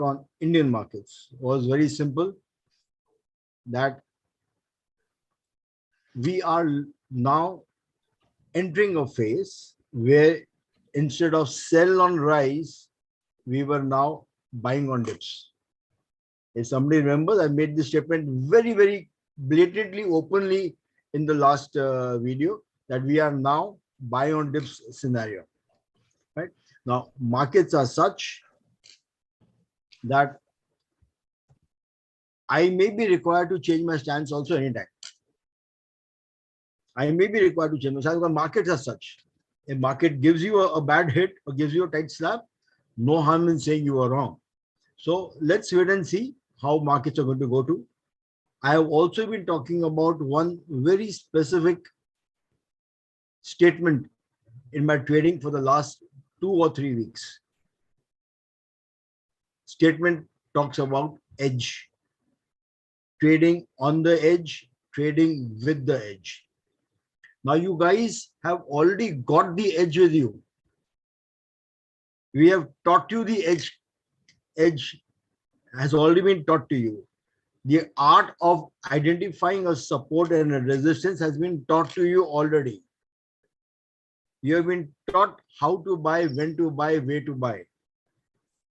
on Indian markets was very simple, that we are now entering a phase where instead of sell on rise, we were now buying on dips. If somebody remembers, I made this statement very, very blatantly, openly in the last video, that we are now buy on dips scenario. Right now, markets are such that I may be required to change my stance also anytime. I may be required to change my stance because markets are such. If market gives you a bad hit or gives you a tight slap, no harm in saying you are wrong. So let's wait and see how markets are going to go to. I have also been talking about one very specific statement in my trading for the last 2 or 3 weeks. Statement talks about edge. Trading on the edge, trading with the edge. Now you guys have already got the edge with you. We have taught you the edge. Edge has already been taught to you. The art of identifying a support and a resistance has been taught to you already. You have been taught how to buy, when to buy, where to buy.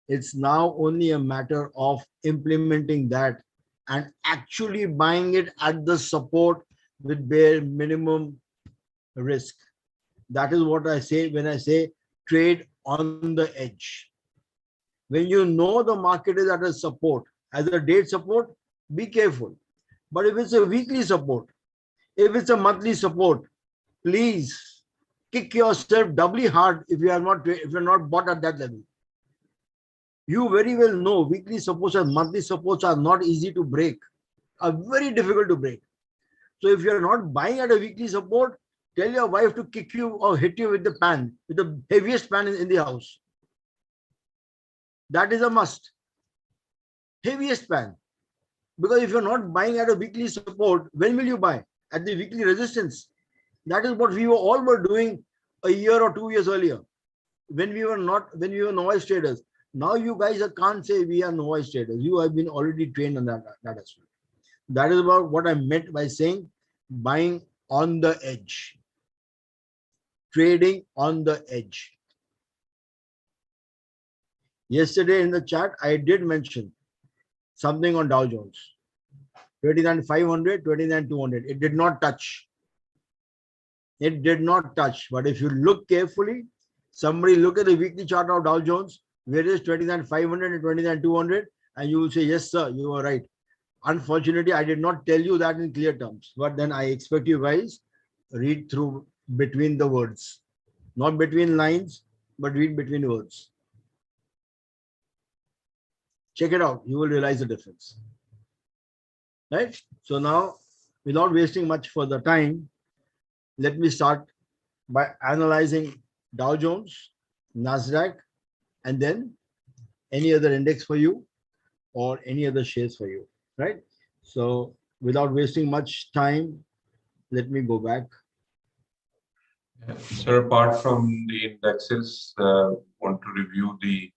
It's now only a matter of implementing that and actually buying it at the support with bare minimum risk. That is what I say when I say trade on the edge. When you know the market is at a support, as a date support, be careful. But if it's a weekly support, if it's a monthly support, please kick yourself doubly hard if you're not bought at that level. You very well know weekly supports and monthly supports are not easy to break, are very difficult to break. So if you're not buying at a weekly support, tell your wife to kick you or hit you with the pan, with the heaviest pan in the house. That is a must. Heaviest pan. Because if you're not buying at a weekly support, when will you buy? At the weekly resistance. That is what we all were doing a year or 2 years earlier. When we were novice traders. Now you guys can't say we are novice traders. You have been already trained on that as well. That is about what I meant by saying buying on the edge. Trading on the edge. Yesterday in the chat, I did mention something on Dow Jones. 29,500, 29,200. It did not touch. It did not touch. But if you look carefully, somebody look at the weekly chart of Dow Jones, where is 29,500 and 29,200, and you will say, yes, sir, you are right. Unfortunately, I did not tell you that in clear terms, but then I expect you guys read through between the words, not between lines, but read between words. Check it out. You will realize the difference. Right? So now, without wasting much further time, let me start by analyzing Dow Jones, Nasdaq, and then any other index for you or any other shares for you. Right? So without wasting much time, let me go back. Sir, apart from the indexes, want to review the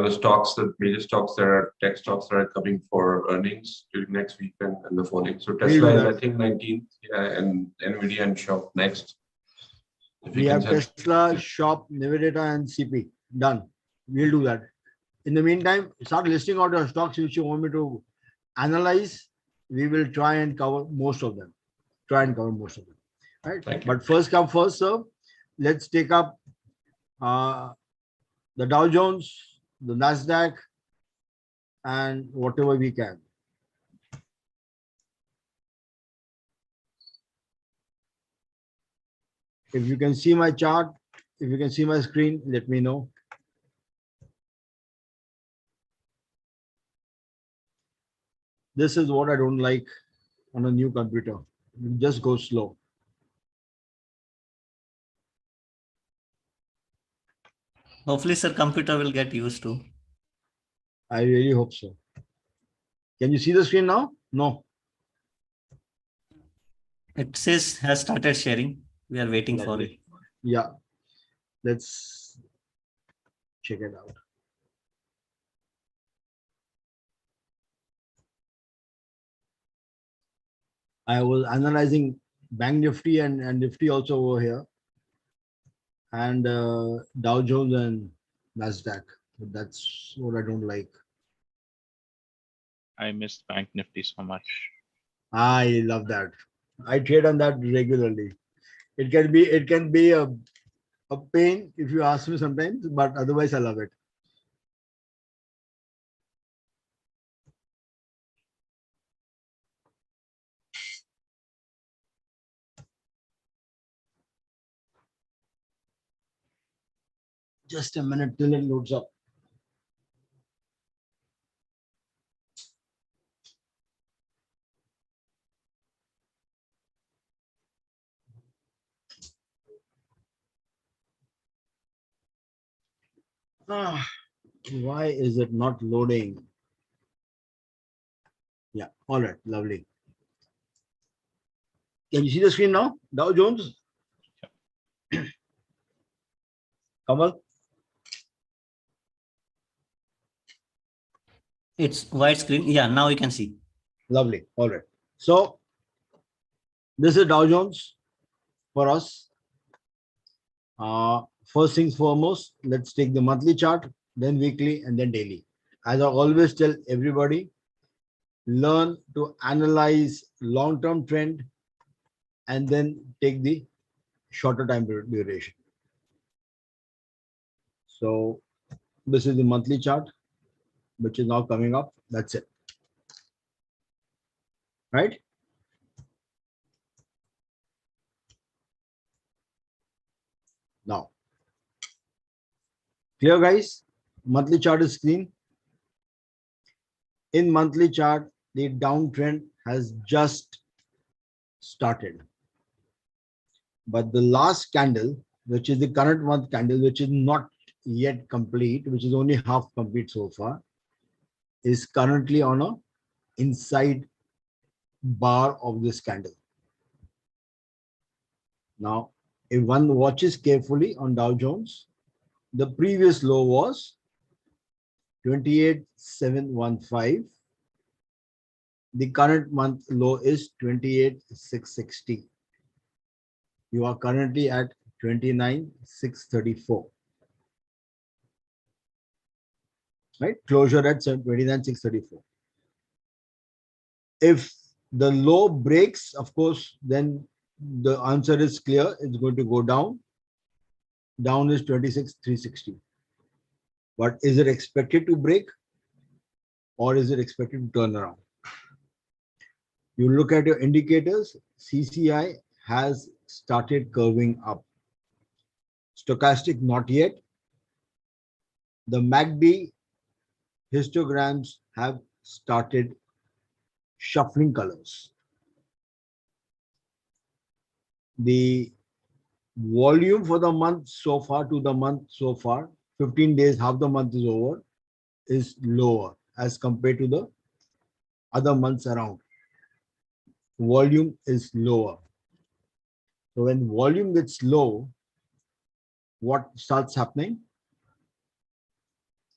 stocks, the major stocks that are tech stocks that are coming for earnings during next week and the following. So Tesla is, I think, 19th, and Nvidia and Shop next. We have Tesla, Shop, Nvidia, and CP. Done. We'll do that. In the meantime, start listing out your stocks which you want me to analyze. We will try and cover most of them. Right? But first come first, sir. Let's take up the Dow Jones, the Nasdaq, and whatever we can. If you can see my chart, if you can see my screen, let me know. This is what I don't like on a new computer. It just goes slow. Hopefully, sir, computer will get used to. I really hope so. Can you see the screen now? No. It says has started sharing. We are waiting for it. Yeah. Let's check it out. I was analyzing Bank Nifty and Nifty also over here, and Dow Jones and Nasdaq. But that's what I don't like. I missed Bank Nifty so much. I love that. I trade on that regularly. It can be a pain if you ask me sometimes, but otherwise I love it. Just a minute till it loads up. Ah, why is it not loading? Yeah, all right, lovely. Can you see the screen now? Dow Jones? Kamal? It's white screen. Yeah, now you can see. Lovely. All right. So this is Dow Jones for us. First things foremost, let's take the monthly chart, then weekly, and then daily. As I always tell everybody, learn to analyze long-term trend and then take the shorter time duration. So this is the monthly chart, which is now coming up. That's it. Right? Now, clear guys? Monthly chart is clean. In monthly chart, the downtrend has just started. But the last candle, which is the current month candle, which is not yet complete, which is only half complete so far, is currently on a inside bar of this candle. Now, if one watches carefully on Dow Jones, the previous low was 28,715. The current month low is 28,660. You are currently at 29,634. Right? Closure at 29,634. If the low breaks, of course, then the answer is clear. It's going to go down. Down is 26,360. But is it expected to break or is it expected to turn around? You look at your indicators, CCI has started curving up. Stochastic not yet. The MACD histograms have started shuffling colors. The volume for the month so far, 15 days, half the month is over, is lower as compared to the other months around. Volume is lower. So when volume gets low, what starts happening?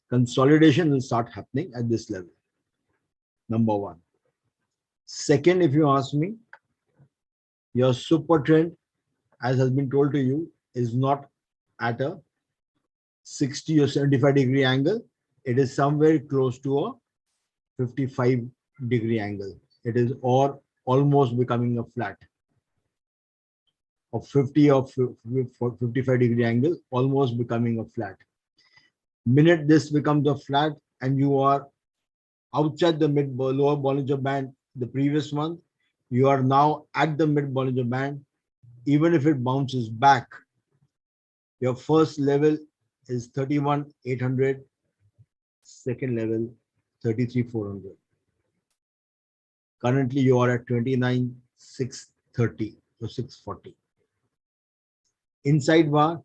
Consolidation will start happening at this level. Number one. Second, if you ask me, your super trend, as has been told to you, is not at a 60 or 75-degree angle. It is somewhere close to a 55-degree angle. It is or almost becoming a flat of 50 or 55-degree angle, almost becoming a flat. Minute this becomes a flat and you are outside the lower Bollinger Band the previous month, you are now at the mid Bollinger Band. Even if it bounces back, your first level is 31,800, second level 33,400. Currently, you are at 29,630 or 640. Inside bar,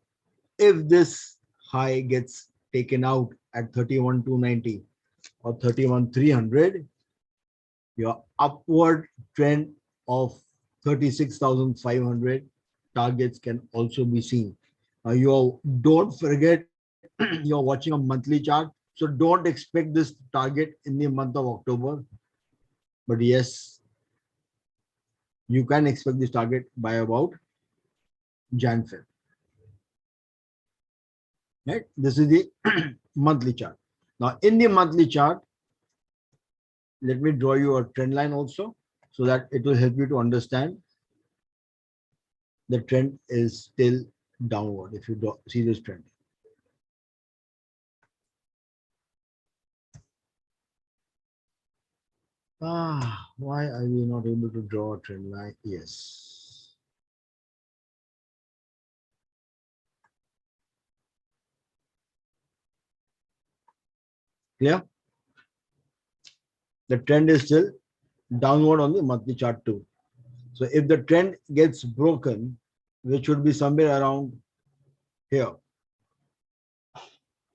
if this high gets taken out at 31,290 or 31,300, your upward trend of 36,500 targets can also be seen. Don't forget, you're watching a monthly chart, so don't expect this target in the month of October. But yes, You can expect this target by about Jan Feb. Right? This is the monthly chart. Now, in the monthly chart, let me draw you a trend line also, so that it will help you to understand the trend is still downward. If you see this trend, why are we not able to draw a trend line? Yes. Clear? The trend is still downward on the monthly chart too. So if the trend gets broken, which would be somewhere around here,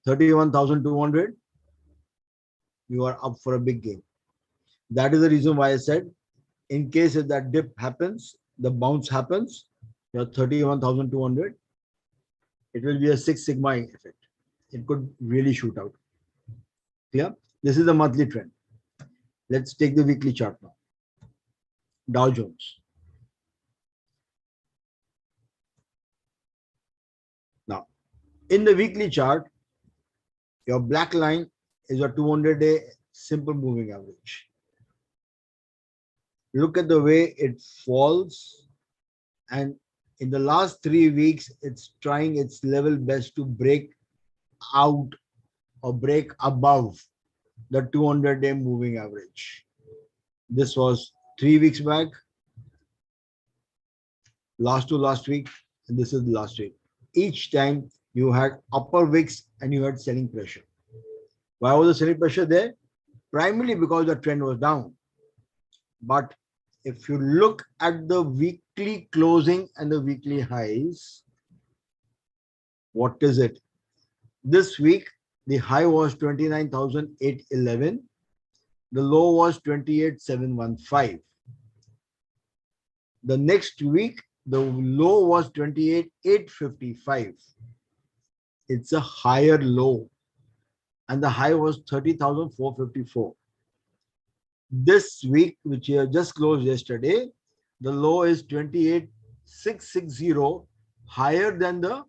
31,200, you are up for a big game. That is the reason why I said, in case if that dip happens, the bounce happens, your 31,200, it will be a 6 sigma effect. It could really shoot out. Clear? This is the monthly trend. Let's take the weekly chart now. Dow Jones. Now, in the weekly chart, your black line is a 200-day simple moving average. Look at the way it falls, and in the last 3 weeks, it's trying its level best to break out or break above the 200-day moving average. This was 3 weeks back, last to last week, and this is the last week. Each time you had upper wicks and you had selling pressure. Why was the selling pressure there? Primarily because the trend was down. But if you look at the weekly closing and the weekly highs, what is it? This week, the high was 29,811. The low was 28,715. The next week, the low was 28,855. It's a higher low. And the high was 30,454. This week, which just closed yesterday, the low is 28,660, higher than the,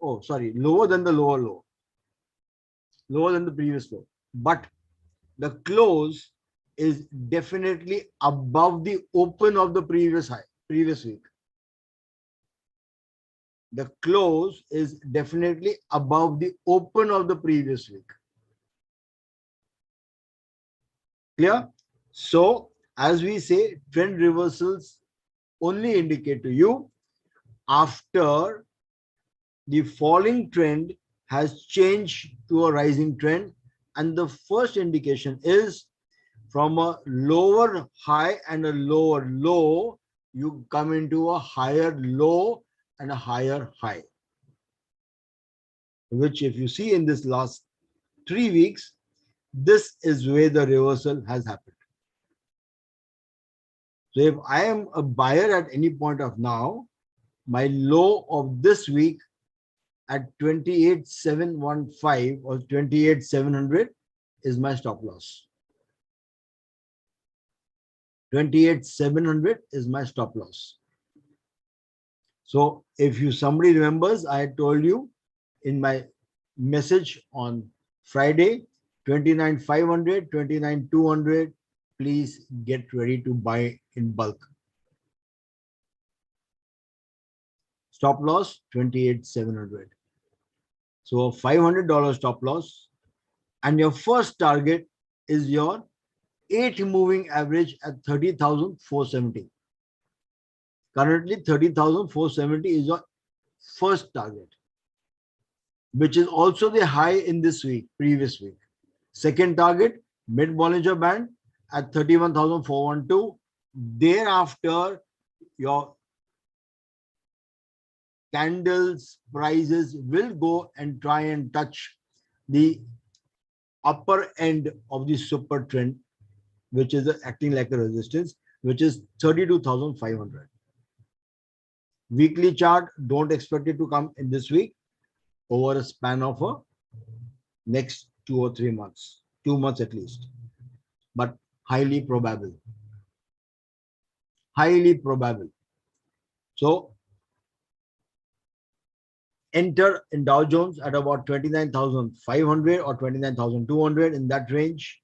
lower than the lower low, lower than the previous low. But the close is definitely above the open of the previous week. The close is definitely above the open of the previous week. Clear? So, as we say, trend reversals only indicate to you after the falling trend has changed to a rising trend, and the first indication is from a lower high and a lower low, you come into a higher low and a higher high, which if you see in this last 3 weeks, this is where the reversal has happened. So if I am a buyer at any point of now, my low of this week at 28,715 or 28,700 is my stop loss. 28,700 is my stop loss. So if somebody remembers, I told you in my message on Friday, 29,500, 29,200, please get ready to buy in bulk. Stop loss 28,700. So $500 stop loss, and your first target is your 8 moving average at 30,470. Currently 30,470 is your first target, which is also the high in this week, previous week. Second target, mid-Bollinger Band at 31,412. Thereafter, your candles prices will go and try and touch the upper end of the super trend, which is acting like a resistance, which is 32,500. Weekly chart, don't expect it to come in this week, over a span of a next 2 or 3 months, 2 months at least, but highly probable. highly probable. So enter in Dow Jones at about 29,500 or 29,200 in that range.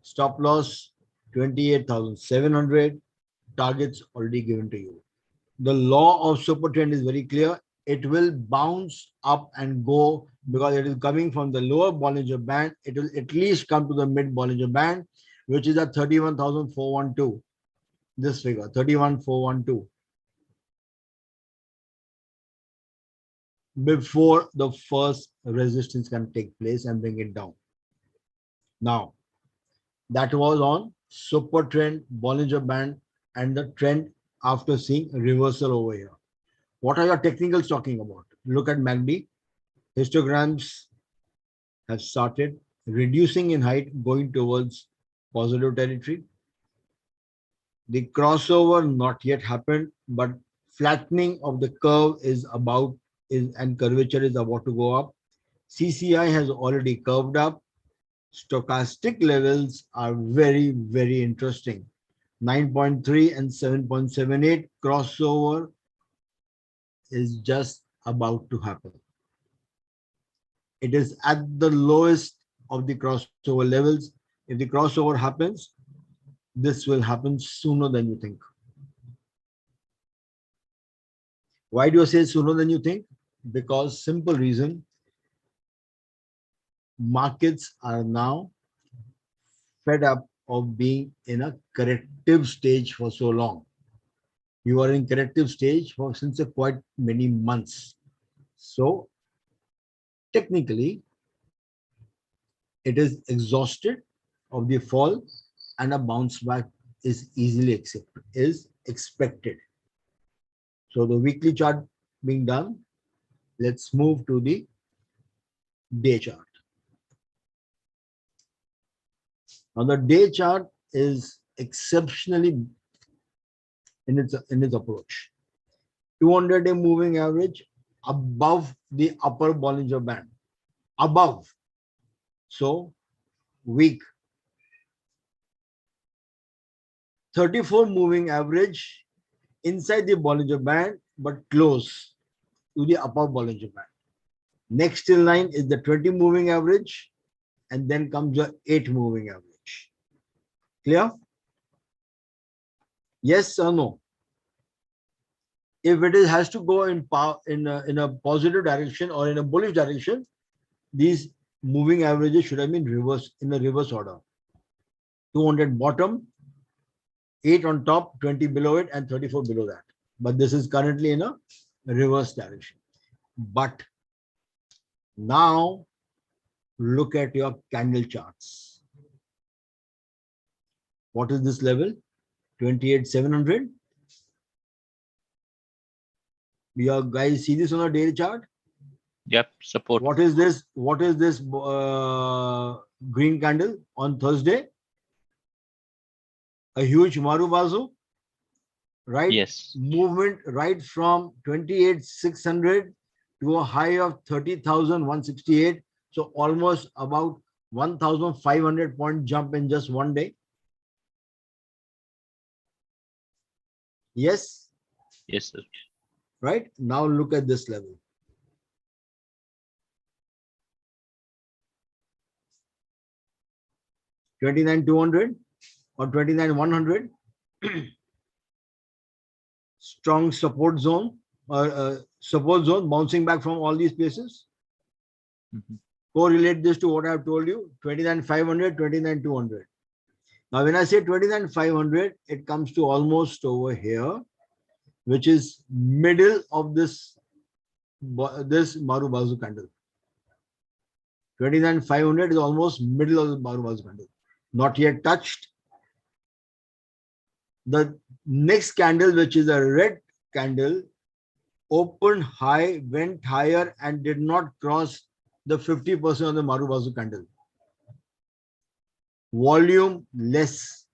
Stop loss 28,700. Targets already given to you. The law of super trend is very clear. It will bounce up and go because it is coming from the lower Bollinger Band. It will at least come to the mid Bollinger Band, which is at 31,412. This figure, 31,412. Before the first resistance can take place and bring it down. Now, that was on super trend, Bollinger Band, and the trend after seeing reversal over here. What are your technicals talking about? Look at MACD. Histograms have started reducing in height, going towards positive territory. The crossover not yet happened, but flattening of the curve is about and curvature is about to go up. CCI has already curved up. Stochastic levels are very, very interesting. 9.3 and 7.78 crossover is just about to happen. It is at the lowest of the crossover levels. If the crossover happens, this will happen sooner than you think. Why do I say sooner than you think? Because simple reason, markets are now fed up of being in a corrective stage for so long. You are in corrective stage for since quite many months. So technically, it is exhausted of the fall and a bounce back is expected. So the weekly chart being done, let's move to the day chart. Now the day chart is exceptionally in its approach. 200-day moving average above the upper Bollinger Band, above. So weak. 34 moving average inside the Bollinger Band, but close to the upper Bollinger Band. Next in line is the 20 moving average, and then comes the 8 moving average. Clear? Yes or no? If it has to go in a positive direction or in a bullish direction, these moving averages should have been reversed in the reverse order. 200 bottom, 8 on top, 20 below it, and 34 below that. But this is currently in a reverse direction. But now look at your candle charts. What is this level? 28,700. You guys see this on a daily chart? Yep, support. What is this? What is this green candle on Thursday? A huge Marubazu, right? Yes. Movement right from 28,600 to a high of 30,168. So almost about 1,500 point jump in just one day. Yes? Yes, sir. Right? Now look at this level. 29,200 or 29,100. Strong support zone or support zone bouncing back from all these places. Correlate this to what I have told you, 29,500, 29,200. Now, when I say 29,500, it comes to almost over here, which is middle of this Marubazu candle. 29,500 is almost middle of the Marubazu candle. Not yet touched. The next candle, which is a red candle, opened high, went higher, and did not cross the 50% of the Marubazu candle. Volume less.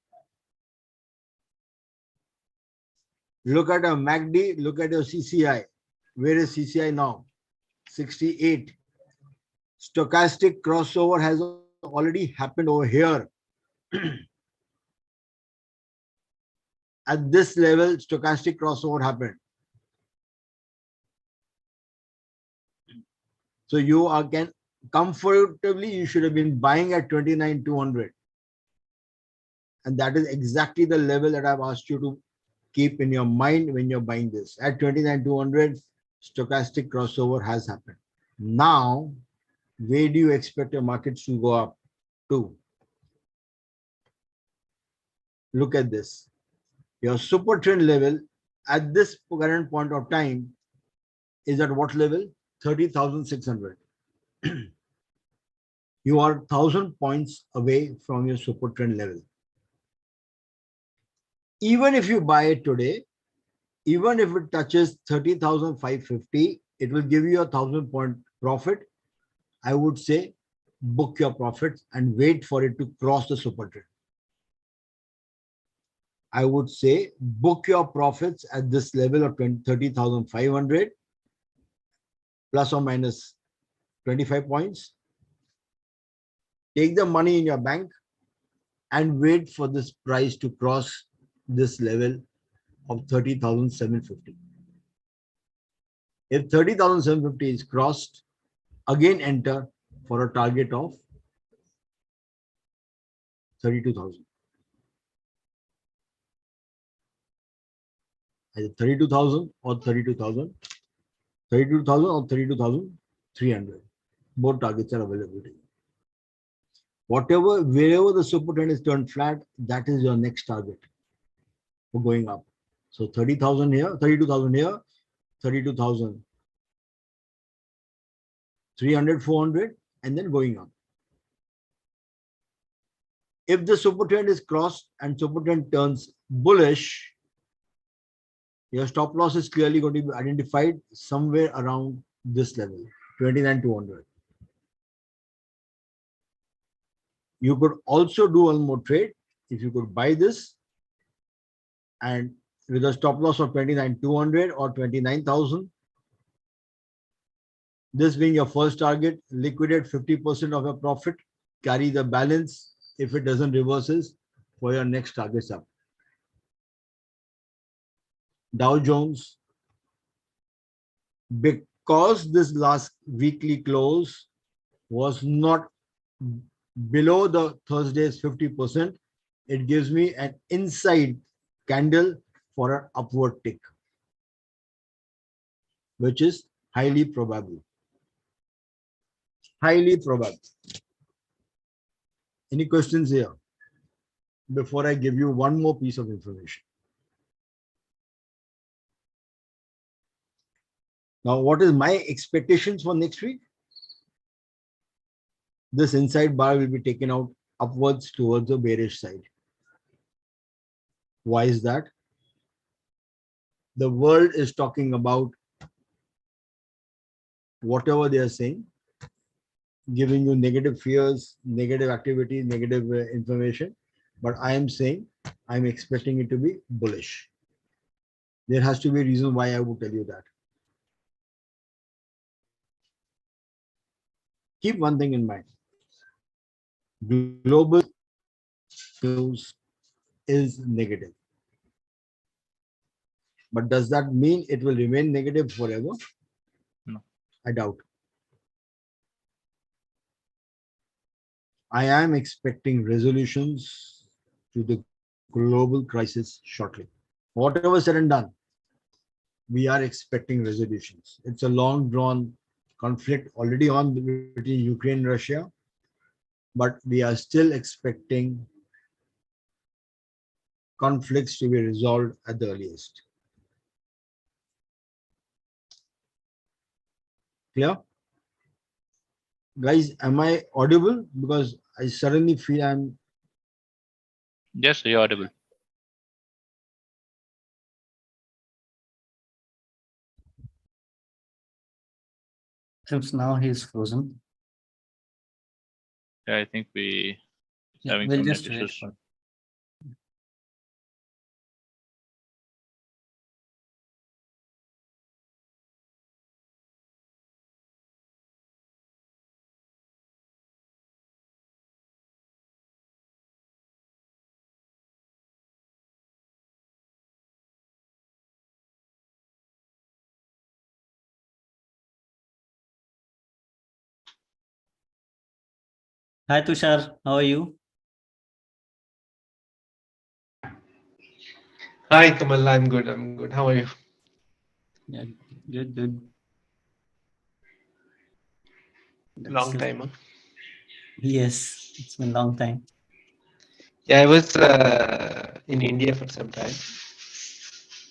Look at a MACD, look at your CCI. Where is CCI now? 68. Stochastic crossover has already happened over here. at this level, stochastic crossover happened. So you can comfortably, you should have been buying at 29,200. And that is exactly the level that I've asked you to keep in your mind when you're buying this. At 29,200, stochastic crossover has happened. Now, where do you expect your markets to go up to? Look at this. Your super trend level at this current point of time is at what level? 30,600. You are 1,000 points away from your super trend level. Even if you buy it today, even if it touches 30,550, it will give you a 1,000-point profit. I would say book your profits and wait for it to cross the super trend. I would say book your profits at this level of 30,500 plus or minus 25 points. Take the money in your bank and wait for this price to cross this level of 30,750. If 30,750 is crossed, again enter for a target of 32,000. Either 32,000 or 32,000, 32,000 or 32,300. Both targets are available to you. Wherever the super trend is turned flat, that is your next target for going up. So 30,000 here, 32,000 here, 32,000, 300, 400, and then going up. If the super trend is crossed and super trend turns bullish, your stop loss is clearly going to be identified somewhere around this level, 29,200. You could also do one more trade. If you could buy this and with a stop loss of 29,200 or 29,000, this being your first target, liquidate 50% of your profit, carry the balance if it doesn't reverses for your next targets up. Dow Jones, because this last weekly close was not below the Thursday's 50%, it gives me an inside candle for an upward tick, which is highly probable. Highly probable. Any questions here before I give you one more piece of information? Now, what is my expectations for next week? This inside bar will be taken out upwards towards the bearish side. Why is that? The world is talking about whatever they are saying, giving you negative fears, negative activity, negative information. But I am saying I'm expecting it to be bullish. There has to be a reason why I would tell you that. Keep one thing in mind. Global news is negative. But does that mean it will remain negative forever? No. I doubt. I am expecting resolutions to the global crisis shortly. Whatever said and done, we are expecting resolutions. It's a long drawn conflict already on between Ukraine and Russia, but we are still expecting conflicts to be resolved at the earliest. Clear? Guys, am I audible? Because I suddenly feel I'm Yes, you're audible. Seems now he's frozen. Yeah, I think we Yeah, having we'll some net just wait issues. for Hi Tushar, how are you? Hi, Kamal. I'm good. I'm good. How are you? Yeah, good. Long time, huh? Yes, it's been a long time. Yeah, I was in India for some time,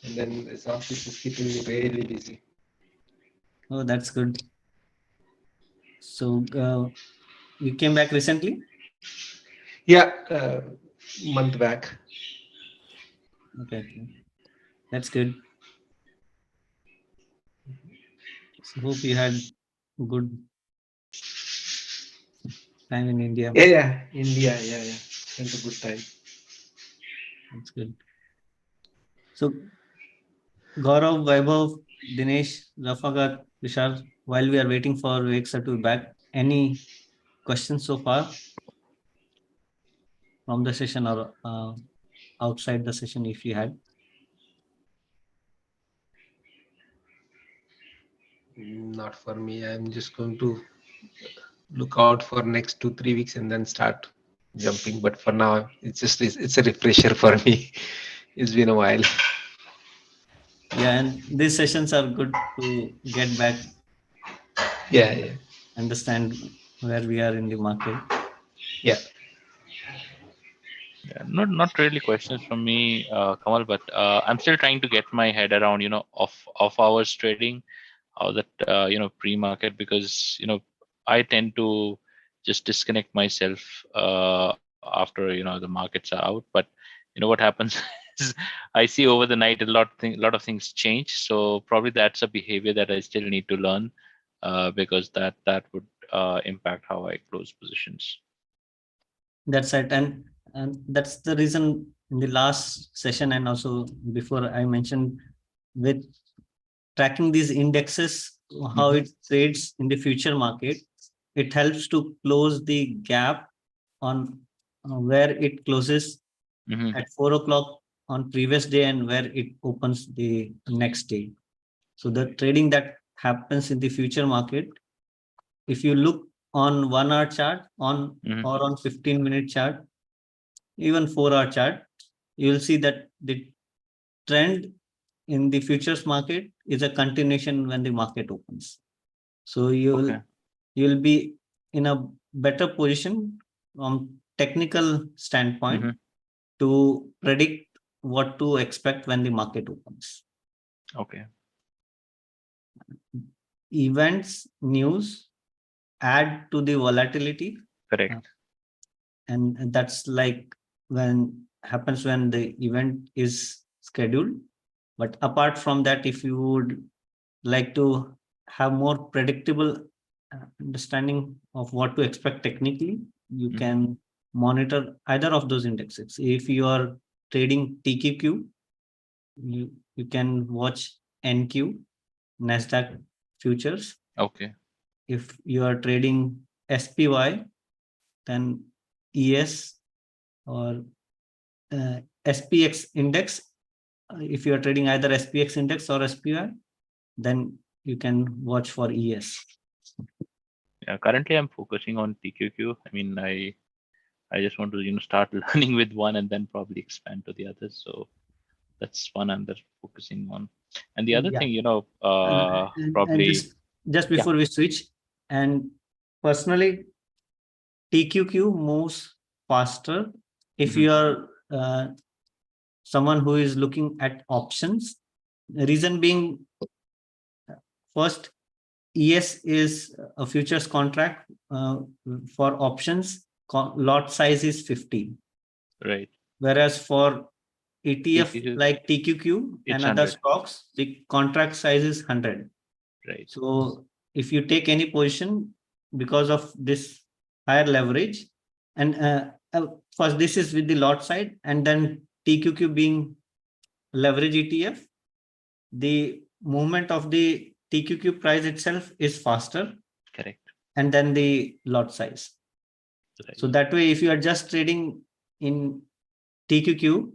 and then this office is keeping me really busy. Oh, that's good. So, you came back recently? Yeah, month back. Okay. That's good. So hope you had good time in India. Yeah, India. Yeah. Spent a good time. That's good. So, Gaurav, Vaibhav, Dinesh, Rafagat, Vishal, while we are waiting for Vivek to be back, any questions so far from the session or outside the session if you had? Not for me. I'm just going to look out for next 2-3 weeks and then start jumping. But for now, it's a refresher for me. It's been a while. Yeah, and these sessions are good to get back, Yeah. understand where we are in the market. Yeah. Yeah, not really questions from me, Kamal, but I'm still trying to get my head around, off hours trading, how that pre-market, because I tend to just disconnect myself after the markets are out. But what happens is I see over the night lot of things change. So probably that's a behavior that I still need to learn, because that would impact how I close positions. That's it. And that's the reason in the last session and also before I mentioned with tracking these indexes, how it trades in the future market, it helps to close the gap on where it closes Hmm. at 4 o'clock on previous day and where it opens the next day. So the trading that happens in the future market, if you look on 1 hour chart on Hmm. or on 15-minute chart, even 4 hour chart, you will see that the trend in the futures market is a continuation when the market opens. So Okay. you'll be in a better position from technical standpoint Hmm. to predict what to expect when the market opens. Okay. Events, news add to the volatility, Correct. and that's like when happens when the event is scheduled. But apart from that, if you would like to have more predictable understanding of what to expect technically, you Mhm. can monitor either of those indexes. If you are trading TQQ, you can watch NQ, Nasdaq futures. Okay. If you are trading SPY, then ES or SPX index. If you are trading either SPX index or SPY, then you can watch for ES. Yeah. Currently, I'm focusing on TQQ. I mean, I just want to start learning with one and then probably expand to the others. So that's one I'm just focusing on. And the other Yeah. thing, And probably. just Yeah. before we switch, and personally, TQQ moves faster if Mhm. you are someone who is looking at options. The reason being, first, ES is a futures contract for options. Lot size is 50, Right. whereas for ETF TQQ, like TQQ it's and other 100. stocks, the contract size is 100. Right. So if you take any position because of this higher leverage, and first this is with the lot side, and then TQQ being leverage ETF, the movement of the TQQ price itself is faster, Correct. and then the lot size. So Right. that way, if you are just trading in TQQ,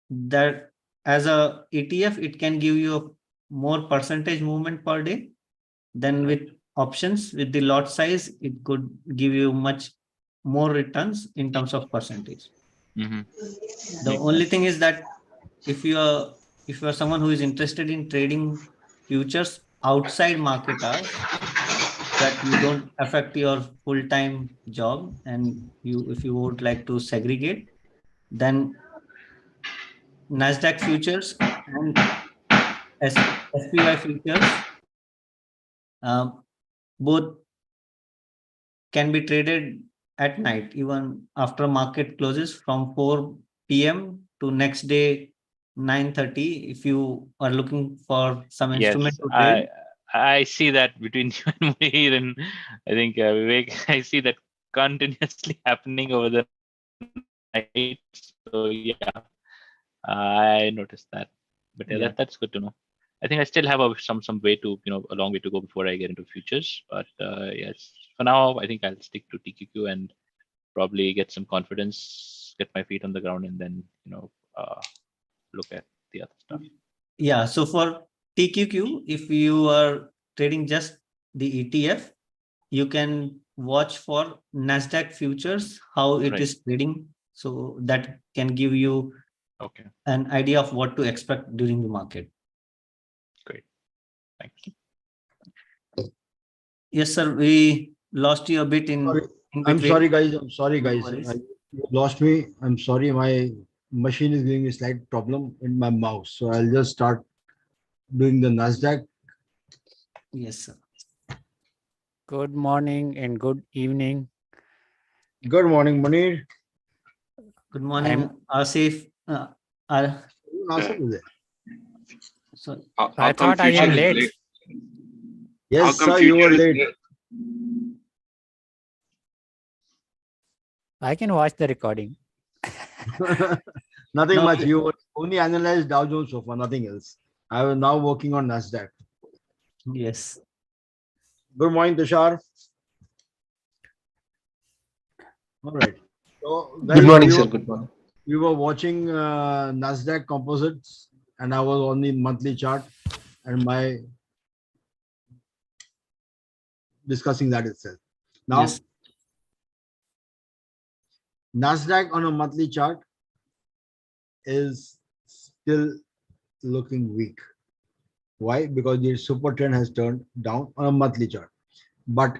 that as a ETF, it can give you a more percentage movement per day. Then with Right. options, with the lot size, it could give you much more returns in terms of percentage. Mhm. The only thing is that if you are someone who is interested in trading futures outside market hours, that you don't affect your full-time job, and if you would like to segregate, then Nasdaq futures and SPY futures, um, both can be traded at night, even after market closes from 4 p.m. to next day 9:30. If you are looking for some instrument Yes, to trade, I see that between you and Muir, and I think Vivek, I see that continuously happening over the night. So yeah, I noticed that. But yeah, that's good to know. I think I still have some way to, a long way to go before I get into futures. But yes, for now I think I'll stick to TQQ and probably get some confidence, get my feet on the ground, and then look at the other stuff. yeah. So for TQQ, if you are trading just the ETF, you can watch for Nasdaq futures, how it Right. is trading. So that can give you Okay. an idea of what to expect during the market. Great. Thanks. Yes, sir. We lost you a bit Sorry. in I'm between. sorry, guys. I'm sorry, No guys. worries. You lost me. I'm sorry. My machine is giving me a slight problem in my mouse. So I'll just start doing the Nasdaq. Yes, sir. Good morning and good evening. Good morning, Manir. Good morning, Asif. Nasir is there. So I thought I am late. Yes, sir, you were late. I can watch the recording. Nothing No, much. You only analyzed Dow Jones so far, nothing else. I was now working on Nasdaq. yes. Good morning, Tushar. All right. So, Good guys, morning, sir. Good morning. we were watching Nasdaq composites, and I was on the monthly chart, and my discussing that itself. Now, Yes. Nasdaq on a monthly chart is still looking weak. Why? Because the super trend has turned down on a monthly chart. But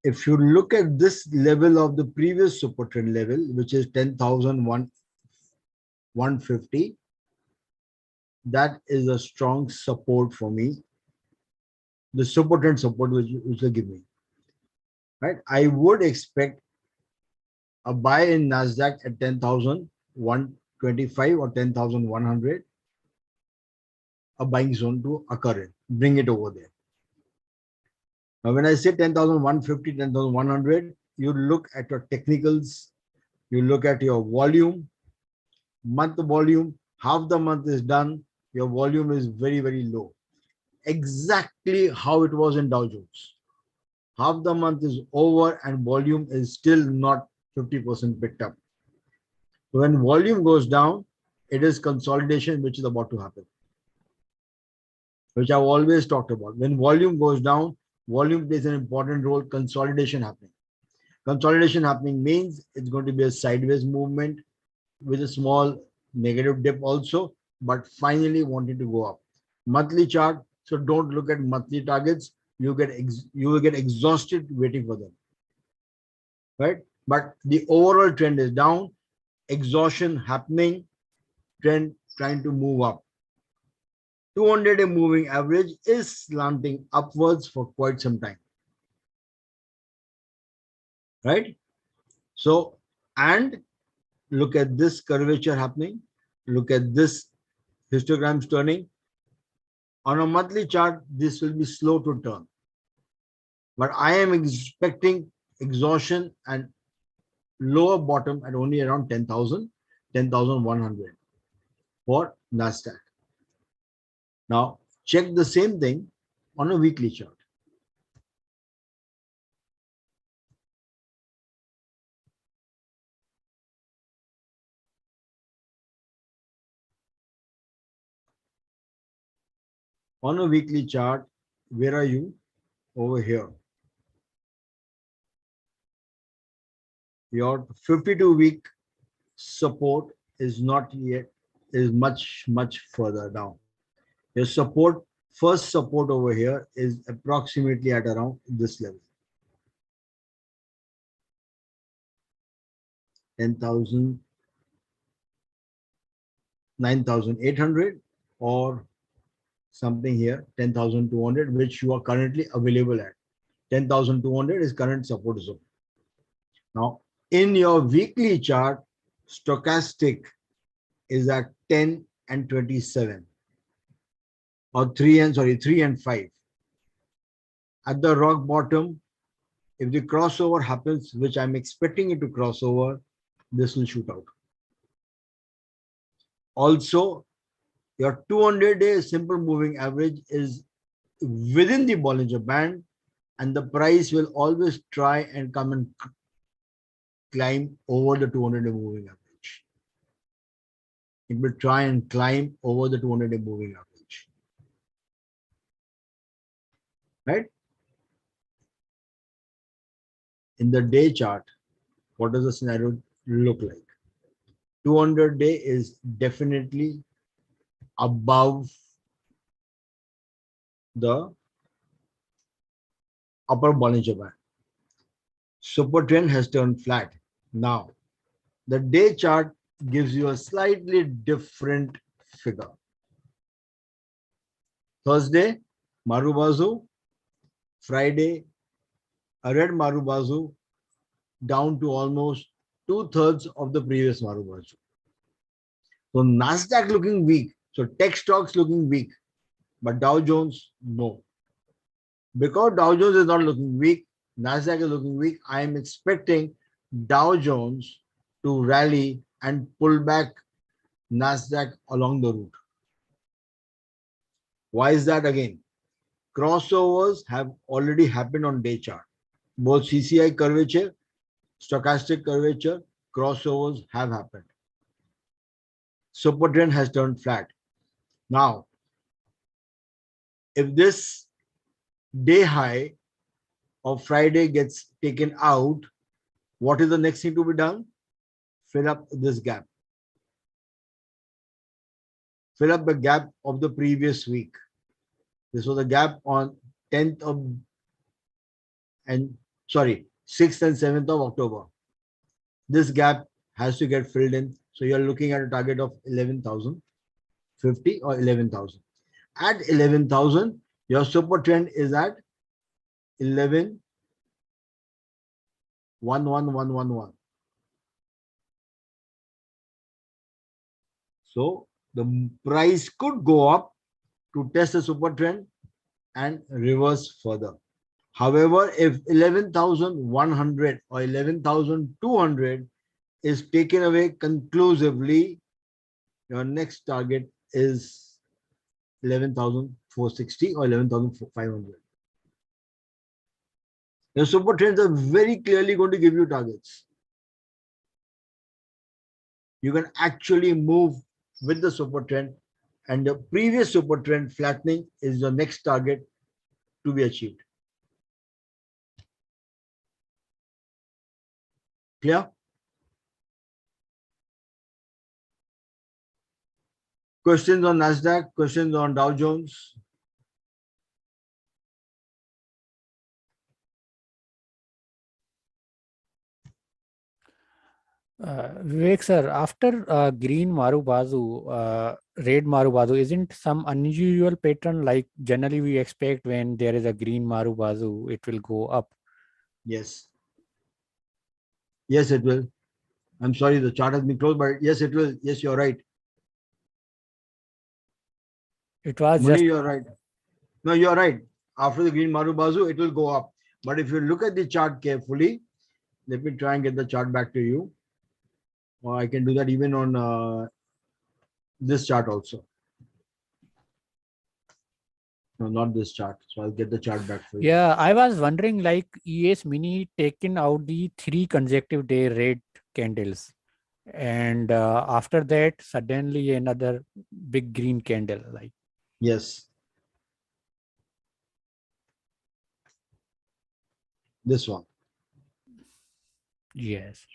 if you look at this level of the previous super trend level, which is 10,150, that is a strong support for me. The super trend support which will give me. Right? I would expect a buy in Nasdaq at 10,125 or 10,100, a buying zone to occur in. Bring it over there. Now, when I say 10,150, 10,100, you look at your technicals, you look at your volume, month volume, half the month is done, your volume is very, very low. Exactly how it was in Dow Jones. Half the month is over and volume is still not 50% picked up. When volume goes down, it is consolidation which is about to happen, which I've always talked about. When volume goes down, volume plays an important role, consolidation happening. Consolidation happening means it's going to be a sideways movement with a small negative dip also, but finally wanting to go up. Monthly chart, so don't look at monthly targets. You will get exhausted waiting for them, right? But the overall trend is down, exhaustion happening, trend trying to move up. 200-day moving average is slanting upwards for quite some time, right? So, and look at this curvature happening. Look at this histograms turning. On a monthly chart, this will be slow to turn. But I am expecting exhaustion and lower bottom at only around 10,000, 10,100 for Nasdaq. Now, check the same thing on a weekly chart. On a weekly chart, where are you? Over here. Your 52-week support is not yet, is much further down. Your support, first support over here is approximately at around this level. 10,000, 9,800 or something here, 10,200, which you are currently available at. 10,200 is current support zone. Now, in your weekly chart, stochastic is at 10 and 27 or 3 and 5. At the rock bottom, if the crossover happens, which I'm expecting it to cross over, this will shoot out. Also, your 200-day simple moving average is within the Bollinger Band, and the price will always try and come and climb over the 200-day moving average. It will try and climb over the 200-day moving average. Right? In the day chart, what does the scenario look like? 200-day is definitely above the upper Bollinger Band. Super trend has turned flat. Now, the day chart gives you a slightly different figure. Thursday, Marubazu. Friday, a red Marubazu down to almost 2/3 of the previous Marubazu. So Nasdaq looking weak. So tech stocks looking weak. But Dow Jones, no. Because Dow Jones is not looking weak, Nasdaq is looking weak, I am expecting Dow Jones to rally and pull back Nasdaq along the route. Why is that again? Crossovers have already happened on day chart. Both CCI curvature, stochastic curvature, crossovers have happened. Super trend has turned flat. Now, if this day high of Friday gets taken out, what is the next thing to be done? Fill up this gap. Fill up the gap of the previous week. This was a gap on 10th of and 6th and 7th of October. This gap has to get filled in. So you're looking at a target of 11,050 or 11,000. At 11,000, your super trend is at 11,11111. So the price could go up to test the super trend and reverse further. However, if 11,100 or 11,200 is taken away conclusively, your next target is 11,460 or 11,500. Your super trends are very clearly going to give you targets. You can actually move with the super trend, and the previous super trend flattening is your next target to be achieved. Clear? Questions on Nasdaq, questions on Dow Jones? Vivek sir, after green Marubazu, red Marubazu, isn't some unusual pattern like generally we expect when there is a green Marubazu, it will go up? Yes. Yes, it will. I'm sorry, the chart has been closed, but yes, it will. Yes, you're right. It was Muni, just you're right. No, you're right. After the green Marubazu, it will go up. But if you look at the chart carefully, let me try and get the chart back to you. Or I can do that even on this chart also. No, not this chart. So I'll get the chart back for you. yeah. I was wondering like ES Mini taken out the 3 consecutive day red candles, and after that suddenly another big green candle. Like Yes. This one. yes.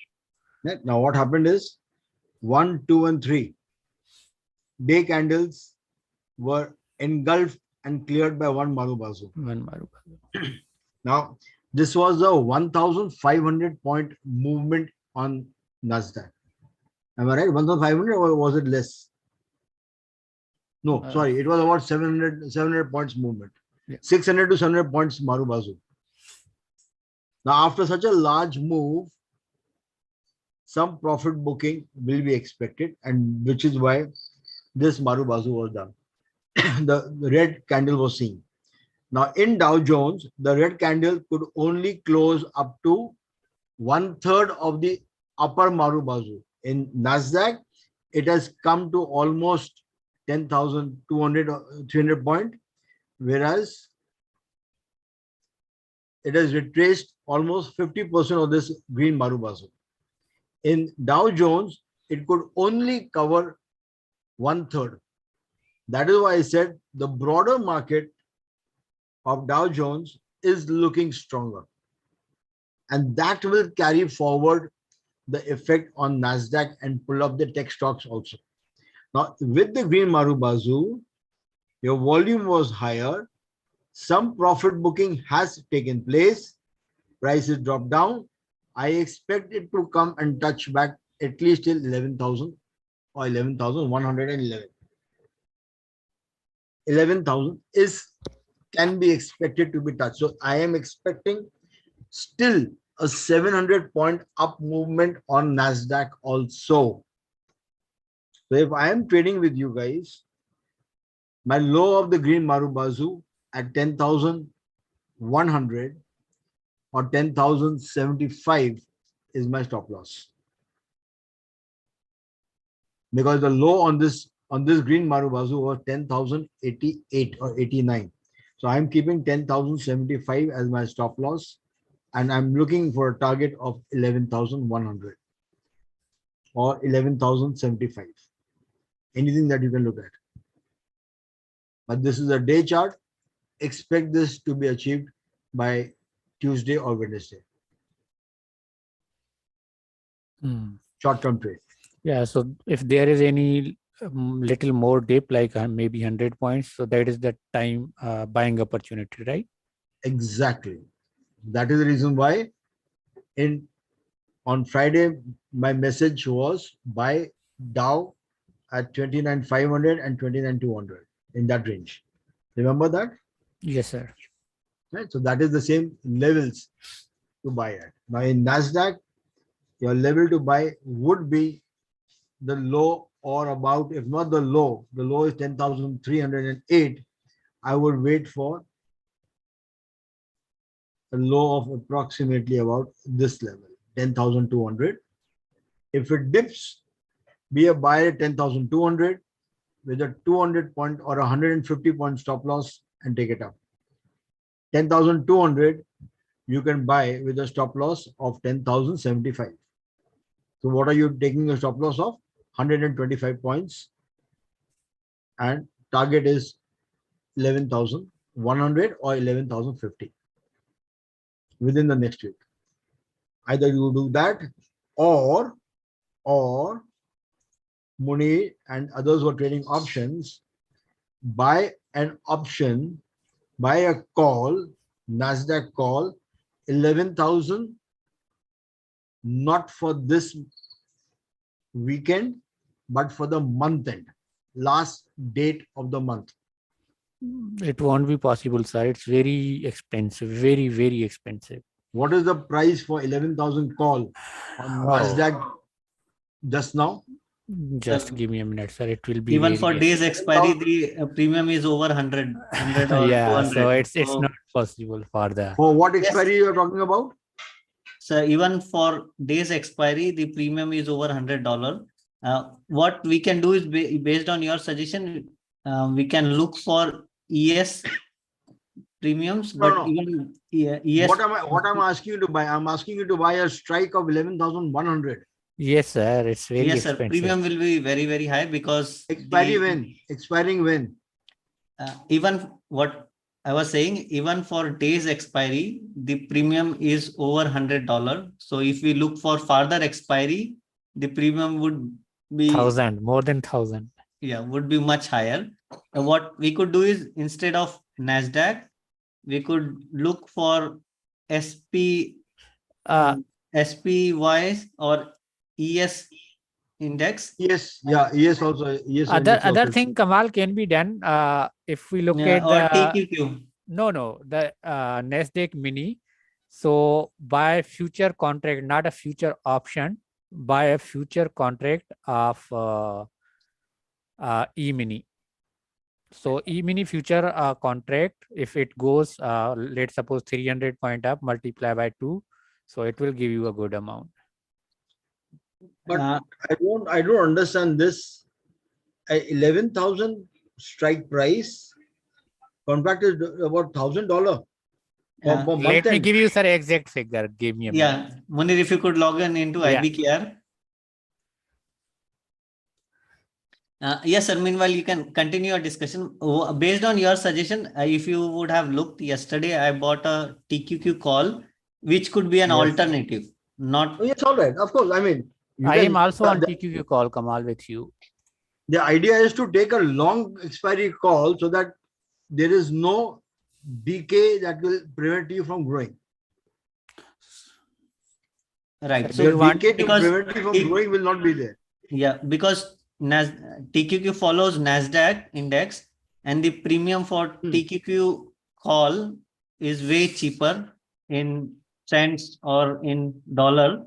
Right? Now what happened is 1, 2, and 3 day candles were engulfed and cleared by one Marubazu. One Marubazu. Now this was a 1,500 point movement on Nasdaq. Am I right? 1,500 or was it less? No, sorry, it was about 700 points movement. Yeah. 600 to 700 points Marubazu. Now, after such a large move, some profit booking will be expected, and which is why this Marubazu was done. The red candle was seen. Now, in Dow Jones, the red candle could only close up to 1/3 of the upper Marubazu. In Nasdaq, it has come to almost 10,200 or 300 point, whereas it has retraced almost 50% of this green Marubazu. In Dow Jones, it could only cover 1/3. That is why I said the broader market of Dow Jones is looking stronger. And that will carry forward the effect on Nasdaq and pull up the tech stocks also. Now, with the green Marubazu, your volume was higher. Some profit booking has taken place. Prices dropped down. I expect it to come and touch back at least till 11,000 or 11,111. 11,000 can be expected to be touched. So I am expecting still a 700 point up movement on Nasdaq also. So if I am trading with you guys, my low of the green Marubazu at 10,100 or 10,075 is my stop loss. Because the low on this green Marubazu was 10,088 or 89. So I'm keeping 10,075 as my stop loss, and I'm looking for a target of 11,100 or 11,075. Anything that you can look at. But this is a day chart. Expect this to be achieved by Tuesday or Wednesday. Short-term trade. Yeah, so if there is any little more dip, like maybe 100 points, so that is the time buying opportunity, right? Exactly. That is the reason why on Friday, my message was buy Dow at 29,500 and 29,200 in that range. Remember that? Yes, sir. Right. So that is the same levels to buy at. Now in Nasdaq, your level to buy would be the low or about, if not the low is 10,308. I would wait for a low of approximately about this level, 10,200. If it dips, be a buyer at 10,200 with a 200 point or 150 point stop loss and take it up. 10,200, you can buy with a stop loss of 10,075. So what are you taking a stop loss of? 125 points, and target is 11,100 or 11,050 within the next week. Either you do that or Muni and others who are trading options, buy an option, buy a call, Nasdaq call, 11,000, not for this weekend, but for the month end, last date of the month. It won't be possible, sir. It's very expensive, very, very expensive. What is the price for 11,000 call on Nasdaq just now? Just give me a minute, sir. It will be Even very for days expiry, the premium is over 100 or yeah, 200. so it's not possible for the. For what expiry you are talking about? So even for days expiry, the premium is over $100. What we can do is based on your suggestion, we can look for ES premiums, but No. even ES. What I'm asking you to buy? I'm asking you to buy a strike of 11,100. Yes, sir. It's very Yes, sir. expensive. Premium will be very, very high because Expiring when? even what I was saying even for days expiry, the premium is over $100. So if we look for further expiry, the premium would be 1,000, more than 1,000. would be much higher. What we could do is instead of Nasdaq, we could look for SP, SPY or ES index. Yes, yeah, yes, also, yes. Other thing, Kamal, can be done if we look at or the TQQ. the Nasdaq mini. So buy future contract, not a future option, buy a future contract of E-mini. So E-mini future contract, if it goes, let's suppose 300 point up, multiply by 2. So it will give you a good amount. But I don't understand this. 11,000 strike price. Contract is about $1,000 per month. Let me give you, sir, exact figure. Give me a minute. Munir, if you could log in into IBKR. Yes, sir. Meanwhile, you can continue your discussion. Based on your suggestion, if you would have looked yesterday, I bought a TQQ call, which could be an alternative. Not. Oh, yes, all right. Of course. I mean, I am also on TQQ call, Kamal, with you. The idea is to take a long expiry call so that there is no decay that will prevent you from growing. Right. So decay to prevent you from growing will not be there. Yeah, because TQQ follows Nasdaq index, and the premium for TQQ call is way cheaper in cents or in dollar.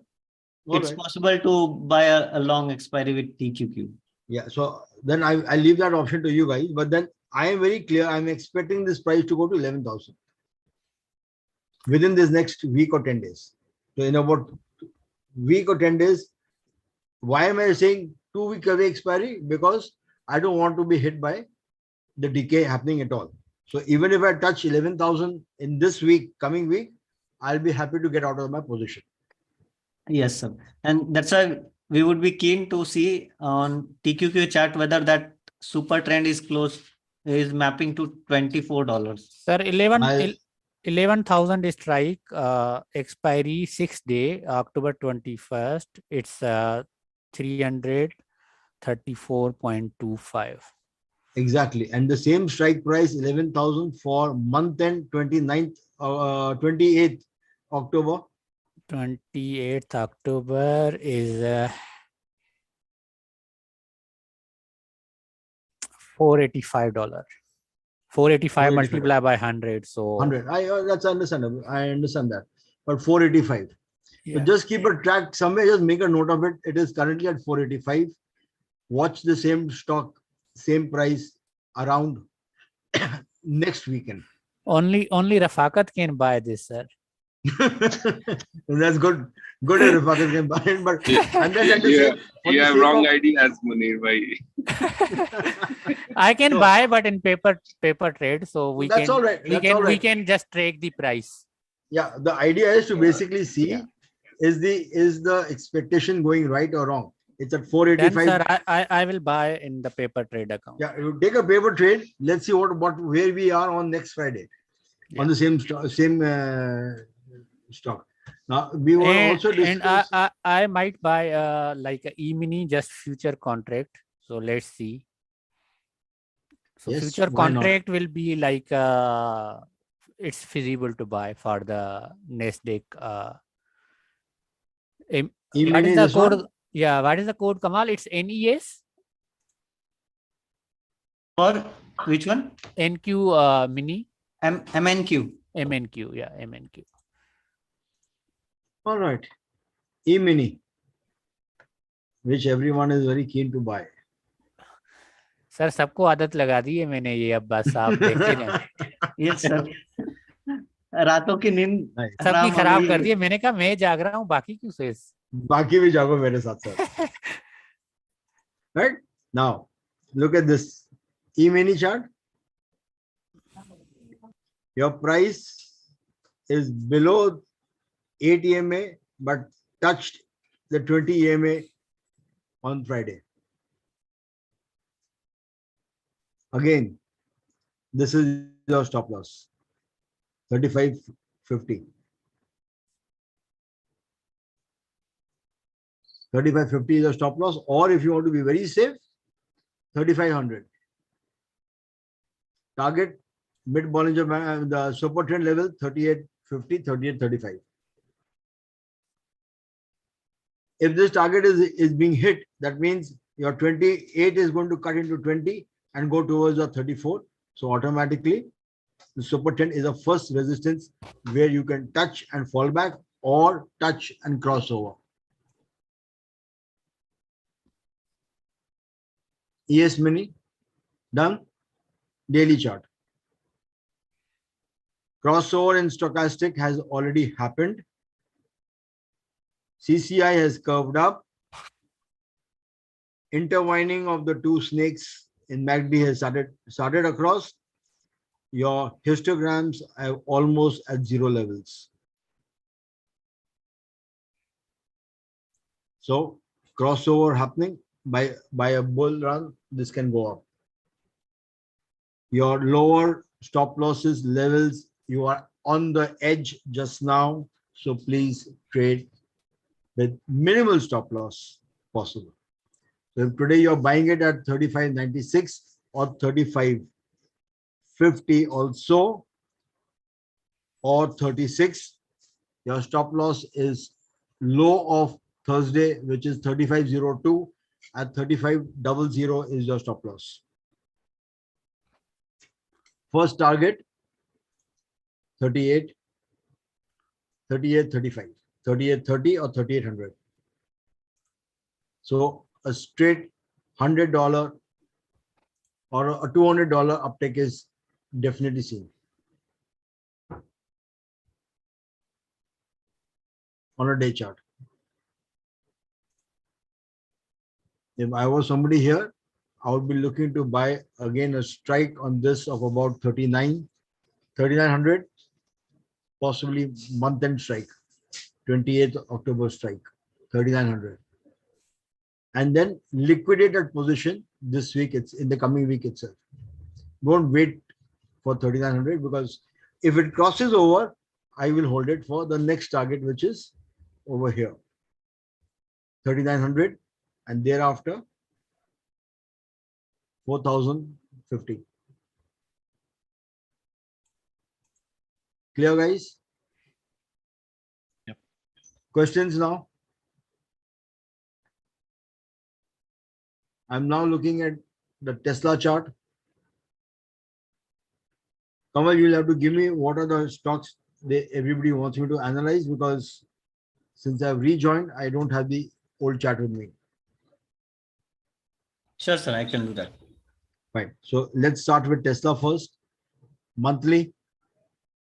It's possible to buy a long expiry with TQQ. Yeah, so then I leave that option to you guys. But then I am very clear. I'm expecting this price to go to 11,000 within this next week or 10 days. So in about week or 10 days, why am I saying 2 week away expiry? Because I don't want to be hit by the decay happening at all. So even if I touch 11,000 in this week, coming week, I'll be happy to get out of my position. Yes, sir. And that's why we would be keen to see on TQQ chart whether that super trend is mapping to $24. Sir, 11,000 strike expiry 6 day, October 21st. It's 334.25. Exactly. And the same strike price 11,000 for month end 28th October. 28th October is $485. 485 multiplied by 100. So 100. That's understandable. I understand that. But 485. So just keep a track somewhere. Just make a note of it. It is currently at 485. Watch the same stock, same price around next weekend. Only Rafakat can buy this, sir. That's good. Good if Rafakat can buy it, but you have wrong ideas, Munir bhai. I can buy, but in paper trade. So we that's can all right. We can just track the price. Yeah, the idea is to basically see is the expectation going right or wrong. It's at 485. Then, sir, I will buy in the paper trade account. Yeah, you take a paper trade. Let's see where we are on next Friday on the same stock. Now we want to also discuss. And I might buy like a E-mini just future contract. So let's see. So Yes, future why not? contract will be like it's feasible to buy for the Nasdaq. What is the code? One? Yeah, what is the code, Kamal? It's NES. Or which one? NQ mini. MNQ. MNQ, yeah, MNQ. All right. E-mini, which everyone is very keen to buy. Sir सबको आदत लगा दी है मैंने ये अब बस आप देखते जाएं. Yes, sir. रातों की नींद सबकी खराब कर दी है. मैंने कहा मैं जाग रहा हूँ बाकी क्यों शेष. बाकी भी जागो मेरे साथ साथ. Right now, look at this E-mini chart. Your price is below 8 EMA, but touched the 20 EMA on Friday. Again, this is your stop loss. 35.50. 35.50 is a stop loss, or if you want to be very safe, 3,500. Target mid Bollinger Band, the support trend level 38.50, 38.35. If this target is being hit, that means your 28 is going to cut into 20 and go towards the 34. So automatically, the super trend is a first resistance where you can touch and fall back or touch and cross over. ES mini done. Daily chart. Crossover in stochastic has already happened. CCI has curved up. Intertwining of the two snakes in MACD has started across. Your histograms are almost at zero levels. So crossover happening by a bull run, this can go up. Your lower stop losses levels, you are on the edge just now. So please trade with minimal stop loss possible. So if today you're buying it at 35.96 or 35.50 also, or 36, your stop loss is low of Thursday, which is 35.02. At 35.00 is your stop loss. First target 38, 38.35, 38.30 or 38.00. So a straight $100 or a $200 uptake is definitely seen on a day chart. If I was somebody here, I would be looking to buy again a strike on this of about 3,900, possibly month-end strike, 28th October strike, 3,900. And then liquidate that position this week, it's in the coming week itself. Don't wait for 3,900, because if it crosses over, I will hold it for the next target, which is over here, 3,900, and thereafter 4,050. Clear, guys? Yep. Questions now? I'm now looking at the Tesla chart. Kamal, you'll have to give me what are the stocks everybody wants me to analyze, because since I've rejoined, I don't have the old chart with me. Sure, sir, I can do that. Fine. So let's start with Tesla first. Monthly.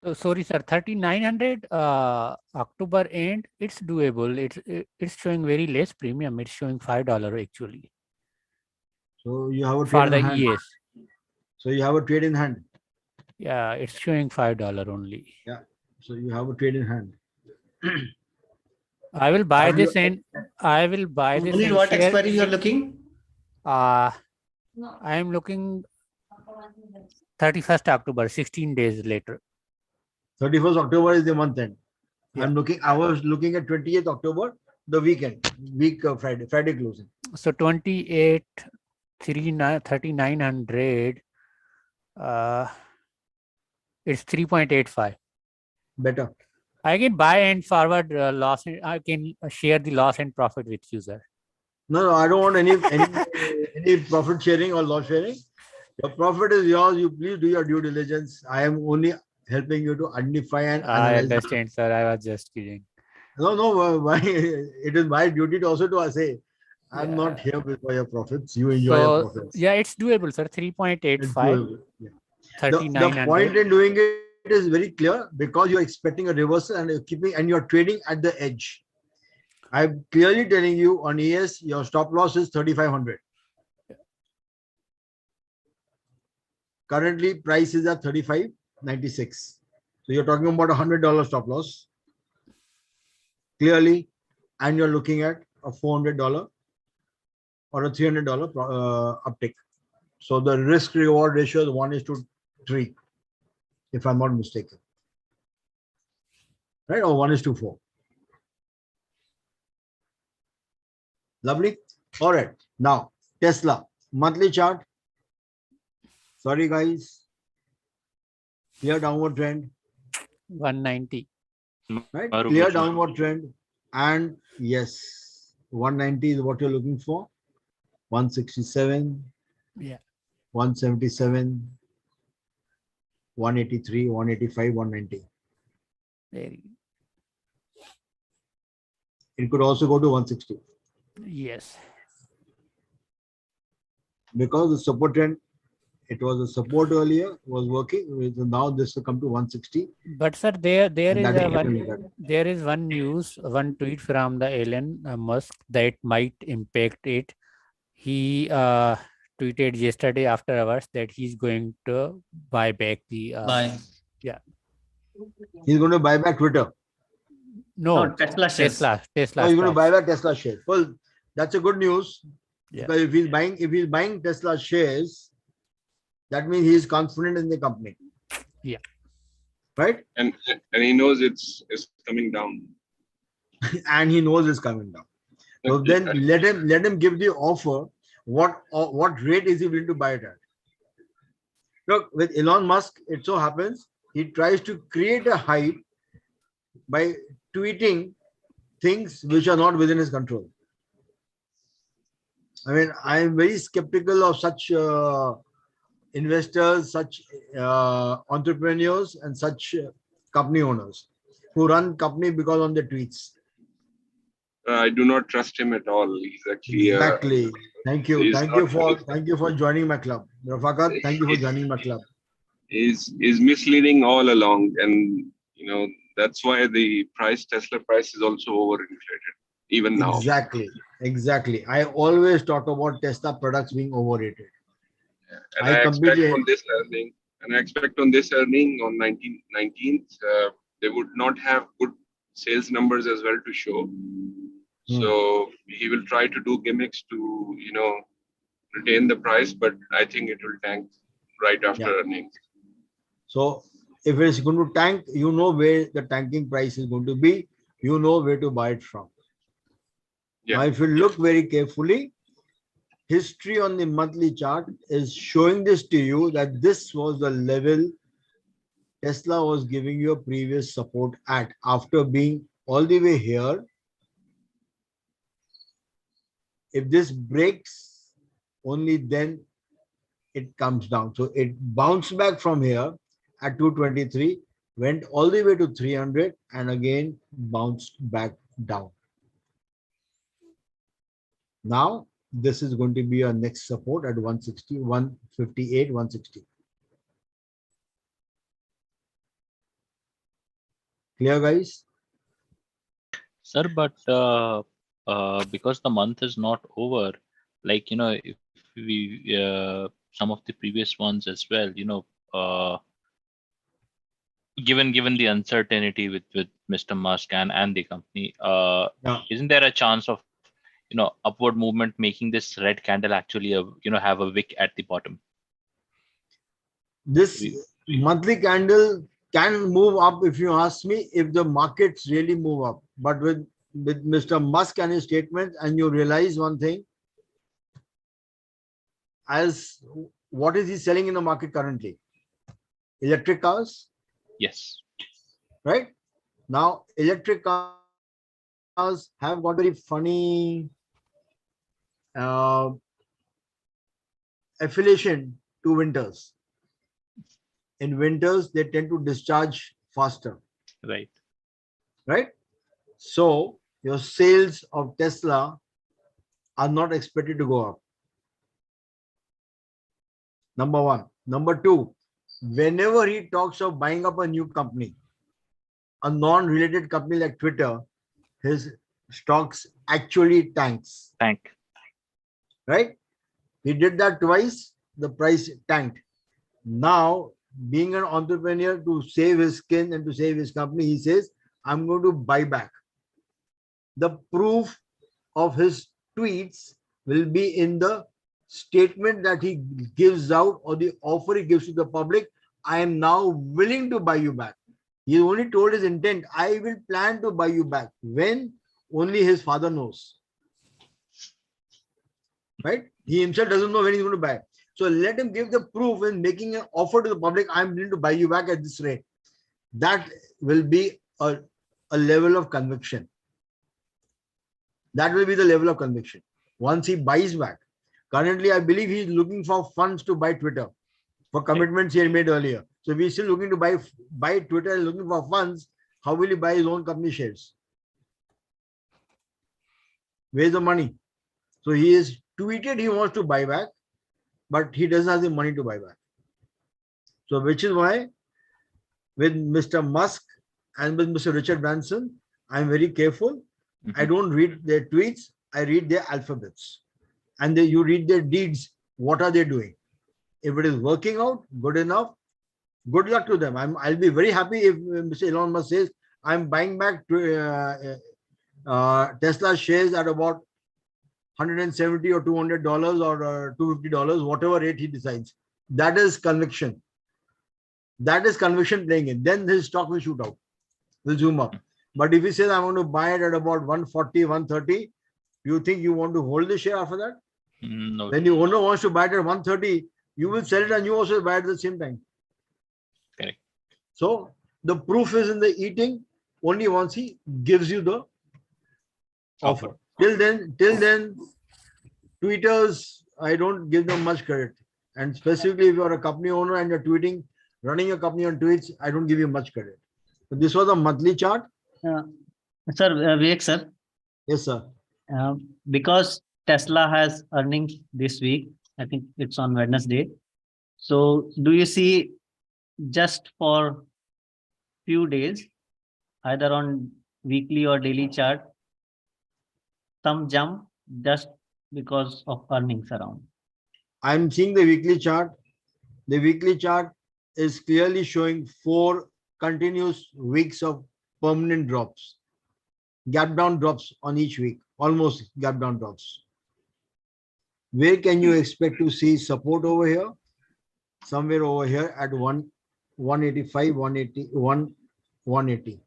So sorry, sir. 3,900 October end. It's doable. It's showing very less premium. It's showing $5 actually. So you have a for trade the in hand. ES. So you have a trade in hand. Yeah, it's showing $5 only. Yeah. So you have a trade in hand. I will buy Have this you- and I will buy this. Only and what share- expiry you're looking? I am looking 31st October, 16 days later. 31st October is the month end. Yeah. I was looking at 28th October, the weekend, Friday closing. So 28, 3,900. It's 3.85. Better. I can buy and forward loss. I can share the loss and profit with you, sir. No, I don't want any profit sharing or loss sharing. Your profit is yours. You please do your due diligence. I am only helping you to identify and I analyze. understand, sir. I was just kidding. No, why? It is my duty to also to say, I'm not Yeah. here for your profits. You enjoy your profits. Yeah, it's doable, sir. It's 3.85, doable. Yeah. The 3,900. point in doing it is very clear, because you're expecting a reversal and you're trading at the edge. I'm clearly telling you on ES, your stop loss is 3,500. Currently, price is at 35.96. So you're talking about $100 stop loss. Clearly, and you're looking at a $400 or a $300 uptick. So the risk reward ratio is 1:3. if I'm not mistaken. Right? Or 1:4. Lovely. All right. Now, Tesla monthly chart. Sorry, guys. Clear downward trend. 190. Right? Maru Clear Bhujan. downward trend. And yes, 190 is what you're looking for. 167, Yeah. 177, 183, 185, 190. Very. It could also go to 160 Yes. because the support trend, it was a support earlier, was working. Now this will come to 160. But sir, there And is that a is one that. there is one news, one tweet from the Elon Musk that might impact it. He tweeted yesterday after hours that he's going to buy back the Buy. He's going to buy back Twitter. no Tesla shares. Tesla Oh, he's going to buy stocks. back Tesla shares. Well, that's a good news. Yeah. Because if he's buying Tesla shares, that means he is confident in the company. Yeah. Right? And he knows it's coming down. And he knows it's coming down. So then let him give the offer. What rate is he willing to buy it at? Look, with Elon Musk, it so happens he tries to create a hype by tweeting things which are not within his control. I mean, I am very skeptical of such investors, such entrepreneurs, and such company owners who run company because on their tweets. I do not trust him at all. He's actually Exactly. Thank you. he's Thank you for joining my club. Rafakat, thank you for joining my club. is misleading all along, and that's why the Tesla price is also overinflated even now. Exactly. I always talk about Tesla products being overrated. And I I expect completely- on this earning on 19th, they would not have good sales numbers as well to show. So he will try to do gimmicks to retain the price, but I think it will tank right after earnings. So if it's going to tank, you know where the tanking price is going to be. You know where to buy it from. Yeah. Now, if you look very carefully, history on the monthly chart is showing this to you that this was the level Tesla was giving you a previous support at. After being all the way here, if this breaks, only then it comes down. So it bounced back from here at 223, went all the way to 300, and again bounced back down. Now, this is going to be our next support at 160, 158, 160. Clear, guys? Sir, but because the month is not over, like, if we, some of the previous ones as well, given the uncertainty with Mr. Musk and the company, isn't there a chance of, upward movement making this red candle actually, have a wick at the bottom? This monthly candle can move up, if you ask me, if the markets really move up. But with Mr. Musk and his statements, and you realize one thing, as what is he selling in the market currently? Electric cars, Yes. right? Now, electric cars have got very funny affiliation to winters. In winters, they tend to discharge faster. Right. Right? So your sales of Tesla are not expected to go up. Number one. Number two, whenever he talks of buying up a new company, a non-related company like Twitter, his stocks actually tanks. Tank. Right? He did that twice, the price tanked. Now, being an entrepreneur, to save his skin and to save his company, he says, I'm going to buy back. The proof of his tweets will be in the statement that he gives out or the offer he gives to the public I am now willing to buy you back. He only told his intent, I will plan to buy you back. When? Only his father knows. Right? He himself doesn't know when he's going to buy. So let him give the proof in making an offer to the public, I'm willing to buy you back at this rate. That will be a level of conviction. That will be the level of conviction. Once he buys back. Currently, I believe he's looking for funds to buy Twitter for commitments he had made earlier. So if he's still looking to buy Twitter and looking for funds, how will he buy his own company shares? Where's the money? So he is tweeted he wants to buy back, but he doesn't have the money to buy back. So which is why with Mr. Musk and with Mr. Richard Branson, I'm very careful. I don't read their tweets. I read their alphabets. And you read their deeds. What are they doing? If it is working out, good enough, good luck to them. I'll be very happy if Mr. Elon Musk says, I'm buying back Tesla shares at about $170 or $200 or $250, whatever rate he decides. That is conviction. That is conviction playing in. Then his stock will shoot out, will zoom up. But if he says, I want to buy it at about 140, 130, you think you want to hold the share after that? No. When the owner wants to buy it at 130, you will sell it and you also buy it at the same time. Correct. So the proof is in the eating only once he gives you the offer. Till then, tweeters, I don't give them much credit. And specifically if you're a company owner and you're tweeting, running a company on tweets, I don't give you much credit. So this was a monthly chart. Sir, Vivek sir. Yes, sir. Because Tesla has earnings this week, I think it's on Wednesday. So do you see just for few days, either on weekly or daily chart, some jump just because of earnings around? I'm seeing the weekly chart. The weekly chart is clearly showing 4 continuous weeks of permanent drops. Gap down drops on each week, almost gap down drops. Where can you expect to see support over here? Somewhere over here at 185, 180, 180.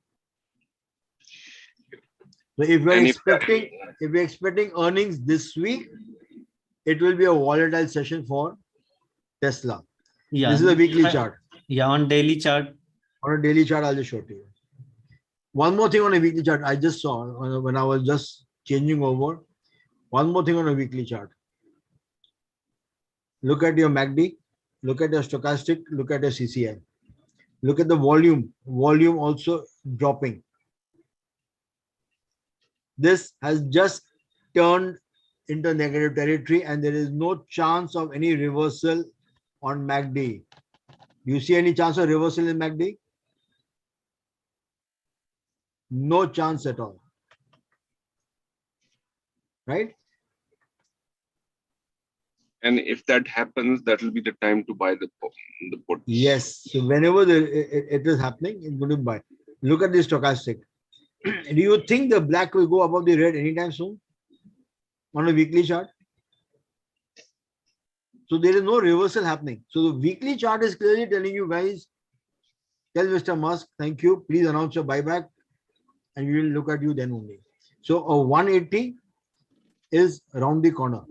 So if we're expecting earnings this week, it will be a volatile session for Tesla. Yeah. This is a weekly chart. Yeah, on daily chart. On a daily chart, I'll just show it to you. One more thing on a weekly chart, I just saw when I was just changing over. One more thing on a weekly chart. Look at your MACD, look at your stochastic, look at your CCI. Look at the volume also dropping. This has just turned into negative territory and there is no chance of any reversal on MACD. Do you see any chance of reversal in MACD? No chance at all. Right? And if that happens, that will be the time to buy the put. Yes. So whenever it is happening, it's going to buy. Look at this stochastic. Do you think the black will go above the red anytime soon on a weekly chart? So there is no reversal happening. So the weekly chart is clearly telling you guys, tell Mr. Musk, thank you. Please announce your buyback and we will look at you then only. So a 180 is around the corner.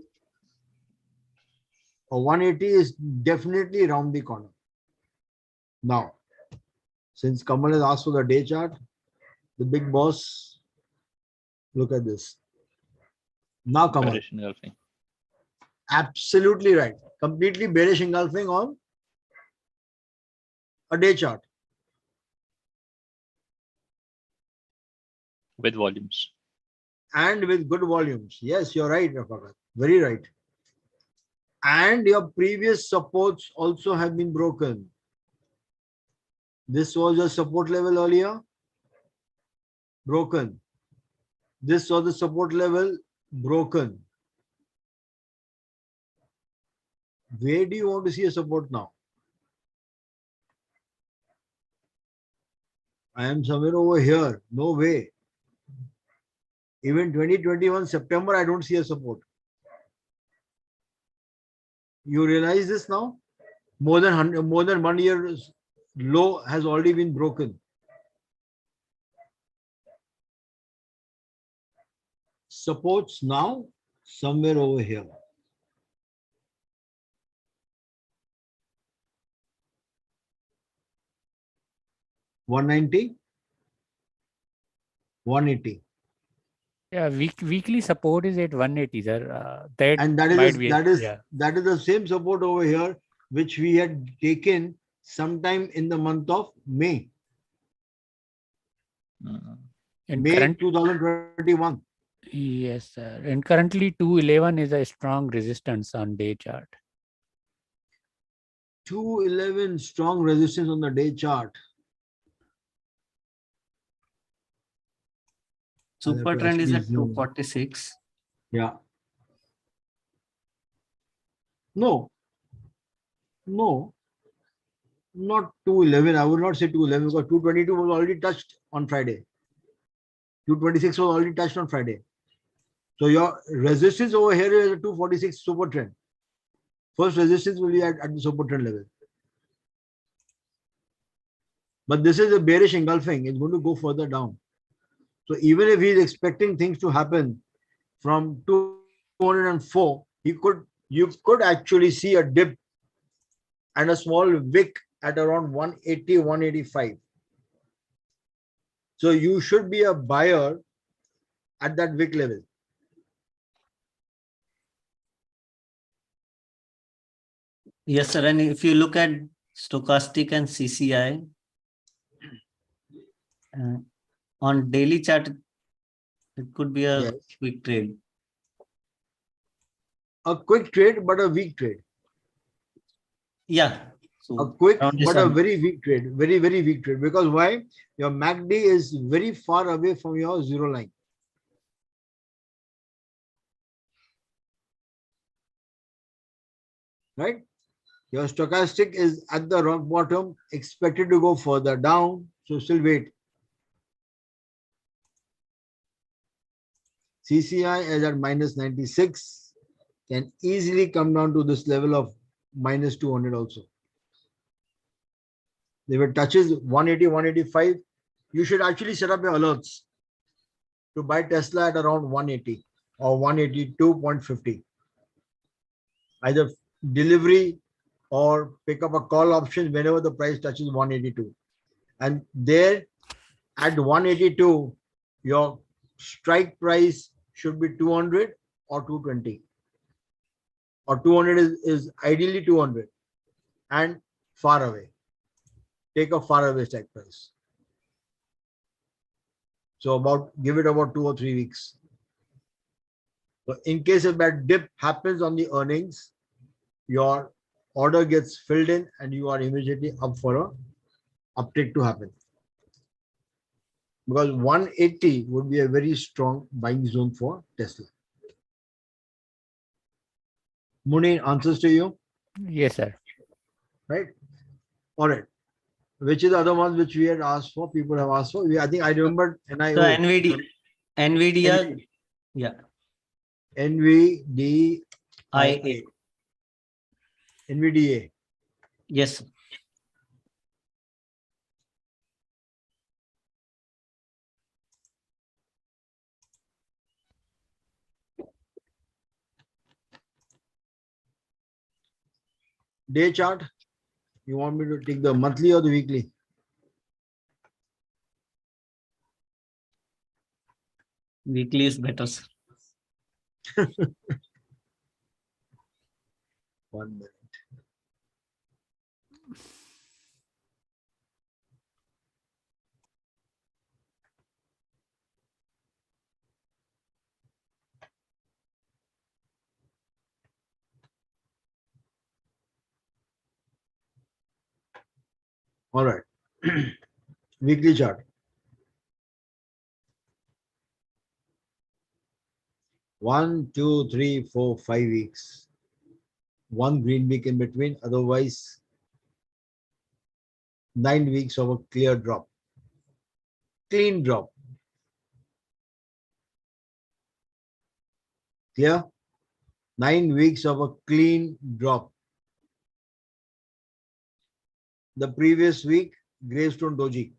A 180 is definitely around the corner. Now, since Kamal has asked for the day chart, the big boss, look at this. Now, Kamal. Bearish engulfing. Absolutely right. Completely bearish engulfing on a day chart. With volumes. And with good volumes. Yes, you're right, Rafakat. Very right. And your previous supports also have been broken. This was a support level earlier. Broken. This was the support level. Broken. Where do you want to see a support now? I am somewhere over here. No way. Even 2021 September, I don't see a support. You realize this now? more than 1 year's low has already been broken. Supports now somewhere over here. $190, $180. Yeah, weekly support is at 180, sir. That And might be, yeah. that is the same support over here, which we had taken sometime in the month of May. And May current, 2021. yes, sir. And currently 211 is a strong resistance on day chart. 211 strong resistance on the day chart. Super trend is at 246. Yeah. No, not 211. I would not say 211 because 222 was already touched on Friday. 226 was already touched on Friday. So your resistance over here is a 246 super trend. First resistance will be at the super trend level. But this is a bearish engulfing. It's going to go further down. So even if he's expecting things to happen from 204, you could actually see a dip and a small wick at around 180, 185. So you should be a buyer at that wick level. Yes, sir. And if you look at stochastic and CCI, on daily chart, it could be a Yes. quick trade. A quick trade, but a weak trade. Yeah. So A quick, around this but a one. very weak trade. Very, very weak trade. Because why? Your MACD is very far away from your zero line. Right? Your stochastic is at the rock bottom, expected to go further down. So still wait. CCI is at minus 96, can easily come down to this level of minus 200 also. If it touches 180, 185, you should actually set up your alerts to buy Tesla at around 180 or 182.50. Either delivery or pick up a call option whenever the price touches 182. And there at 182, your strike price should be 200 or 220. Or 200 is ideally 200 and far away. Take a far away strike price. So give it about 2 or 3 weeks. So in case if that dip happens on the earnings, your order gets filled in and you are immediately up for a uptick to happen. Because 180 would be a very strong buying zone for Tesla. Muni, answers to you? Yes, sir. Right? All right. Which is the other ones which we had asked for, people have asked for. I think I remembered NIO. So NVIDIA, yeah. NVDIA. IA. NVDA. Yes. Day chart. You want me to take the monthly or the weekly? Weekly is better, sir. 1 minute. All right. Weekly chart. 1, 2, 3, 4, 5 weeks. One green week in between. Otherwise, 9 weeks of a clear drop. Clean drop. Clear? 9 weeks of a clean drop. The previous week, Gravestone Doji.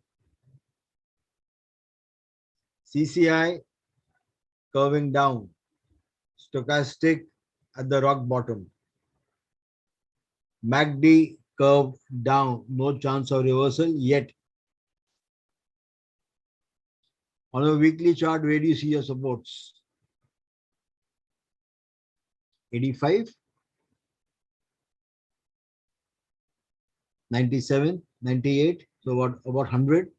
CCI curving down. Stochastic at the rock bottom. MACD curve down. No chance of reversal yet. On a weekly chart, where do you see your supports? 85, 97, 98, so about 100.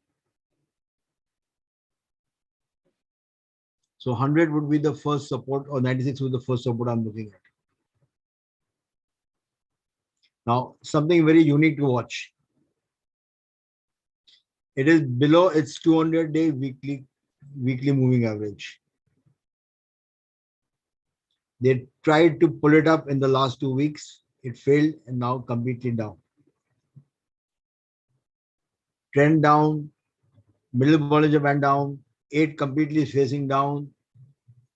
So 100 would be the first support, or 96 would be the first support I'm looking at. Now, something very unique to watch. It is below its 200-day weekly moving average. They tried to pull it up in the last 2 weeks. It failed and now completely down. Trend down, middle Bollinger Band down, 8 completely facing down,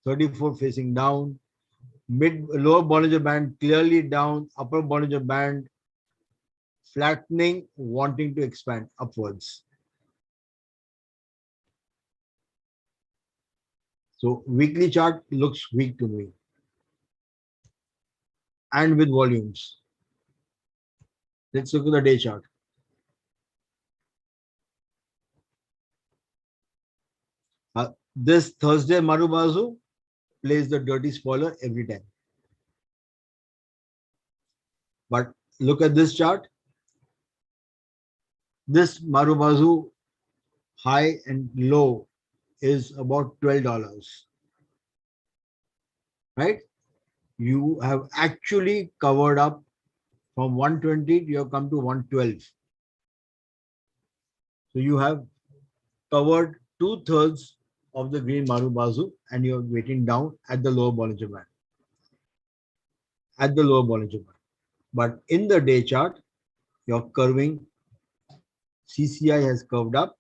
34 facing down, lower Bollinger Band clearly down, upper Bollinger Band flattening, wanting to expand upwards. So weekly chart looks weak to me. And with volumes. Let's look at the day chart. This Thursday Marubazu plays the dirty spoiler every time. But look at this chart. This Marubazu high and low is about $12. Right? You have actually covered up from 120, you have come to 112. So you have covered 2/3 of the green Marubazu and you're waiting down at the lower Bollinger Band. At the lower Bollinger Band. But in the day chart, you're curving. CCI has curved up.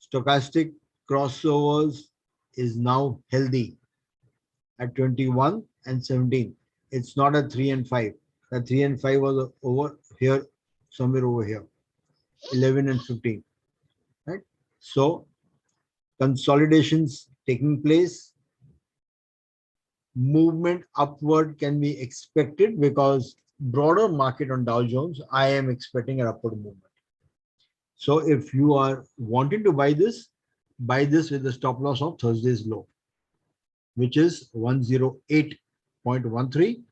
Stochastic crossovers is now healthy at 21 and 17. It's not a 3 and 5. The 3 and 5 was over here, somewhere over here. 11 and 15. Right? So consolidations taking place. Movement upward can be expected because broader market on Dow Jones, I am expecting an upward movement. So if you are wanting to buy this with a stop loss of Thursday's low, which is 108.13.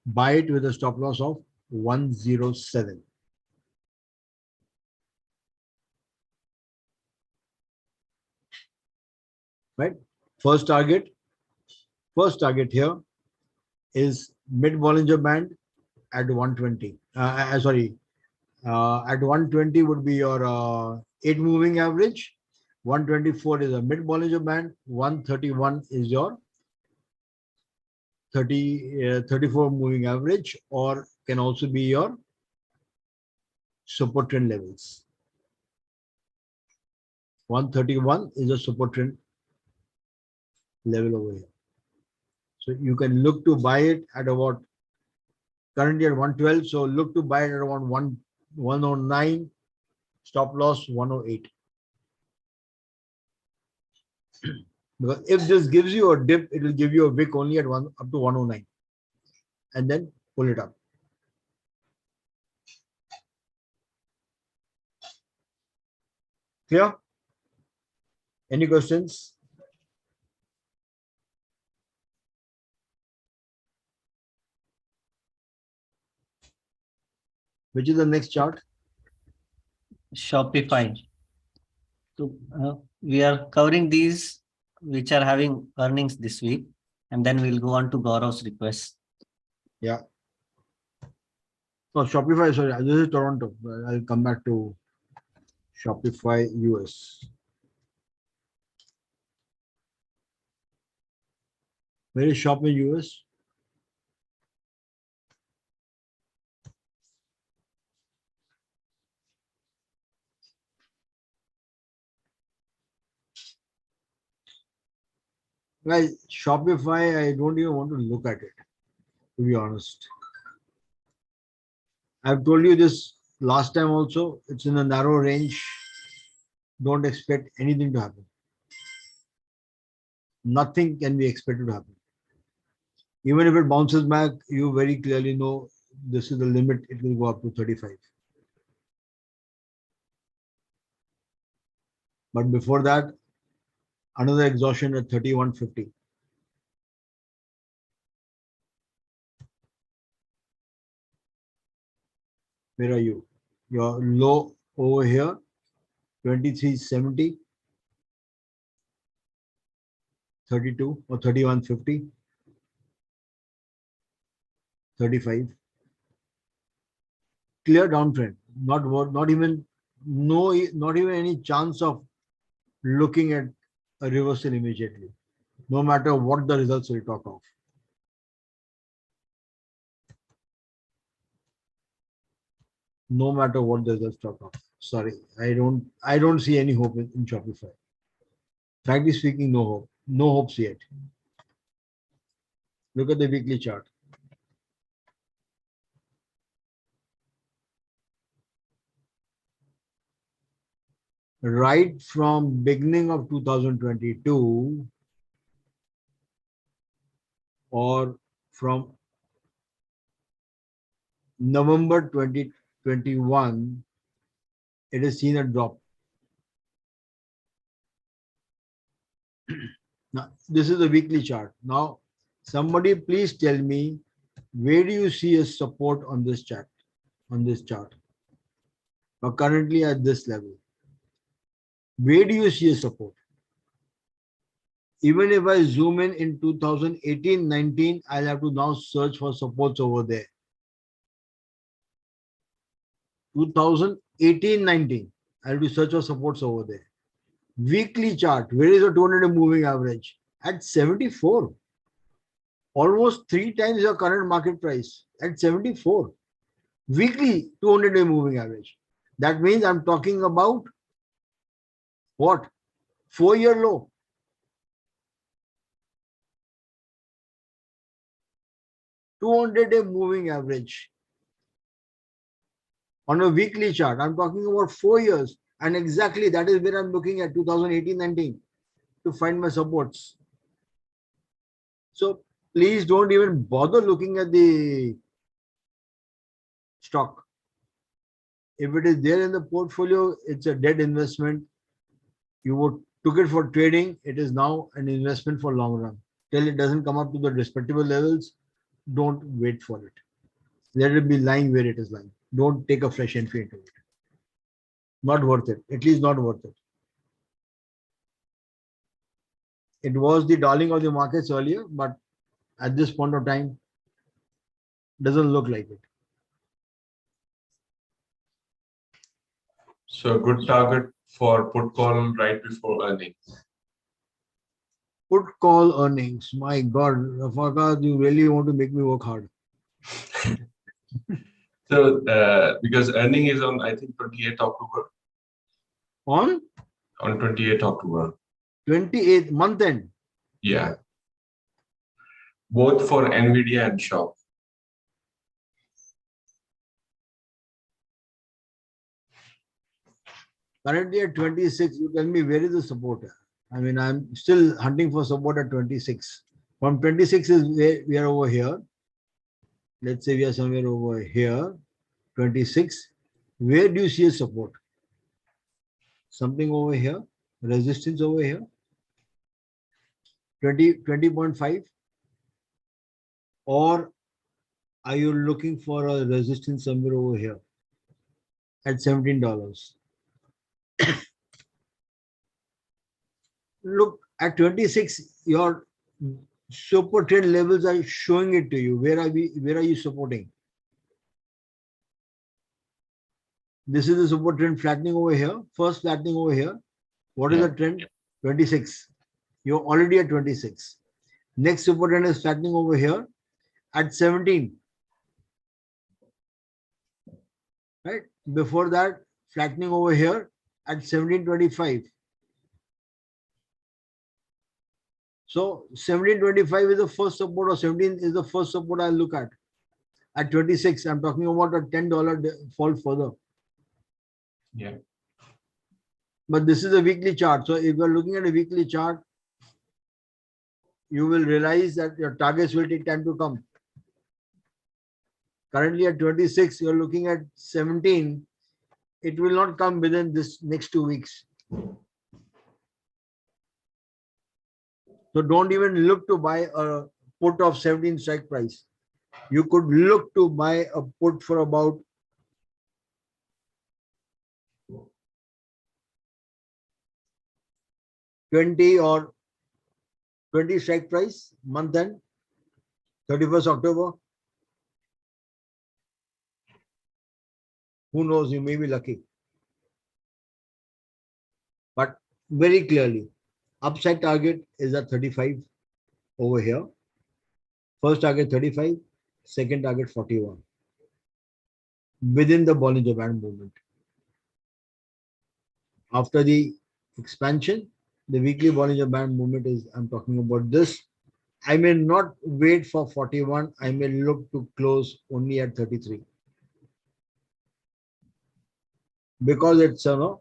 Buy it with a stop loss of 107. Right? First target here is mid Bollinger Band at 120. At 120 would be your 8 moving average. 124 is a mid Bollinger Band. 131 is your 34 moving average, or can also be your support trend levels. 131 is a support trend level over here. So you can look to buy it at about currently at 112. So look to buy it at around 109, stop loss 108. Because if this gives you a dip, it will give you a wick only at up to 109 and then pull it up. Clear? Any questions? Which is the next chart? Shopify. So we are covering these which are having earnings this week, and then we'll go on to Gaurav's request. Yeah. So Shopify, sorry, this is Toronto. I'll come back to Shopify US. Where is Shopify US? Guys, Shopify, I don't even want to look at it, to be honest. I've told you this last time also, it's in a narrow range. Don't expect anything to happen. Nothing can be expected to happen. Even if it bounces back, you very clearly know this is the limit. It will go up to 35. But before that, another exhaustion at 31.50. Where are you? Your low over here, 23.70, 32 or 31.50, 35. Clear downtrend. Not even not even any chance of looking at a reversal immediately, no matter what the results will talk of. No matter what the results talk of. Sorry, I don't see any hope in Shopify. Frankly speaking, no hope. No hopes yet. Look at the weekly chart. Right from beginning of 2022 or from November 2021, it has seen a drop. Now, this is the weekly chart. Now, somebody please tell me, where do you see a support on this chart? On this chart, or currently at this level, where do you see a support? Even if I zoom in 2018-19, I'll have to now search for supports over there. 2018-19, I'll have to search for supports over there. Weekly chart, where is the 200-day moving average? At 74. Almost 3 times your current market price at 74. Weekly 200-day moving average. That means I'm talking about what? 4-year low. $200-day moving average on a weekly chart. I'm talking about 4 years, and exactly that is where I'm looking at 2018-19 to find my supports. So please don't even bother looking at the stock. If it is there in the portfolio, it's a dead investment. You took it for trading. It is now an investment for long run. Till it doesn't come up to the respectable levels, don't wait for it. Let it be lying where it is lying. Don't take a fresh entry into it. Not worth it. At least not worth it. It was the darling of the markets earlier, but at this point of time, doesn't look like it. So a good target for put call right before earnings. Put call earnings. My God, Rafaka, you really want to make me work hard. So because earning is on, I think, 28th October. On 28th October. 28th month end. Yeah. Both for NVIDIA and Shop. Currently at 26, you tell me where is the support? I mean, I'm still hunting for support at 26. From 26 is where we are over here. Let's say we are somewhere over here, 26. Where do you see a support? Something over here, resistance over here, 20.5, or are you looking for a resistance somewhere over here at $17? Look at 26, your super trend levels are showing it to you. Where are you supporting? This is the support trend flattening over here. First flattening over here. What is the trend? 26. You're already at 26. Next support trend is flattening over here at 17. Right? Before that, flattening over here at 17.25. So 17.25 is the first support, or 17 is the first support I'll look at. At 26, I'm talking about a $10 fall further. Yeah. But this is a weekly chart. So if you're looking at a weekly chart, you will realize that your targets will take time to come. Currently at 26, you're looking at 17. It will not come within this next 2 weeks. So don't even look to buy a put of 17 strike price. You could look to buy a put for about 20 or 20 strike price month end, 31st October. Who knows, you may be lucky. But very clearly, upside target is at 35 over here. First target 35, second target 41. Within the Bollinger Band movement. After the expansion, the weekly Bollinger Band movement is, I'm talking about this. I may not wait for 41. I may look to close only at 33. Because it's a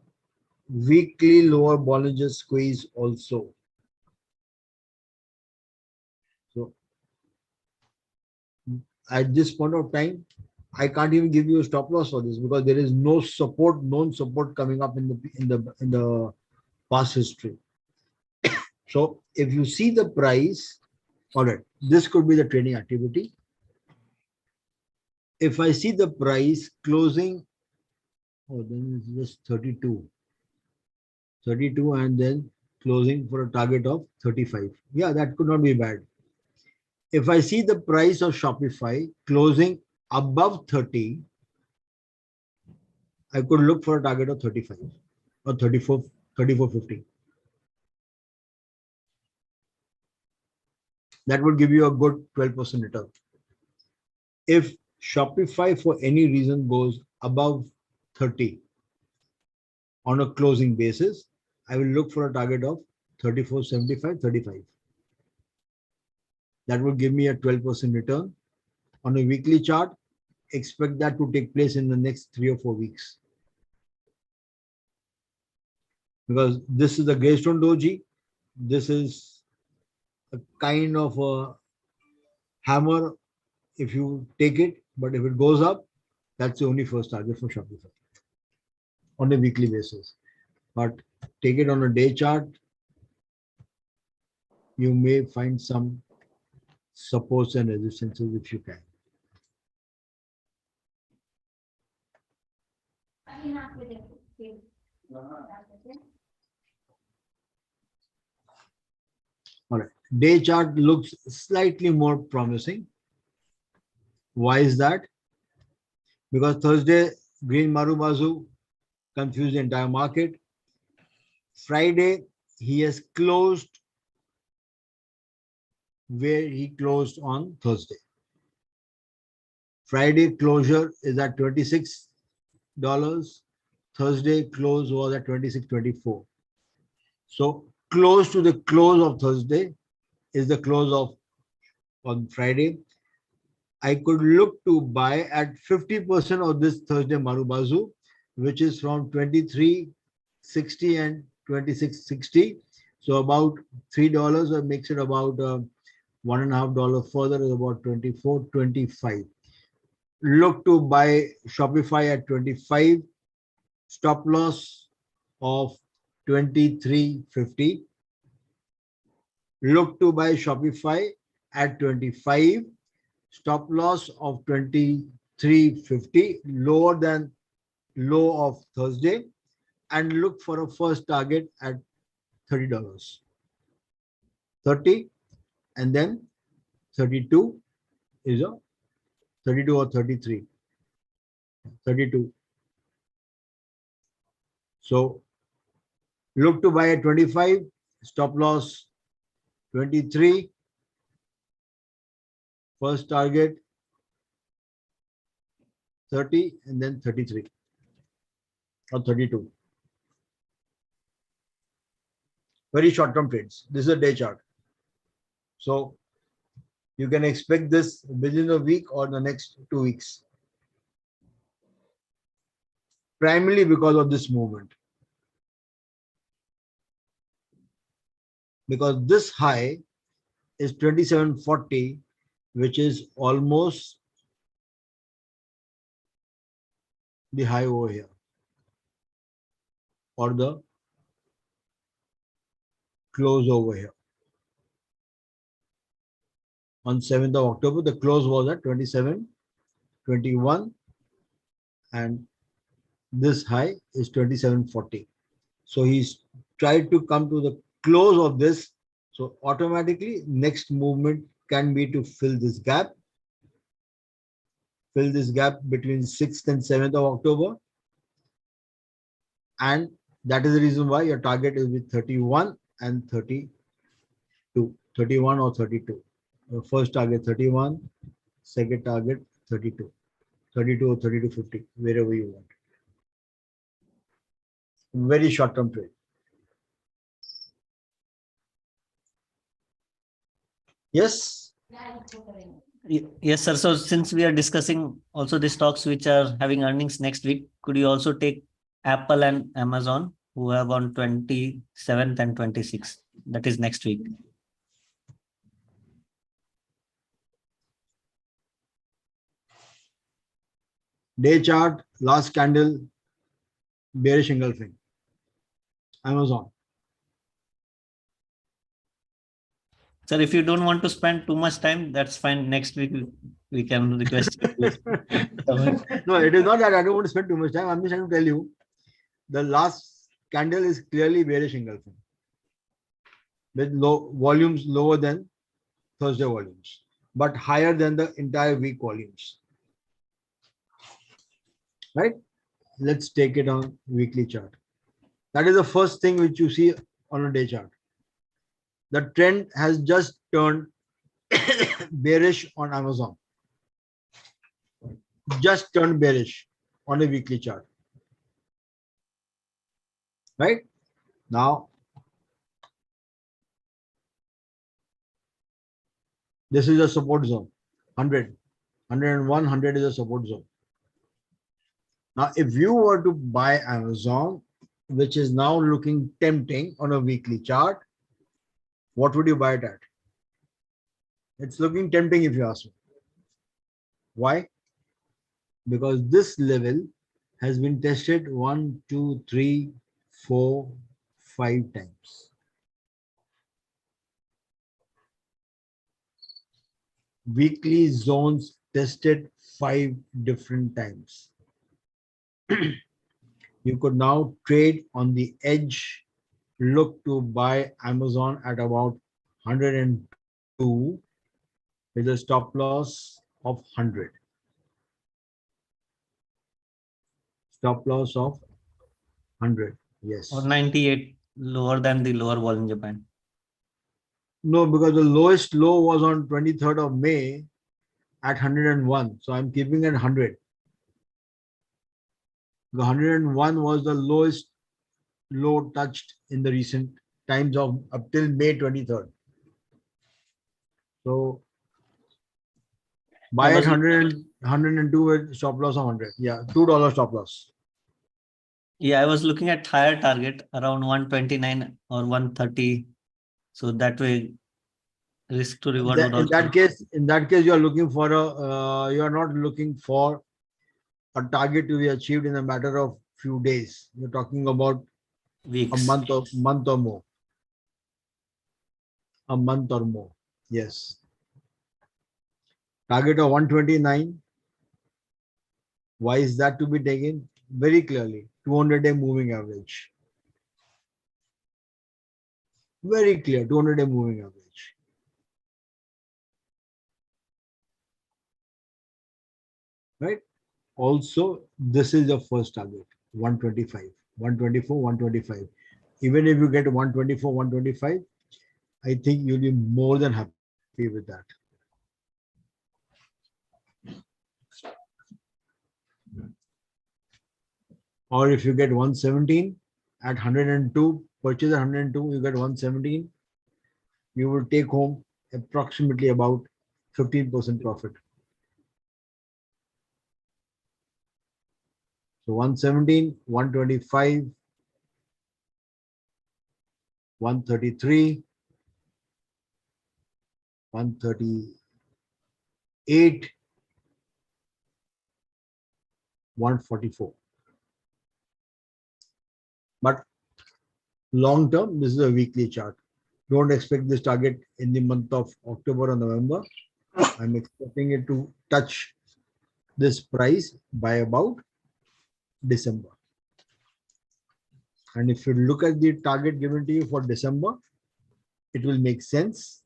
weekly lower Bollinger squeeze also. So at this point of time, I can't even give you a stop loss for this because there is no support, known support coming up in the past history. So if you see the price, all right, this could be the trading activity. If I see the price closing, oh, then it's just 32 and then closing for a target of 35. Yeah, that could not be bad. If I see the price of Shopify closing above 30, I could look for a target of 35 or 34.50. That would give you a good 12% return. If Shopify for any reason goes above 30 on a closing basis, I will look for a target of 34.75, 35. That would give me a 12% return. On a weekly chart, expect that to take place in the next 3 or 4 weeks. Because this is the Greystone Doji. This is a kind of a hammer if you take it, but if it goes up, that's the only first target for Shopify on a weekly basis. But take it on a day chart, you may find some supports and resistances if you can. All right, day chart looks slightly more promising. Why is that? Because Thursday, green Marubazu confused the entire market. Friday, he has closed where he closed on Thursday. Friday closure is at $26. Thursday close was at 26.24. So close to the close of Thursday is the close of on Friday. I could look to buy at 50% of this Thursday Marubazu, which is from 23.60 and 26.60. So about $3, or makes it about $1.50 further, is about 24.25. Look to buy Shopify at 25, stop loss of 23.50. Look to buy Shopify at 25, stop loss of 23.50, lower than low of Thursday, and look for a first target at $30. 30 and then 32 is a 32 or 33. 32. So look to buy at 25, stop loss 23, first target 30 and then 33 or 32. Very short-term trades. This is a day chart. So you can expect this within a week or the next 2 weeks. primarily because of this movement. Because this high is 2740, which is almost the high over here, or the close over here. On 7th of October, the close was at 2721, and this high is 2740. So he's tried to come to the close of this. So automatically next movement can be to fill this gap between 6th and 7th of October. And that is the reason why your target is with 31 and 32, 31 or 32. The first target 31, second target 32, 32 or 32.50, wherever you want. Very short-term trade. Yes. Yes, sir. So since we are discussing also the stocks which are having earnings next week, could you also take Apple and Amazon, who have on 27th and 26th? That is next week. Day chart, last candle, bearish engulfing. Amazon. Sir, if you don't want to spend too much time, that's fine. Next week we can request you. No, it is not that I don't want to spend too much time. I'm just trying to tell you, the last candle is clearly bearish engulfing, with low volumes lower than Thursday volumes, but higher than the entire week volumes. Right? Let's take it on weekly chart. That is the first thing which you see on a day chart. The trend has just turned bearish on Amazon. Just turned bearish on a weekly chart. Right? Now, this is a support zone. 100, 101, 100 is a support zone. Now, if you were to buy Amazon, which is now looking tempting on a weekly chart, what would you buy it at? It's looking tempting if you ask me. Why? Because this level has been tested 1, 2, 3, 4, 5 times. Weekly zones tested 5 different times. You could now trade on the edge, look to buy Amazon at about 102 with a stop loss of 100. Stop loss of 100. Yes. Or 98, lower than the lower Bollinger Band. No, because the lowest low was on 23rd of May at 101. So I'm keeping it 100. The 101 was the lowest low touched in the recent times of up till May 23rd. So buy at 102 with stop loss of 100. Yeah, $2 stop loss. Yeah, I was looking at higher target around 129 or 130. So that way, risk to reward would In that case, you are looking for a. You are not looking for a target to be achieved in a matter of few days. You're talking about weeks. a month or more. A month or more. Yes. Target of 129. Why is that to be taken? Very clearly, 200-day moving average. Very clear, 200-day moving average. Right? Also, this is the first target, 125, 124, 125. Even if you get 124, 125, I think you'll be more than happy with that. Or if you get 117 at 102, purchase at 102, you get 117, you will take home approximately about 15% profit. So 117, 125, 133, 138, 144. But long term, this is a weekly chart. Don't expect this target in the month of October or November. I'm expecting it to touch this price by about December. And if you look at the target given to you for December, it will make sense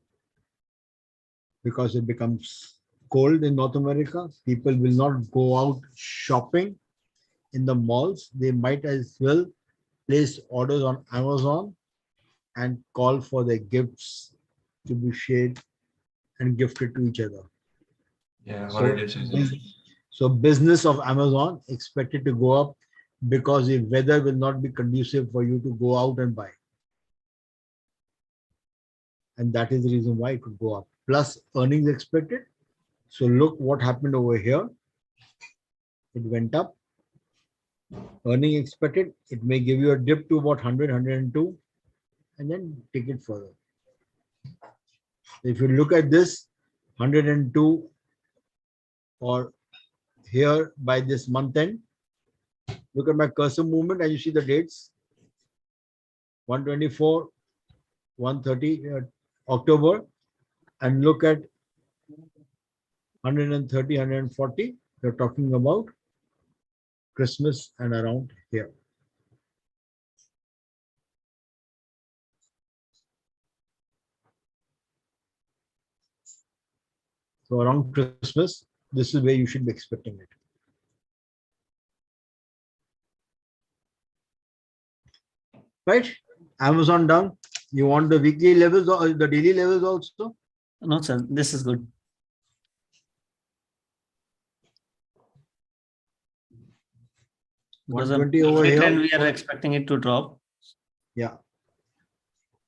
because it becomes cold in North America. People will not go out shopping in the malls. They might as well place orders on Amazon and call for their gifts to be shared and gifted to each other. Yeah, So, holiday season. so business of Amazon expected to go up because the weather will not be conducive for you to go out and buy. And that is the reason why it could go up. Plus earnings expected. So look what happened over here. It went up. Earning expected. It may give you a dip to about 100, 102 and then take it further. If you look at this 102 or here by this month end, look at my cursor movement and you see the dates 124, 130 October, and look at 130, 140. You're talking about Christmas and around here. So around Christmas, this is where you should be expecting it. Right? Amazon down. You want the weekly levels or the daily levels also? No, sir, this is good. Because 120 over trend here. we are expecting it to drop. Yeah.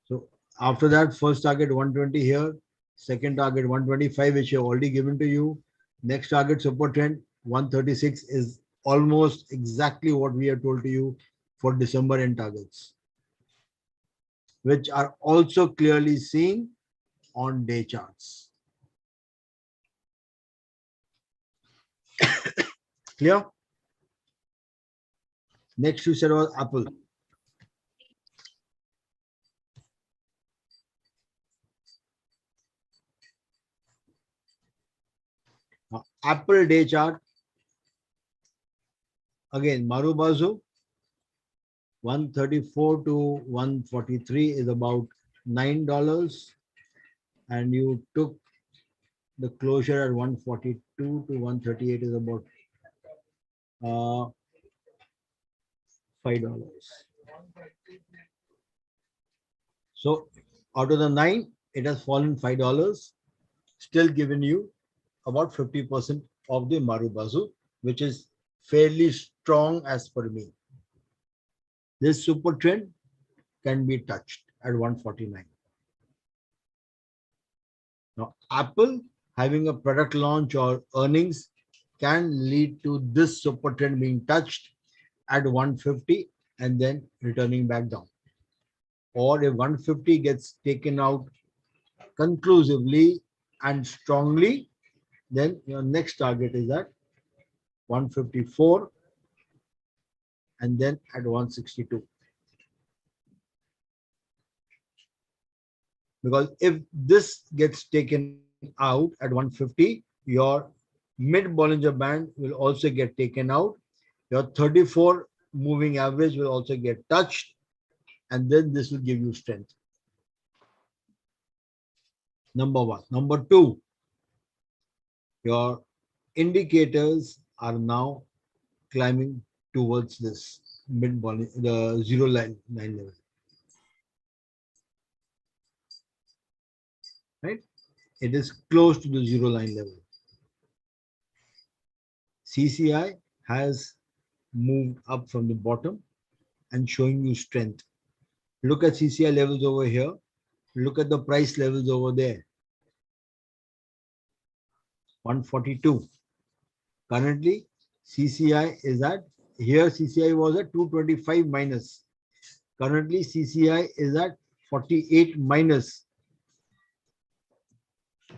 So after that, first target 120 here, second target 125, which I've already given to you. Next target support trend 136 is almost exactly what we have told to you for December end targets, which are also clearly seen on day charts. Clear? Next you said was Apple. Now, Apple day chart. Again, Marubazu 134 to 143 is about $9. And you took the closure at 142 to 138 is about $5. So out of the 9, it has fallen $5, still given you about 50% of the Marubazu, which is fairly strong as per me. This super trend can be touched at 149. Now, Apple having a product launch or earnings can lead to this super trend being touched at 150 and then returning back down. Or if 150 gets taken out conclusively and strongly, then your next target is at 154 and then at 162. Because if this gets taken out at 150, your mid Bollinger Band will also get taken out. Your 34 moving average will also get touched, and then this will give you strength. Number one. Number two, your indicators are now climbing towards this mid Bollinger, the zero line level. Right? It is close to the zero line level. CCI has moved up from the bottom and showing you strength. Look at CCI levels over here. Look at the price levels over there. 142. Currently, CCI is at here CCI was at 225 minus. Currently CCI is at 48 minus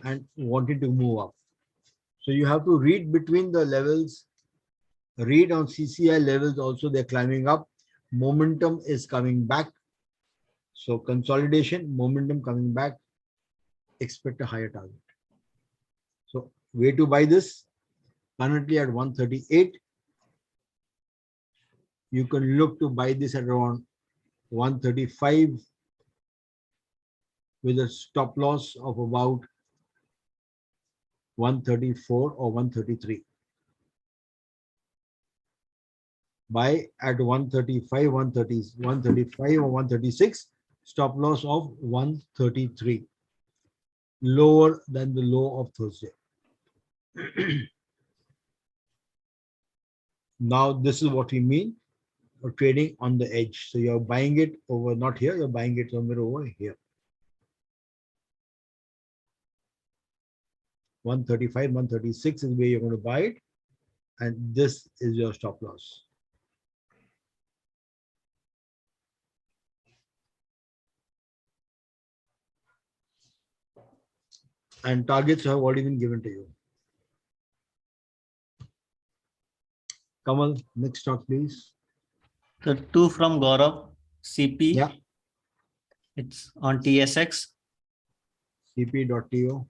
and wanted to move up. So you have to read between the levels, read on CCI levels also, they're climbing up. Momentum is coming back. So consolidation, momentum coming back, expect a higher target. So way to buy this, currently at 138. You can look to buy this at around 135 with a stop loss of about 134 or 133. Buy at 135, 130, 135 or 136, stop loss of 133, lower than the low of Thursday. Now this is what we mean of trading on the edge. So you're buying it over, not here, you're buying it somewhere over here. 135, 136 is where you're going to buy it. And this is your stop loss. And targets have already been given to you. Kamal, next stock, please. The two from Gaurav, CP. Yeah. It's on TSX. CP.to.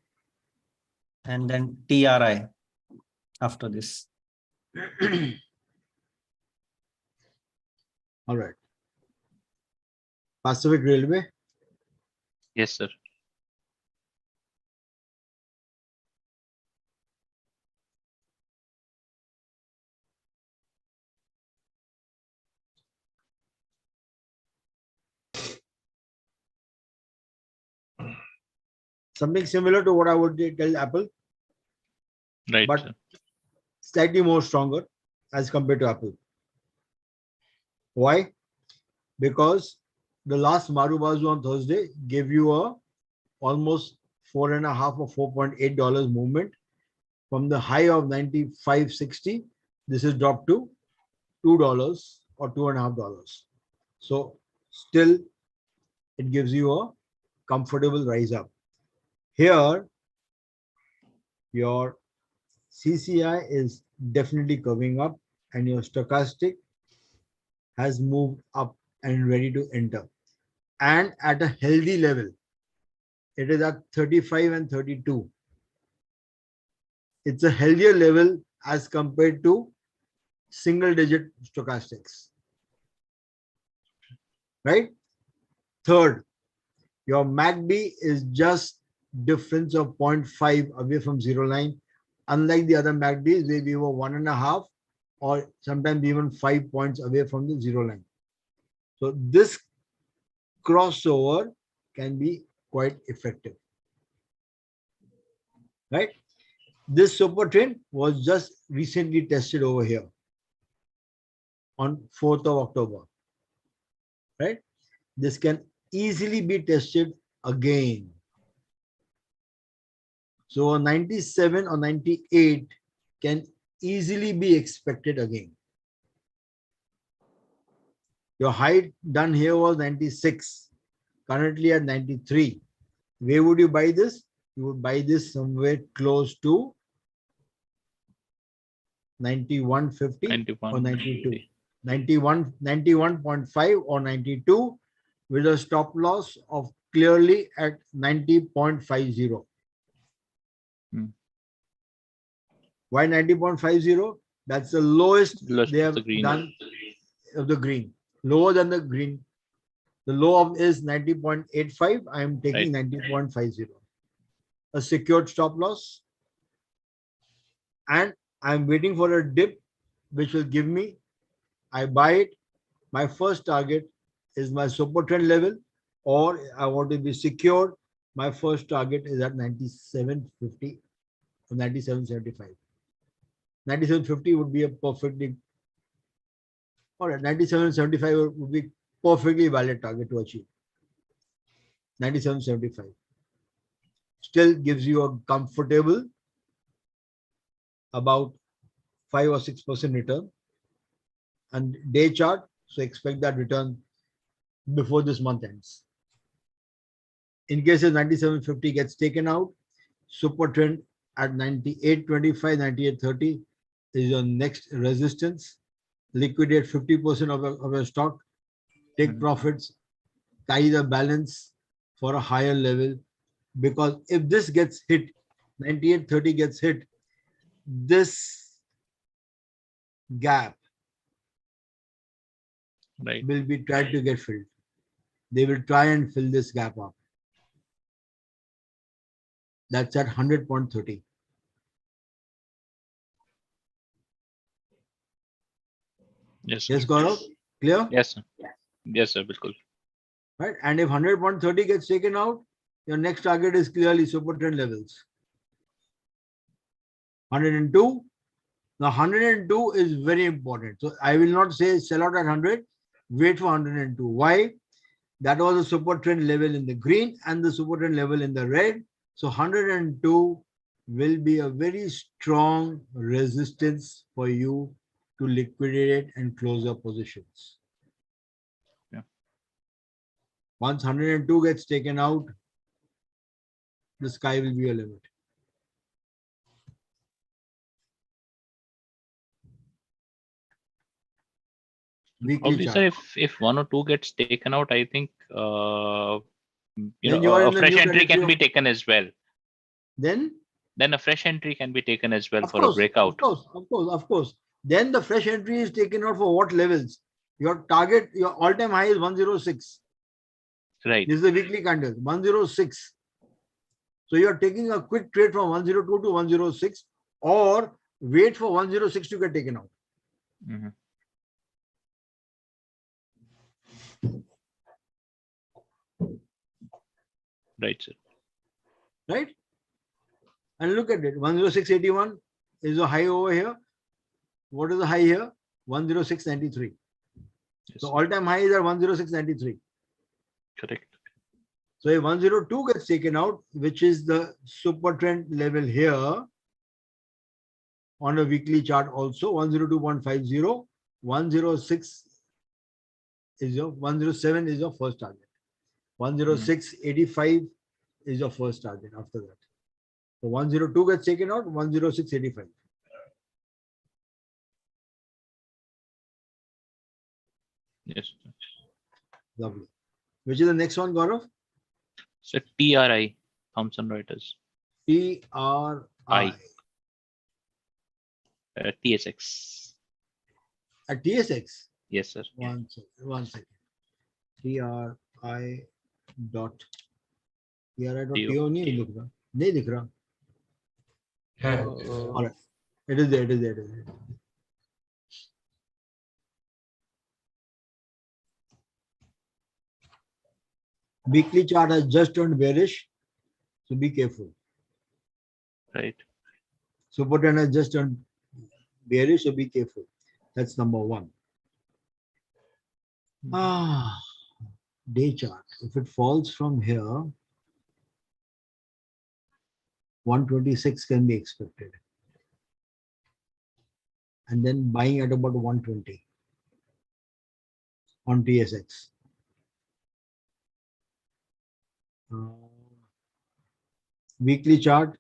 And then TRI after this. All right. Pacific Railway. Yes, sir. Something similar to what I would tell Apple, Right. but sir. slightly more stronger as compared to Apple. Why? Because the last Marubazu on Thursday gave you a almost $4.5 or $4.8 movement from the high of 95.60. This is dropped to $2 or $2.5. So still it gives you a comfortable rise up. Here, your CCI is definitely coming up and your stochastic has moved up and ready to enter. And at a healthy level, it is at 35 and 32. It's a healthier level as compared to single digit stochastics. Right? Third, your MACD is just difference of 0.5 away from zero line. Unlike the other MACDs, where we were 1.5 or sometimes even 5 points away from the zero line. So this crossover can be quite effective. Right? This super trend was just recently tested over here on 4th of October. Right? This can easily be tested again. So a 97 or 98 can easily be expected again. Your high done here was 96, currently at 93. Where would you buy this? You would buy this somewhere close to 91.50 or 92. 91.5 or 92 with a stop loss of clearly at 90.50. Why 90.50? That's the lowest they have done of the green. Lower than the green. The low of is 90.85. I am taking 90.50. A secured stop loss. And I'm waiting for a dip which will give me, I buy it. My first target is my super trend level, or I want to be secured. My first target is at 97.50 or 97.75. 97.50 would be a perfectly, all right, 97.75 would be perfectly valid target to achieve. 97.75 still gives you a comfortable about 5 or 6% return. and day chart. So expect that return before this month ends. In case if 97.50 gets taken out, super trend at 98.25, 98.30 is your next resistance. Liquidate 50% of your stock, take profits, carry the balance for a higher level. Because if this gets hit, 98.30 gets hit, this gap will be tried to get filled. They will try and fill this gap up. That's at 100.30. Yes. Yes, Gaurav? Clear? Yes, sir. Yes, sir. Bilkul. Right? And if 100.30 gets taken out, your next target is clearly super trend levels. 102. Now 102 is very important. So I will not say sell out at 100, wait for 102. Why? That was a super trend level in the green and the super trend level in the red. So 102 will be a very strong resistance for you to liquidate and close your positions. Yeah. Once 102 gets taken out, the sky will be a limit. Weekly chart. Obviously, if one or two gets taken out, I think Then you are a in the fresh new entry can territory be taken as well. Then Then a fresh entry can be taken as well of for course, a breakout. of course. Then the fresh entry is taken out for what levels? Your target, your all-time high is 106. Right. This is the weekly candle, 106. So you are taking a quick trade from 102 to 106, or wait for 106 to get taken out. Mm-hmm. Right, sir. Right? And look at it. 106.81 is a high over here. What is the high here? 106.93. Yes, So all-time high is at 106.93. correct. So if 102 gets taken out, which is the super trend level here on a weekly chart also, 102.50, 106 is your 107 is your first target. 106.85 is your first target after that. So 102 gets taken out, 106.85. Yes. Lovely. Which is the next one, Gaurav? So TRI, Thomson Reuters. TRI. TSX. At TSX? Yes, sir. One second. TRI dot. TRI dot TO नहीं दिख रहा. All right. It is there. Weekly chart has just turned bearish, so be careful. Right. Super trend has just turned bearish, so be careful. That's number one. Day chart. If it falls from here, 126 can be expected. And then buying at about 120 on TSX. Weekly chart,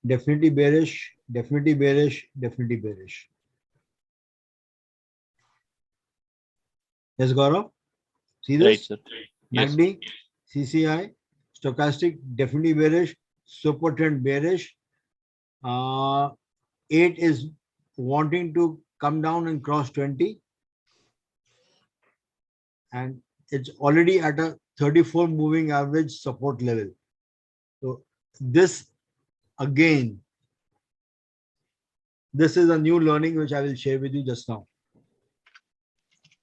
definitely bearish, definitely bearish, definitely bearish. Yes, Gaurav? See this? Right, sir. Yes. MACD, CCI, stochastic, definitely bearish, super trend bearish. 8 is wanting to come down and cross 20. And it's already at a 34 moving average support level. So this again, this is a new learning which I will share with you just now.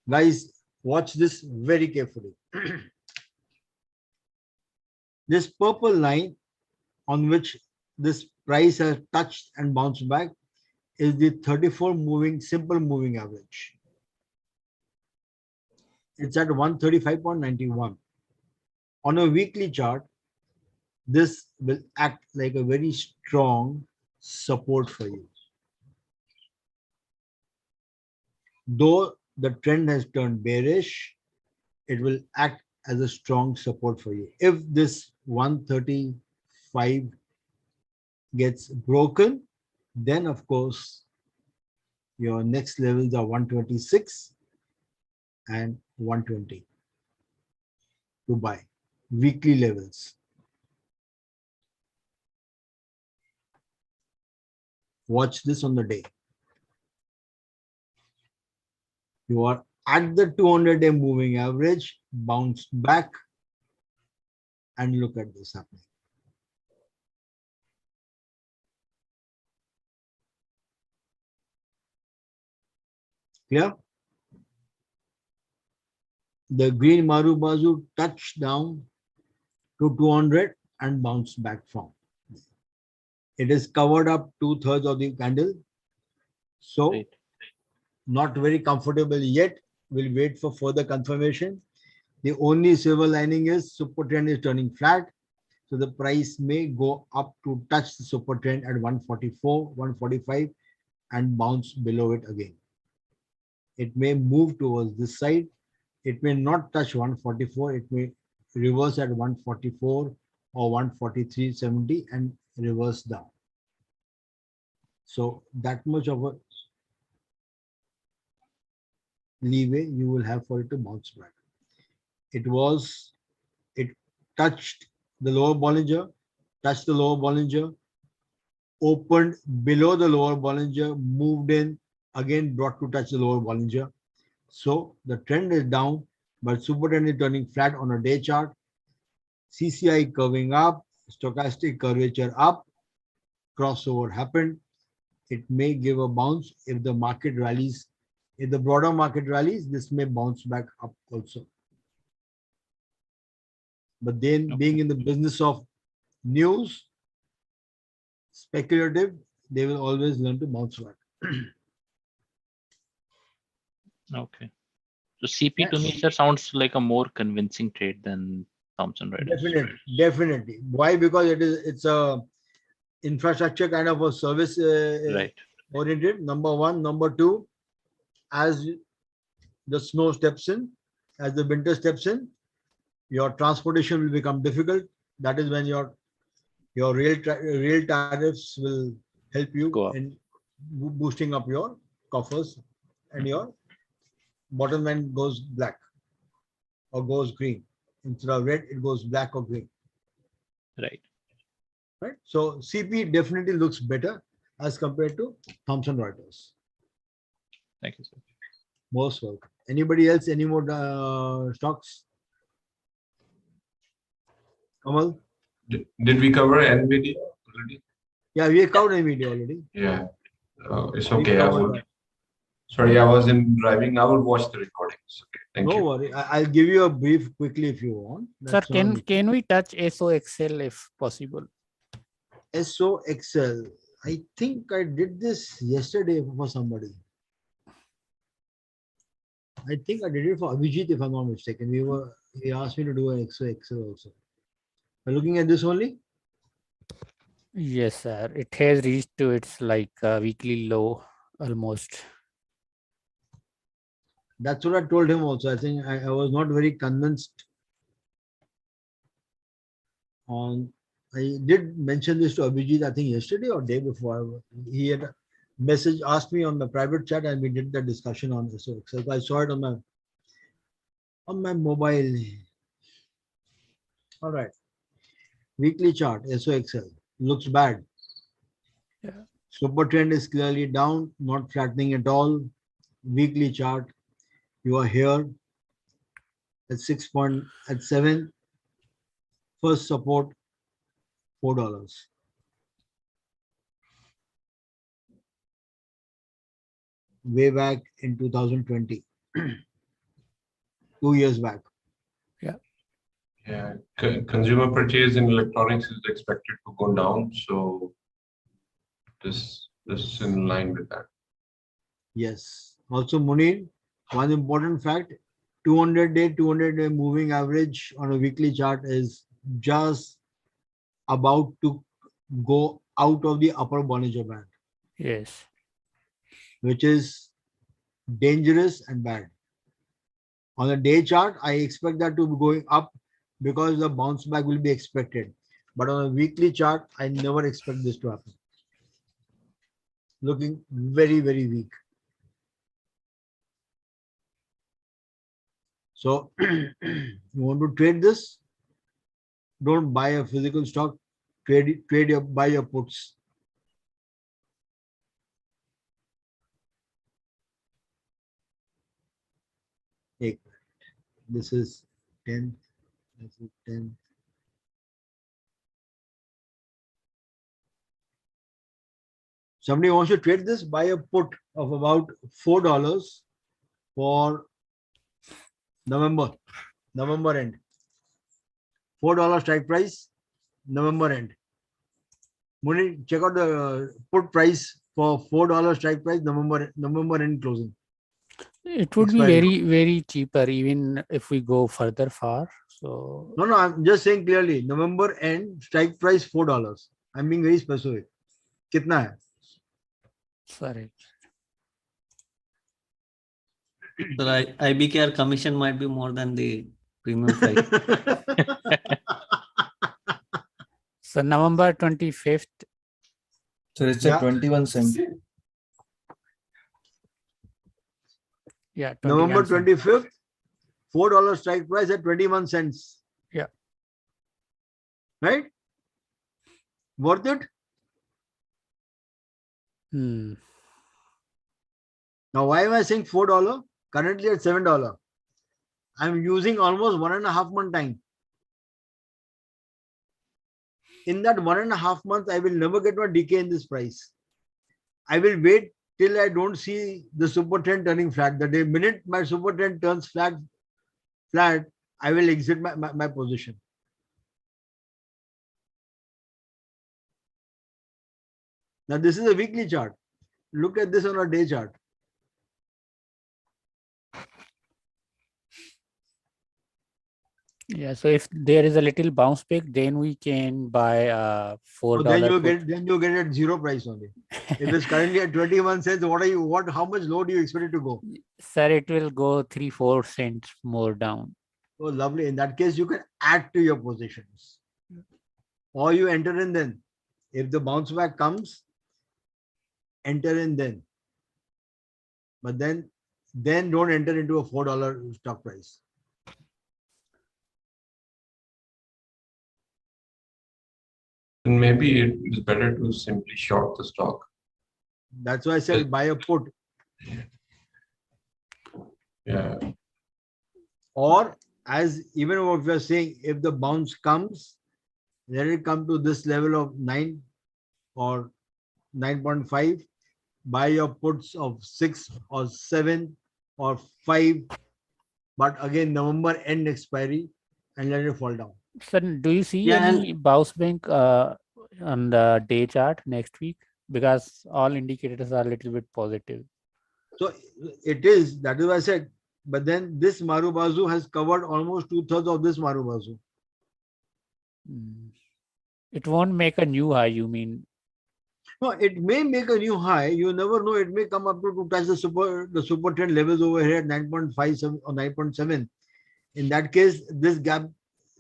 Guys, watch this very carefully. This purple line on which this price has touched and bounced back is the 34 moving simple moving average. It's at 135.91. On a weekly chart, this will act like a very strong support for you. Though the trend has turned bearish, it will act as a strong support for you. If this 135 gets broken, then of course your next levels are 126 and 120 to buy weekly levels. Watch this on the day. You are at the 200-day moving average, bounce back, and look at this happening. Clear? The green Marubazu touched down to 200 and bounced back from. It is covered up 2/3 of the candle. So Right. not very comfortable yet. We'll wait for further confirmation. The only silver lining is super trend is turning flat. So the price may go up to touch the super trend at 144, 145 and bounce below it again. It may move towards this side. It may not touch 144. It may reverse at 144 or 143.70 and reverse down. So that much of a leeway you will have for it to bounce back. It touched the lower Bollinger, opened below the lower Bollinger, moved in, again brought to touch the lower Bollinger. So the trend is down, but super trend is turning flat on a day chart. CCI curving up, stochastic curvature up, crossover happened. It may give a bounce if the market rallies. If the broader market rallies, this may bounce back up also. But then being in the business of news, speculative, they will always learn to bounce back. Okay. So CP to me, sir, sounds like a more convincing trade than Thomson Reuters. Definitely. Why? Because it's a infrastructure kind of a service Right. oriented. Number one. Number two, as the snow steps in, as the winter steps in, your transportation will become difficult. That is when your real tariffs will help you Go up. in boosting up your coffers, and your bottom line goes black or goes green. Instead of red, it goes black or green. Right. Right. So CP definitely looks better as compared to Thomson Reuters. Thank you, sir. Most welcome. Anybody else? Any more stocks? Kamal? Did we cover NVIDIA already? Yeah, we have covered NVIDIA already. Yeah. It's We okay. covered that. Sorry, I was in driving. I will watch the recordings. Okay. Thank No you. worry. I'll give you a brief quickly if you want. Sir, That's not an issue. can we touch SOXL if possible? SOXL. I think I did this yesterday for somebody. I think I did it for Abhijit, if I'm not mistaken. He asked me to do an XOXL also. We're looking at this only. Yes, sir. It has reached to its like weekly low almost. That's what I told him also. I think I was not very convinced on. I did mention this to Abhijit, I think yesterday or day before. He had asked me on the private chat, and we did the discussion on this. So I saw it on my mobile. All right. Weekly chart, SOXL, looks bad. Yeah. Super trend is clearly down, not flattening at all. Weekly chart, you are here at 7. First support, $4. Way back in 2020, 2 years back. Yeah. Consumer purchase in electronics is expected to go down. So this is in line with that. Yes. Also, Munir, one important fact, 200-day moving average on a weekly chart is just about to go out of the upper Bollinger Band, Yes. which is dangerous and bad. On the day chart, I expect that to be going up because the bounce back will be expected. But on a weekly chart, I never expect this to happen. Looking very, very weak. So you want to trade this? Don't buy a physical stock. Buy your puts. This is 10th. This is 10th. Somebody wants to trade this, buy a put of about $4 for November end. $4 strike price, November end. Muni, check out the put price for $4 strike price, November end closing. It would be Expiry. very cheaper even if we go further far. So No, I'm just saying clearly, November end strike price $4. I'm being very specific. Kitna hai? sorry. So IBKR commission might be more than the premium price. So November 25th. So it's Yeah. a 21 cent. Yeah. November 21 cent. 25th, $4 strike price at 21 cents. Yeah. Right? Worth it? Hmm. Now, why am I saying $4? Currently at $7. I'm using almost 1.5 month time. In that 1.5 months, I will never get my decay in this price. I will wait till I don't see the super trend turning flat. The minute my super trend turns flat, I will exit my position. Now, this is a weekly chart. Look at this on a day chart. Yeah. So if there is a little bounce back, then we can buy $4. Then you get at zero price only. If it's currently at 21 cents, how much low do you expect it to go? Sir, it will go 3-4 cents more down. Oh, lovely. In that case, you can add to your positions. Or you enter in then. If the bounce back comes, enter in then. But then don't enter into a $4 stock price. And maybe it is better to simply short the stock. That's why I said buy a put. Yeah. Or as even what we are saying, if the bounce comes, let it come to this level of 9 or 9.5, buy your puts of 6 or 7 or 5, but again November end expiry and let it fall down. Sir, do you see Yeah, any bounce back on the day chart next week? Because all indicators are a little bit positive. So it is, that is why I said, but then this Marubazu has covered almost 2/3 of this Marubazu. It won't make a new high, you mean? No, it may make a new high. You never know. It may come up to touch the super trend levels over here at 9.57 or 9.7. In that case, this gap,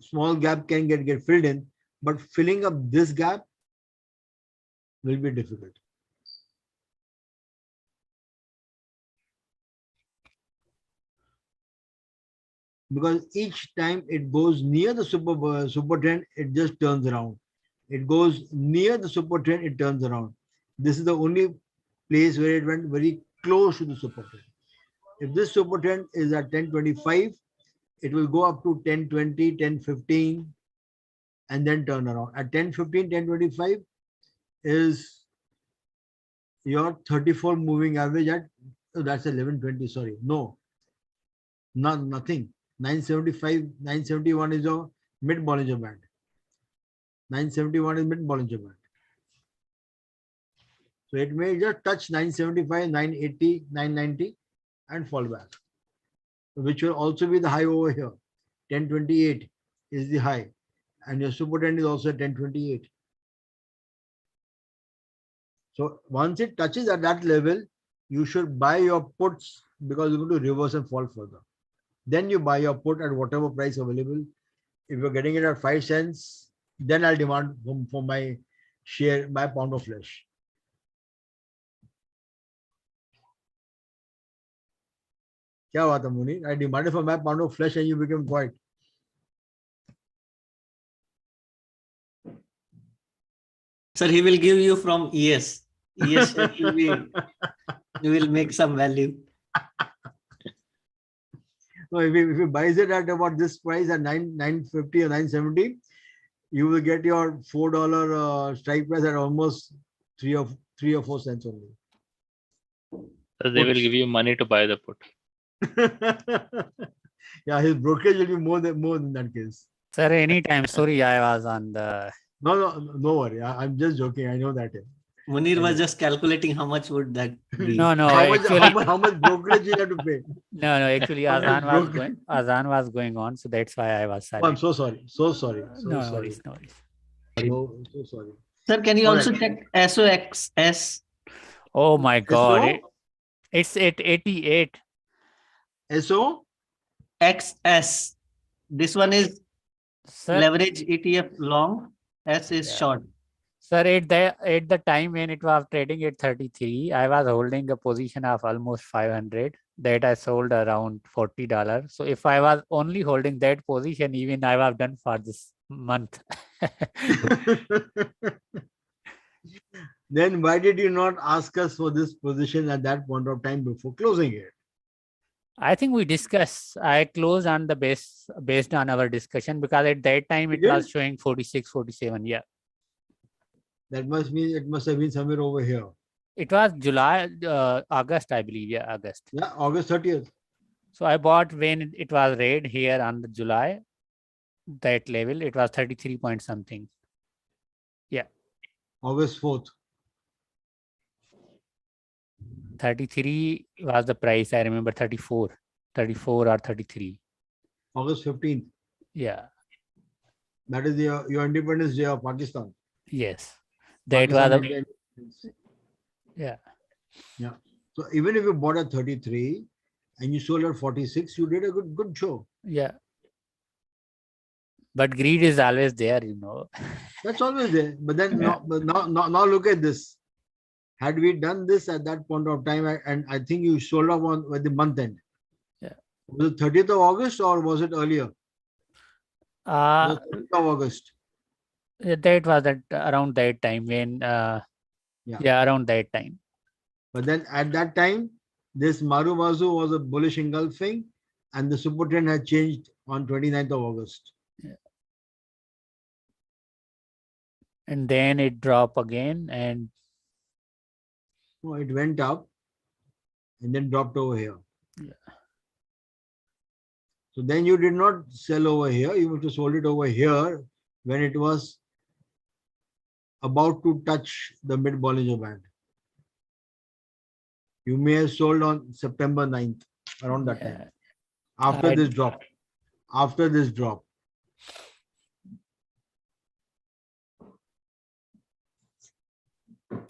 small gap can get filled in, but filling up this gap will be difficult. Because each time it goes near the super trend, it just turns around. It goes near the super trend, it turns around. This is the only place where it went very close to the super trend. If this super trend is at 10.25, it will go up to 10.20, 10.15, and then turn around. At 10.15, 10.25 is your 34 moving average at, oh, that's 11.20, sorry. No, nothing. 975, 971 is your mid Bollinger Band. 971 is mid Bollinger Band. So it may just touch 975, 980, 990 and fall back, which will also be the high over here. 1028 is the high, and your super trend is also 1028. So once it touches at that level, you should buy your puts because you're going to reverse and fall further. Then you buy your put at whatever price available. If you're getting it at 5 cents, then I'll demand for my share, my pound of flesh. क्या बात है Munir? I demanded for my pound of flesh and you became quiet. Sir, he will give you from ES. ES share will be, you will make some value. No, if he buys it at about this price at 950 or 970, you will get your $4 strike price at almost 3 or 4 cents only. So they will give you money to buy the put. Yeah, his brokerage will be more than that case. Sir, anytime. Sorry, I was on the. No worry. I'm just joking. I know that. Munir was just calculating how much would that be. No, How much brokerage you have to pay? No, actually, How much Azan was going on, so that's why I was Oh, I'm silent. so sorry. So sorry. No sorry. worries, no worries. So sorry. Sir, can you All also right. check SOXS? Oh my God, SO? it's at 88. SO? XS. This one is Sir, leverage ETF long. S is Yeah. short. sir, at the time when it was trading at 33, I was holding a position of almost 500 that I sold around $40. So if I was only holding that position, even I was done for this month. Then why did you not ask us for this position at that point of time before closing it? I think we discussed. I closed on the based on our discussion because at that time it You was did? showing 46, 47. Yeah, That must mean it must have been somewhere over here. it was August, I believe. Yeah, August. Yeah, August 30th. So I bought when it was red here on the July, that level. It was 33 point something. August 4th. 33 was the price. I remember 34 or 33. August 15th. Yeah. That is your Independence Day of Pakistan. Yes. That Pakistan was did the independence. yeah. Yeah. So even if you bought at 33 and you sold at 46, you did a good show. Yeah. But greed is always there, you know. That's always there. But then now look at this. Had we done this at that point of time, and I think you sold off on at the month end. Yeah. Was it 30th of August or was it earlier? Uh, The 30th of August. that was around that time when around that time. But then at that time, this Marubazu was a bullish engulfing and the super trend had changed on 29th of August. And then it dropped again and So it went up and then dropped over here. Yeah. So then you did not sell over here. You must have sold it over here when it was about to touch the mid Bollinger Band. You may have sold on September 9th, around that time. After this drop. After this drop.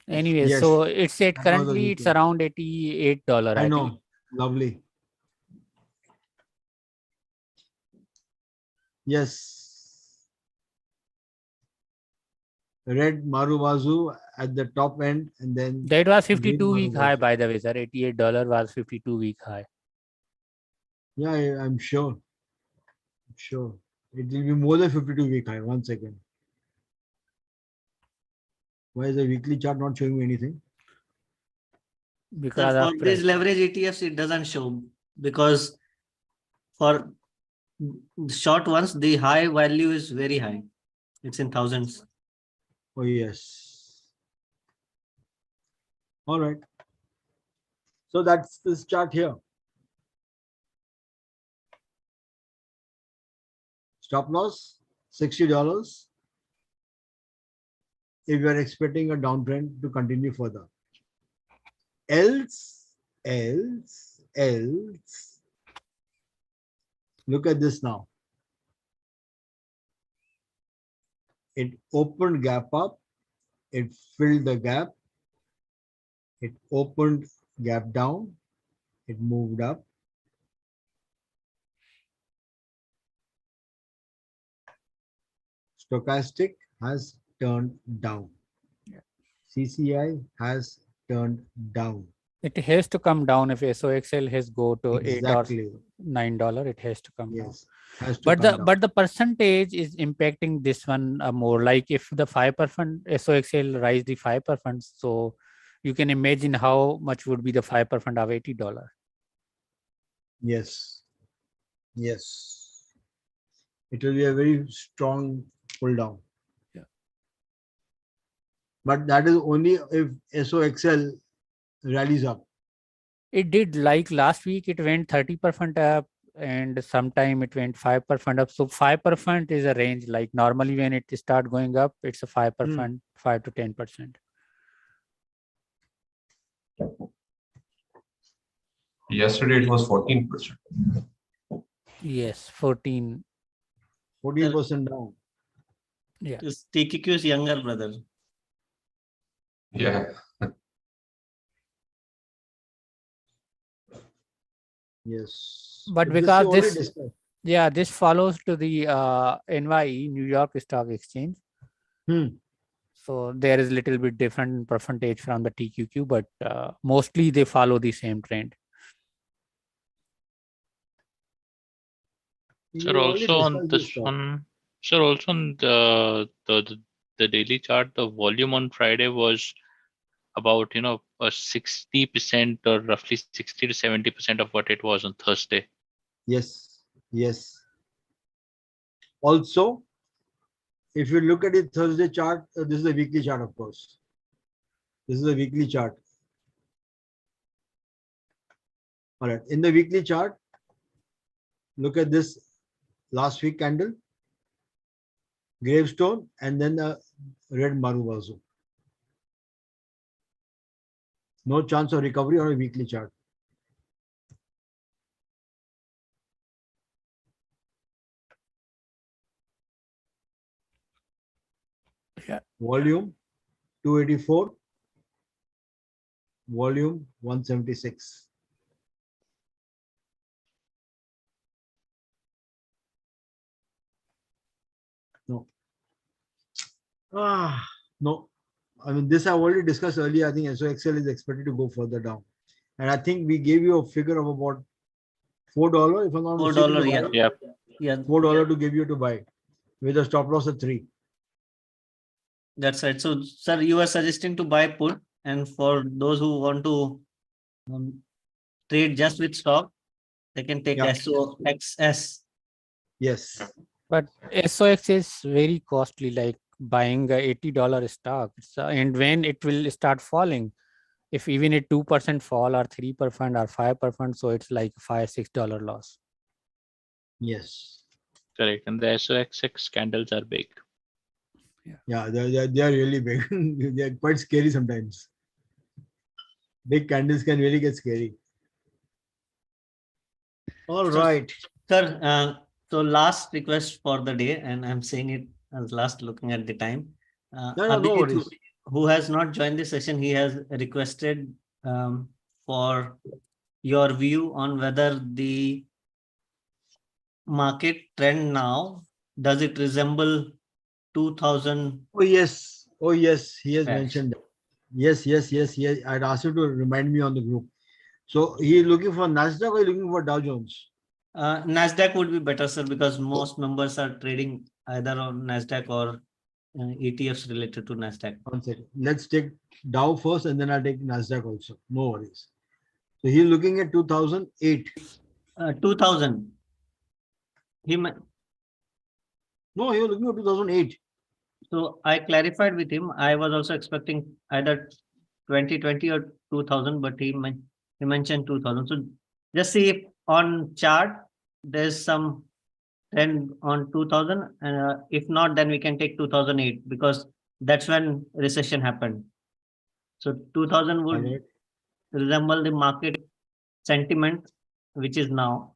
anyway, Yes. so it's at That was the currently it's weekend. around $88. I think. know. Lovely. Yes. Red Marubazu at the top end and then That was green 52-week high, Marubazu. by the way, sir. $88 was 52-week high. Yeah, I'm sure. Sure. It will be more than 52-week high. 1 second. Why is the weekly chart not showing me anything? Because Sir, of for these price. leverage ETFs, it doesn't show because for short ones, the high value is very high. It's in thousands. Oh, yes. All right. So that's this chart here. Stop loss, $60. If you are expecting a downtrend to continue further. Else, look at this now. It opened gap up. It filled the gap. It opened gap down, it moved up. Stochastic has turned down. CCI has turned down. It has to come down if SOXL has go to Exactly. $8 or $9. It has to come down. Yes. Has to But come down. the percentage is impacting this one more. Like if the 5% SOXL rise the 5%, so you can imagine how much would be the 5% of $80. Yes. Yes. It will be a very strong pull down. Yeah. But that is only if SOXL rallies up. It did, like last week it went 30% up and sometime it went 5% up. So 5% is a range. Like normally when it start going up, it's a 5%, 5 to 10%. Yesterday it was 14%. Yes, 14. 14% down. Yeah. This TQQ's younger brother. Yeah. Yes. But This because we already this, discussed. yeah, this follows to the NYE, New York Stock Exchange. So there is little bit different percentage from the TQQ, but mostly they follow the same trend. Sir, We already also on discussed this stock. one, sir, also on the daily chart, the volume on Friday was about, a 60% or roughly 60 to 70% of what it was on Thursday. Yes. Yes. Also, if you look at the Thursday chart, this is a weekly chart, of course. This is a weekly chart. All right. In the weekly chart, look at this last week candle, gravestone, and then the red Marubazu. No chance of recovery on a weekly chart. Yeah. Volume 284, volume 176. No. No. I mean, this I already discussed earlier. I think SOXL is expected to go further down. And I think we gave you a figure of about $4, if I'm not mistaken. $4, to yeah. buy. Yeah. Yeah, $4 to give you to buy with a stop loss of 3. that's right. So, sir, you are suggesting to buy put, and for those who want to trade just with stock, they can take Yeah. SOXS. Yes. But SOX is very costly, like buying a $80 stock. And when it will start falling, if even a 2% fall or 3% or 5%, so it's like $5-6 loss. Yes. Correct. And the SOXX candles are big. Yeah, they are really big. They are quite scary sometimes. Big candles can really get scary. All So, right. Sir, so last request for the day, and I'm saying it as last looking at the time. No, Abhijit, worries. who has not joined the session, he has requested for your view on whether the market trend now, does it resemble 2000? Oh, yes. Oh, yes. He has Yes. mentioned that. Yes. I'd asked you to remind me on the group. So he is looking for Nasdaq or looking for Dow Jones? Nasdaq would be better, sir, because most members are trading either on Nasdaq or ETFs related to Nasdaq. One second. Let's take Dow first and then I'll take Nasdaq also. No worries. So he's looking at 2008. 2000. No, he was looking at 2008. So I clarified with him. I was also expecting either 2020 or 2000, but he mentioned 2000. So just see if on chart there's some trend on 2000, and if not, then we can take 2008 because that's when recession happened. So 2000 would Alright. resemble the market sentiment, which is now.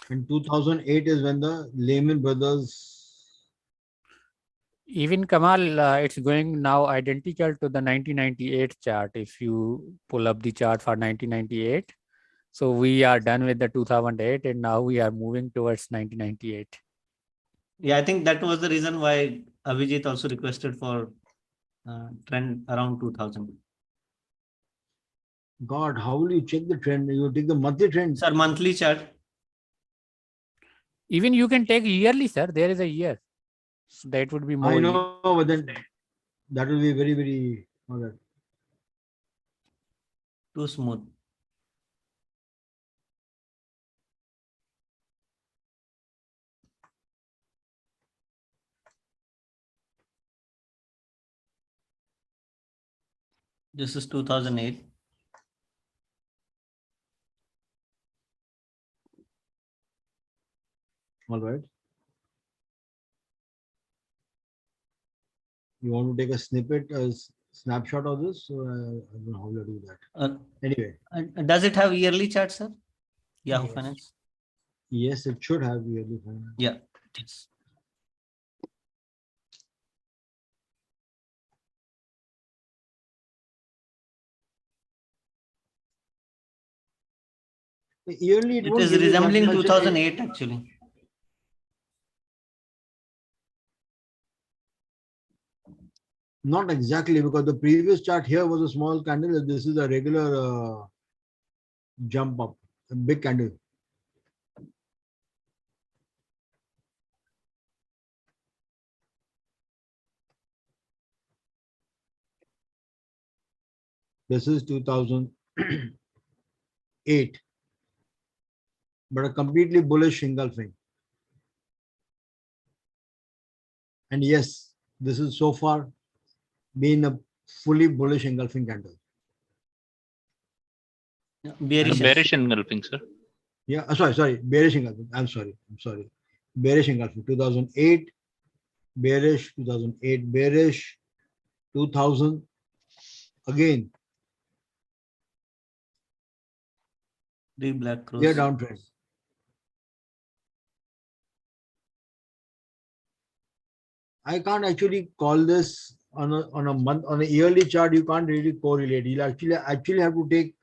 And 2008 is when the Lehman Brothers Even Kamal, it's going now identical to the 1998 chart. If you pull up the chart for 1998, so we are done with the 2008, and now we are moving towards 1998. Yeah, I think that was the reason why Abhijit also requested for trend around 2000. God, how will you check the trend? You take the monthly trend. Sir, monthly chart. Even you can take yearly, sir. There is a year. That would be more. I know, but then that will be very, very. All right. Too smooth. This is 2008. All right. You want to take a snippet, a snapshot of this? So I don't know how to do that. Anyway. Does it have yearly chart, sir? Yahoo Yes. Finance. Yes, it should have yearly finance. Yeah. Yes. The yearly, It won't is give you that resembling much. 2008 actually. Not exactly, because the previous chart here was a small candle. This is a regular jump up, a big candle. This is 2008, but a completely bullish engulfing. And yes, this is so far been a fully bullish engulfing candle. Bearish. Bearish engulfing, sir. Yeah, sorry, bearish engulfing. I'm sorry. Bearish engulfing. 2008, bearish, 2008, bearish, 2000, again, Three black cross. clear downtrend. I can't actually call this on a month, on a yearly chart. You can't really correlate. You'll actually have to take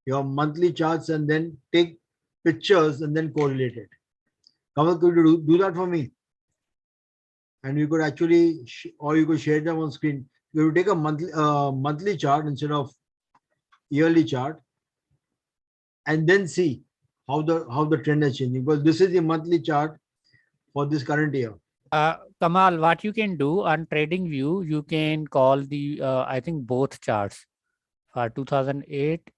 your monthly charts and then take pictures and then correlate it. Kamal, could you do that for me? And you could actually, or you could share them on screen. You take a monthly chart instead of yearly chart, and then see how the trend is changing. Because this is the monthly chart for this current year. Kamal, what you can do on Trading View, you can call the I think both charts for 2008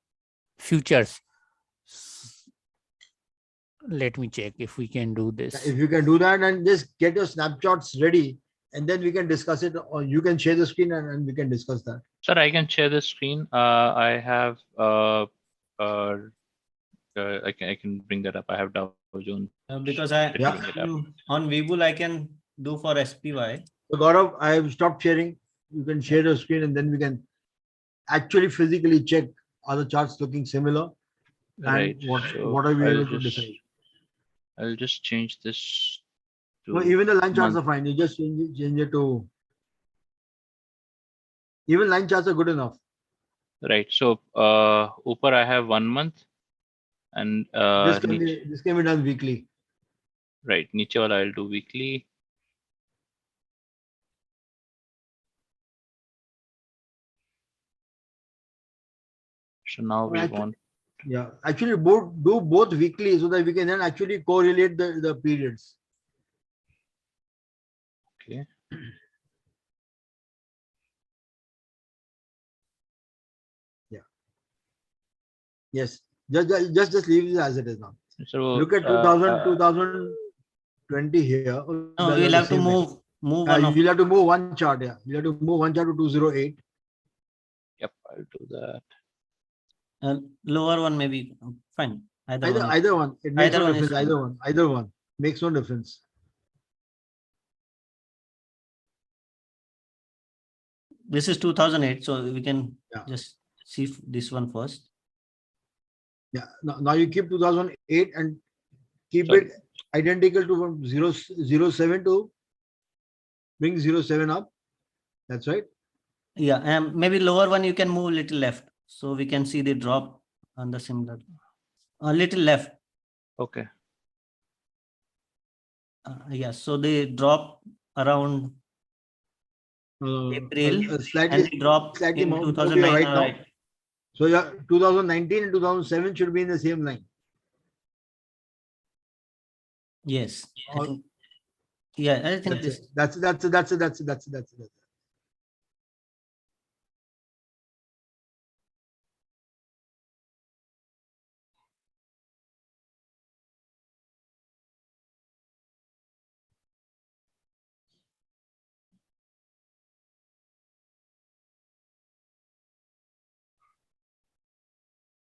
futures. Let me check if we can do this. If you can do that and just get your snapshots ready, and then we can discuss it, or you can share the screen and we can discuss that. Sir, I can share the screen. I have I can bring that up. I have Dow Jones. Because Yeah. on Webull I can do for SPY. So Gaurav, I have stopped sharing. You can share the screen and then we can actually physically check, are the charts looking similar? Right. And So what are we I'll able to decide? I'll just change this to No, even the line charts month. are fine. You just change it to, even line charts are good enough. Right. So Upar I have 1 month, and This can be done weekly. right, niche wala I'll do weekly. So now we want. Yeah, actually do both weekly so that we can then actually correlate the periods. Okay. Yeah. Yes. Just leave it as it is now. So Look at 2020 here. No, we'll have to move one of. You'll have to move one chart. Yeah, you'll have to move one chart to 208. Yep, I'll do that. Lower one maybe fine. Either one. It makes Either no one is difference. fine. Either one makes no difference. This is 2008, so we can Yeah. just see this one first. Yeah. Now you keep 2008 and keep Sorry. it identical to from 007 to Bring 07 up. That's right. Yeah, and maybe lower one you can move little left, so we can see the drop on the similar. A little left. Okay. Yeah, so they drop around April and Slightly they drop in more to your 2009. right now. Right. So yeah, 2019 and 2007 should be in the same line. Yes. I Or- think, yeah, I think That's this. it. That's it.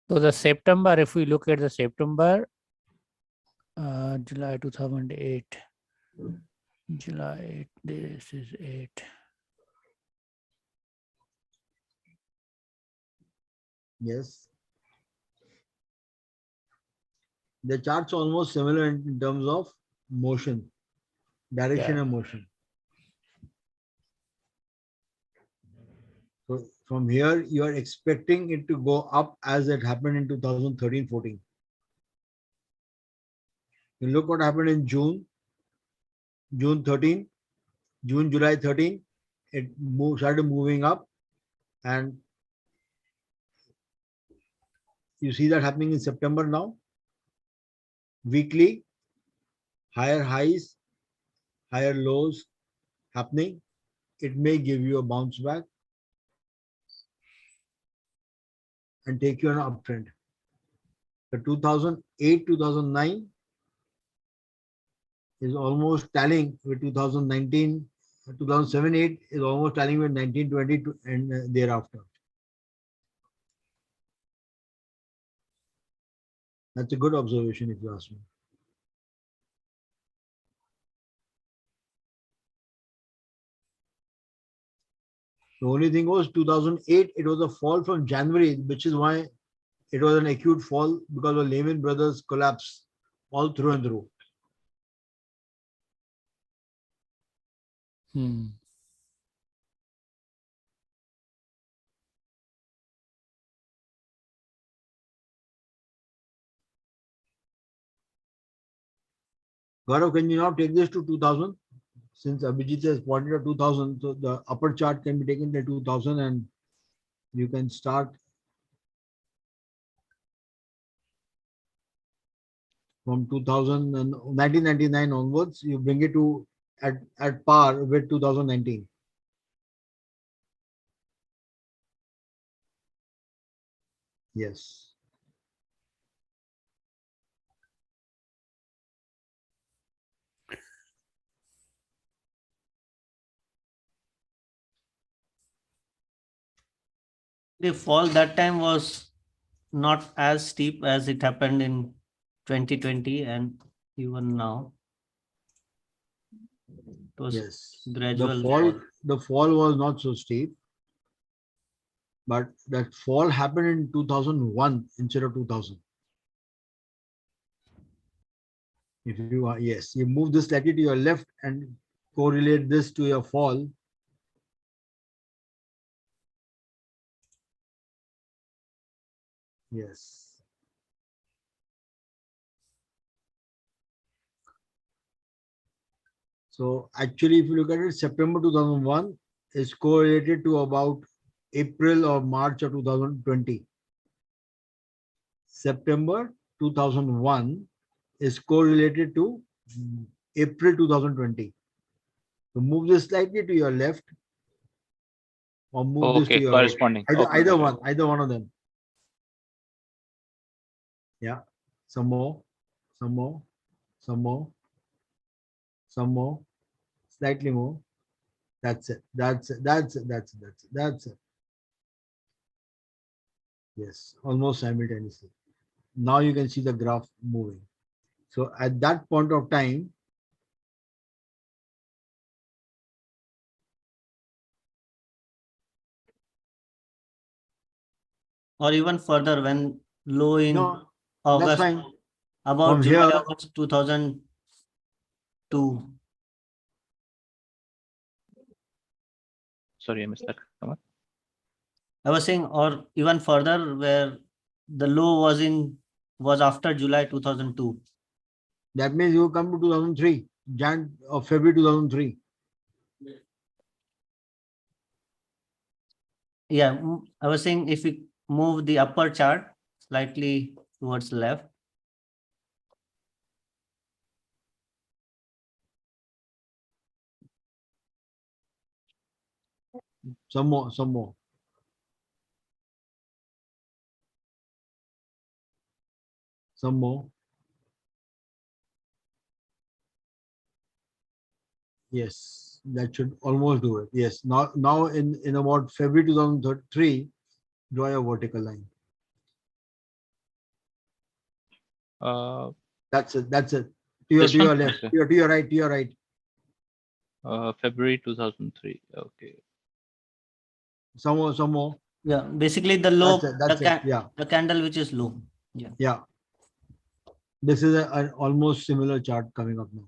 So the September, if we look at the September, July 2008, July 8, this is 8. Yes. The chart's almost similar in terms of motion, direction Yeah. and motion. So from here, you are expecting it to go up as it happened in 2013-14. You look what happened in June 13, July 13, it started moving up, and you see that happening in September now. Weekly, higher highs, higher lows happening. It may give you a bounce back and take you on an uptrend. The 2008, 2009 is almost tallying with 2019, 2007-8 is almost tallying with 1920 and thereafter. That's a good observation if you ask me. The only thing was 2008, it was a fall from January, which is why it was an acute fall because of Lehman Brothers collapse all through and through. Gaurav, can you now take this to 2000? Since Abhijit has pointed out 2000, so the upper chart can be taken to 2000 and you can start from 2000 and 1999 onwards, you bring it to at par with 2019. Yes. The fall that time was not as steep as it happened in 2020 and even now. It was Yes. gradual The fall was not so steep, but that fall happened in 2001 instead of 2000. If you are, yes, you move this slightly to your left and correlate this to your fall. Yes. So actually, if you look at it, September 2001 is correlated to about April or March of 2020. September 2001 is correlated to April 2020. So move this slightly to your left or move this to Okay, your right. corresponding. Okay. Either one of them. Yeah. Some more, some more, some more, some more, slightly more. That's it. That's it. That's it. That's it. That's it. That's it. Yes, almost simultaneously. Now you can see the graph moving. So at that point of time, or even further when low in no, that's August, fine. about From July, here, August 2002. Sorry, I missed that. Kamal. I was saying, or even further, where the low was after July 2002. That means you come to 2003, Jan of February 2003. Yeah, I was saying if we move the upper chart slightly towards left. Some more, some more. Some more. Yes, that should almost do it. Yes, now in about February 2003, draw a vertical line. That's it. That's it. To This your one? left. Okay. To your right. To your right. February 2003. Okay. Some more. Some more. Yeah, basically the low, That's it. That's it. Yeah. the candle which is low. Yeah. Yeah. This is an almost similar chart coming up now.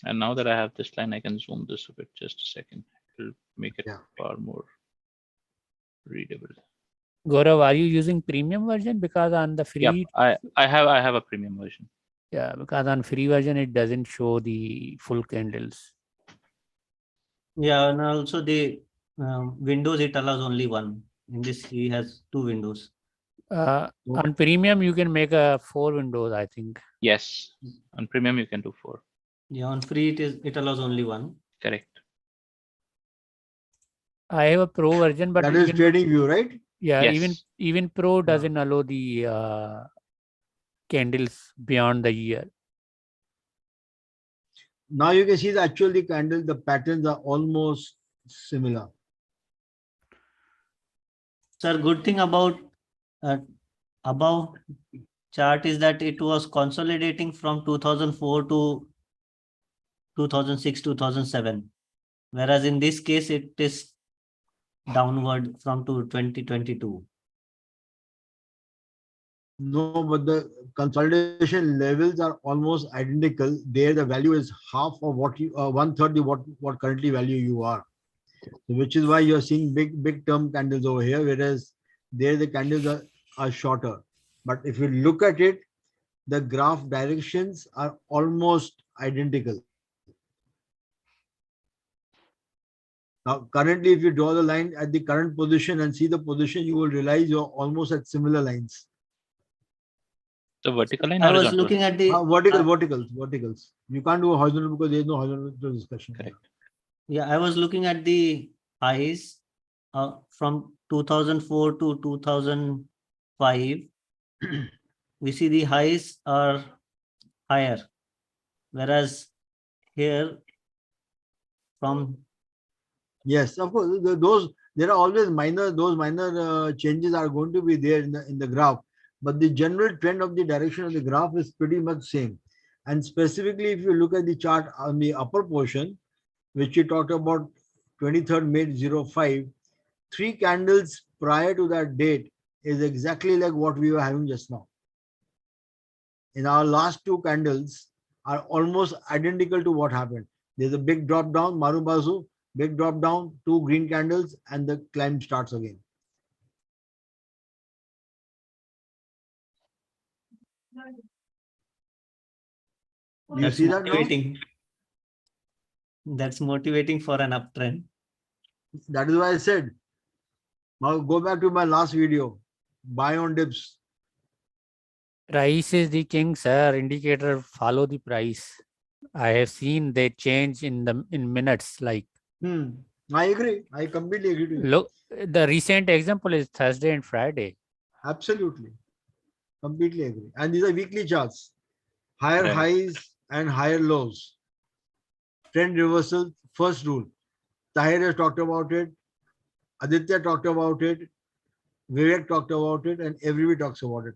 And now that I have this line, I can zoom this a bit. Just a second. It will make it Yeah. far more readable. Gaurav, are you using premium version? Because on the free, Yeah, I have a premium version. yeah, because on free version it doesn't show the full candles. Yeah, and also the windows, it allows only one. In this, he has two windows. On premium you can make a 4 windows, I think. Yes, on premium you can do 4. Yeah, on free it allows only one. Correct. I have a pro version, but That is trading view, right? yeah, Yes. even pro doesn't allow the candles beyond the year. Now you can see the actual candle, the patterns are almost similar. Sir, good thing about above chart is that it was consolidating from 2004 to 2006, 2007. Whereas in this case, it is downward from to 2022. No, but the consolidation levels are almost identical. There, the value is half of what you, 1/3 of what currently value you are. So which is why you're seeing big term candles over here, whereas there the candles are shorter. But if you look at it, the graph directions are almost identical. Now, currently, if you draw the line at the current position and see the position, you will realize you're almost at similar lines. The vertical line. I or was horizontal? looking at the Verticals. You can't do a horizontal because there is no horizontal discussion. Correct. Yeah, I was looking at the highs from 2004 to 2005. We see the highs are higher, whereas here from Yes, of course. There are always minor changes are going to be there in the graph, but the general trend of the direction of the graph is pretty much same. And specifically, if you look at the chart on the upper portion, which we talked about 23rd May 05, 3 candles prior to that date is exactly like what we were having just now. In our last 2 candles are almost identical to what happened. There's a big drop down, Marubazu, big drop down, 2 green candles, and the climb starts again. You that's see that now? motivating. That's motivating for an uptrend. That is why I said, now go back to my last video, buy on dips. Price is the king, sir. Indicator follow the price. I have seen they change in minutes. Like I agree. I completely agree to you. look, the recent example is Thursday and Friday. Absolutely. Completely agree. And these are weekly charts. Higher Right. highs and higher lows. Trend reversal, first rule. Tahir has talked about it. Aditya talked about it. Vivek talked about it. And everybody talks about it.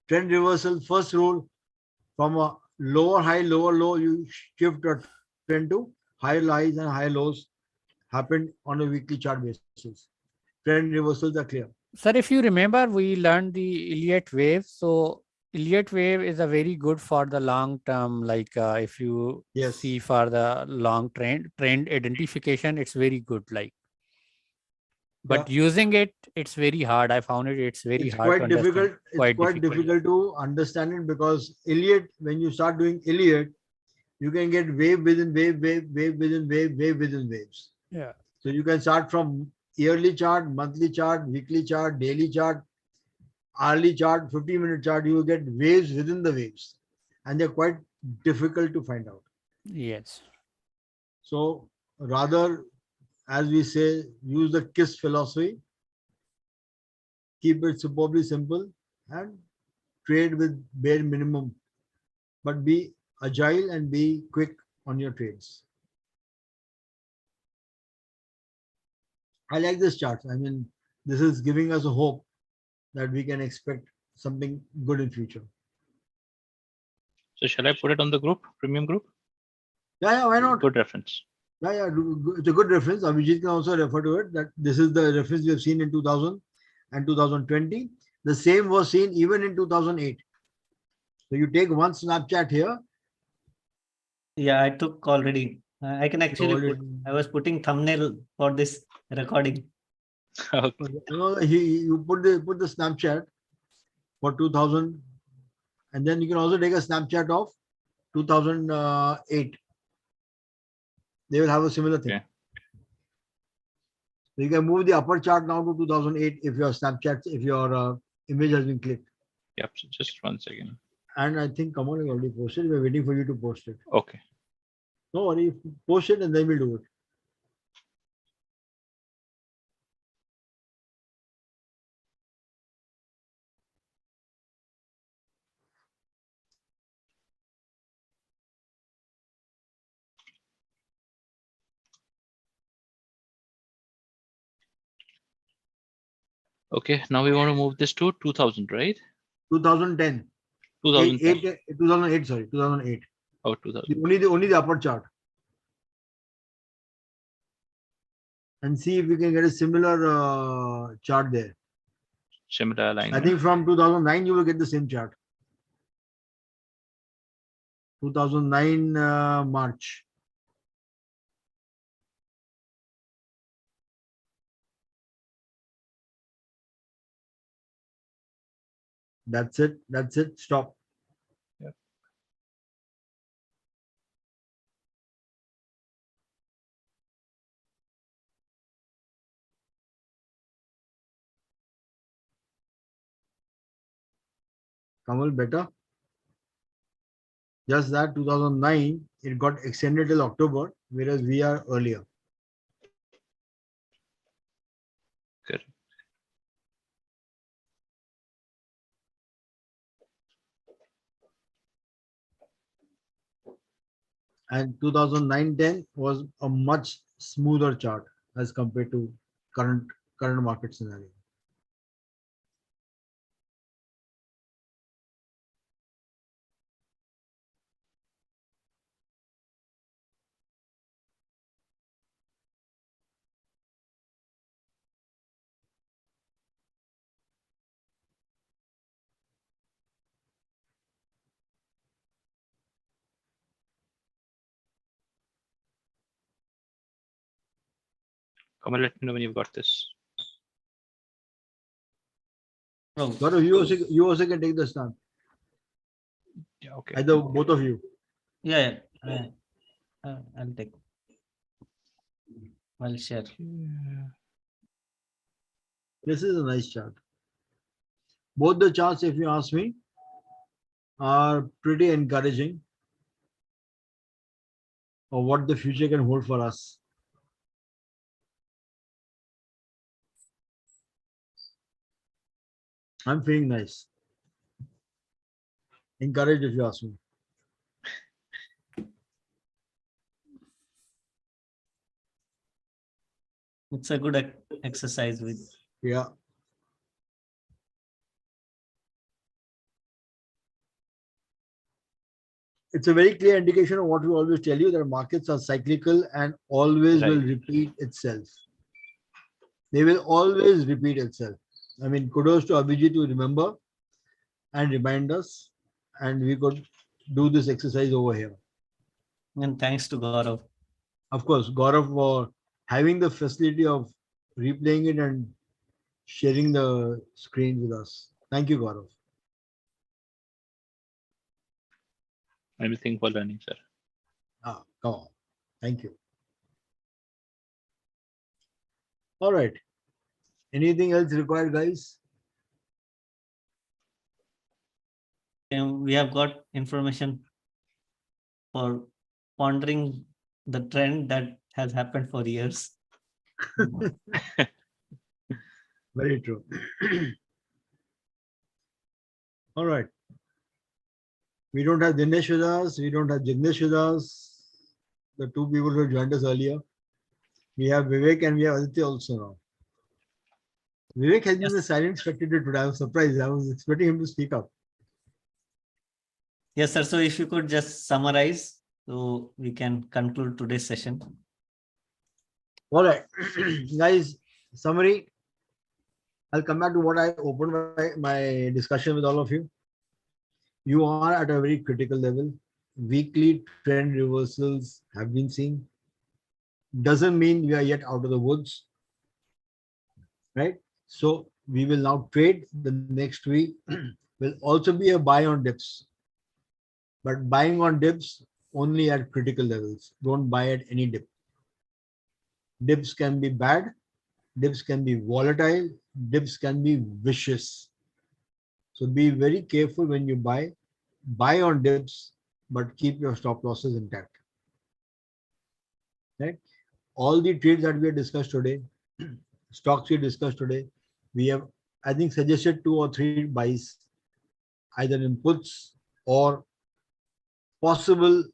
Trend reversal, first rule. From a lower high, lower low, you shift a trend to higher highs and higher lows happened on a weekly chart basis. Trend reversals are clear. Sir, if you remember, we learned the Elliott wave. So Elliott wave is a very good for the long term. Like if you Yes. see for the long trend identification, it's very good. Like, but using it, it's very hard. I found it's very It's hard to quite understand. difficult. It's quite difficult to understand it because Elliott, when you start doing Elliott, you can get wave within wave, wave, wave within wave, wave within waves. Yeah. So you can start from yearly chart, monthly chart, weekly chart, daily chart, hourly chart, 15-minute chart. You will get waves within the waves, and they're quite difficult to find out. Yes. So rather, as we say, use the KISS philosophy. Keep it superbly simple and trade with bare minimum, but be agile and be quick on your trades. I like this chart. I mean, this is giving us a hope that we can expect something good in future. So shall I put it on the group, premium group? Yeah, why not? Good reference. Yeah, it's a good reference. Abhijit can also refer to it, that this is the reference we have seen in 2000 and 2020. The same was seen even in 2008. So you take one Snapchat here. Yeah, I took already. I can actually put, I was putting thumbnail for this recording. Okay. You know, you put the Snapchat for 2000, and then you can also take a Snapchat of 2008. They will have a similar thing. Okay. So you can move the upper chart now to 2008 if your Snapchat, if your image has been clicked. Yep. So just 1 second. And I think Kamal has already posted. We're waiting for you to post it. Okay. No worry, post it and then we'll do it. Okay. Now we want to move this to 2000, right? 2010. 2010. 2008, sorry, 2008. Oh, 2000. Only the upper chart. And see if we can get a similar chart there. Similar alignment. I think from 2009 you will get the same chart. 2009 March. That's it. That's it. Stop. Yep. Kamal, better. Just that 2009, it got extended till October, whereas we are earlier. Good. And 2009-10 was a much smoother chart as compared to current market scenario. Come on, let me know when you've got this. Oh, Gaurav, you also can take the stand. Yeah. Okay. Either both of you. yeah. I'll take. I'll share. This is a nice chart. Both the charts, if you ask me, are pretty encouraging of what the future can hold for us. I'm feeling nice. Encouraged if you ask me. It's a good exercise with. Yeah. It's a very clear indication of what we always tell you, that markets are cyclical and always will repeat itself. They will always repeat itself. I mean, kudos to Abhijit to remember and remind us, and we could do this exercise over here. And thanks to Gaurav. Of course, Gaurav for having the facility of replaying it and sharing the screen with us. Thank you, Gaurav. Anything for learning, sir. Come on. Thank you. All right. Anything else required, guys? And we have got information for pondering the trend that has happened for years. Very true. All right. We don't have Dinesh with us. We don't have Jignesh with us. The two people who joined us earlier. We have Vivek and we have Aditya also now. Vivek has been Yes. the silent spectator today. I was surprised. I was expecting him to speak up. Yes, sir. So if you could just summarize, so we can conclude today's session. All right, guys, summary. I'll come back to what I opened my discussion with all of you. You are at a very critical level. Weekly trend reversals have been seen. Doesn't mean we are yet out of the woods, right? So we will now trade the next week. Will also be a buy on dips, but buying on dips only at critical levels. Don't buy at any dip. Dips can be bad. Dips can be volatile. Dips can be vicious. So be very careful when you buy. Buy on dips, but keep your stop losses intact. Right? All the trades that we have discussed today, stocks we discussed today, we have, I think, suggested 2 or 3 buys, either in puts or possible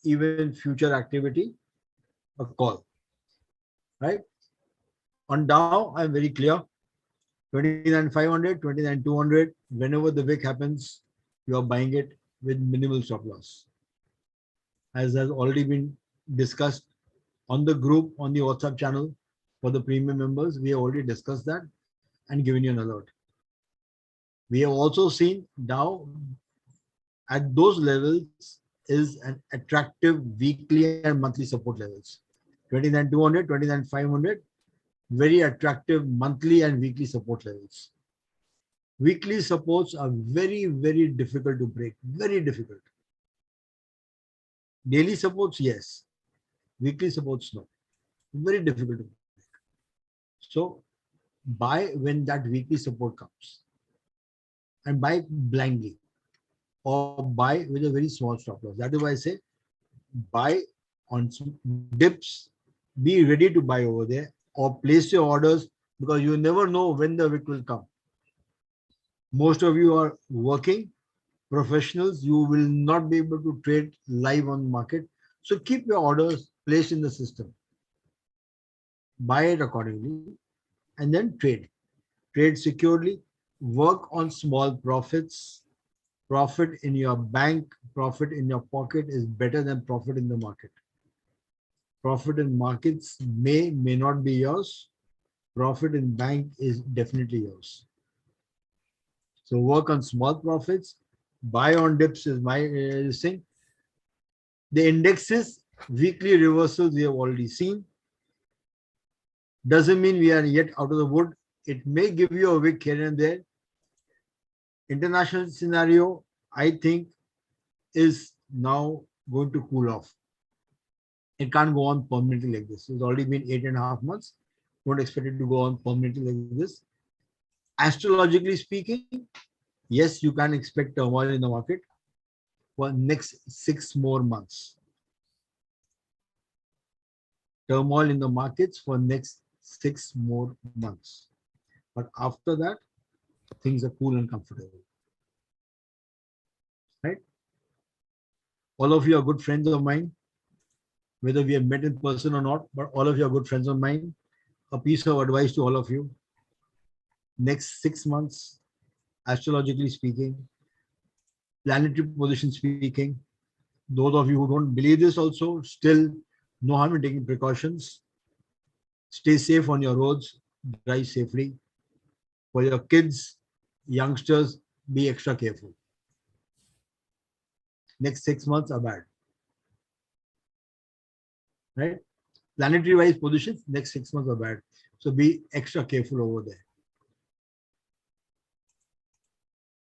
even future activity, a call. Right? On Dow, I'm very clear. 29,500, 29,200. Whenever the wick happens, you are buying it with minimal stop loss. As has already been discussed on the group, on the WhatsApp channel for the premium members, we have already discussed that and given you an alert. We have also seen Dow at those levels is an attractive weekly and monthly support levels. 29,200, 29,500, very attractive monthly and weekly support levels. Weekly supports are very, very difficult to break. Very difficult. Daily supports, yes. Weekly supports, no. Very difficult to break. So buy when that weekly support comes. And buy blindly. Or buy with a very small stop loss. That is why I say buy on dips. Be ready to buy over there. Or place your orders because you never know when the wick will come. Most of you are working professionals, you will not be able to trade live on the market. So keep your orders placed in the system. Buy it accordingly and then trade. Trade securely. Work on small profits. Profit in your bank, profit in your pocket is better than profit in the market. Profit in markets may not be yours. Profit in bank is definitely yours. So work on small profits. Buy on dips is my thing. The indexes, weekly reversals we have already seen. Doesn't mean we are yet out of the wood. It may give you a wick here and there. International scenario, I think, is now going to cool off. It can't go on permanently like this. It's already been 8.5 months. Don't expect it to go on permanently like this. Astrologically speaking, yes, you can expect turmoil in the market for next 6 more months. Turmoil in the markets for next 6 more months. But after that, things are cool and comfortable. Right? All of you are good friends of mine, whether we have met in person or not, but all of you are good friends of mine. A piece of advice to all of you. Next 6 months, astrologically speaking, planetary position speaking, those of you who don't believe this also, still no harm in taking precautions. Stay safe on your roads, drive safely. For your kids, youngsters, be extra careful. Next 6 months are bad. Right? Planetary wise positions, next 6 months are bad. So be extra careful over there.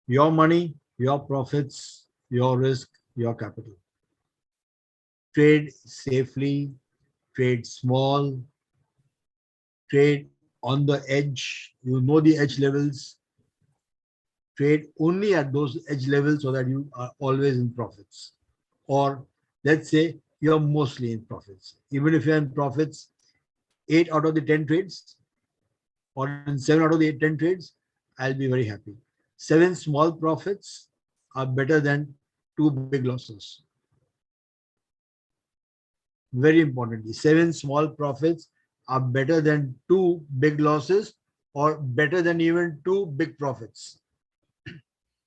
Your money, your profits, your risk, your capital. Trade safely, trade small, trade on the edge. You know the edge levels. Trade only at those edge levels so that you are always in profits. Or let's say you're mostly in profits. Even if you're in profits, 8 out of the 10 trades, or in 7 out of the 10 trades, I'll be very happy. 7 small profits are better than 2 big losses. Very importantly, 7 small profits are better than 2 big losses, or better than even 2 big profits.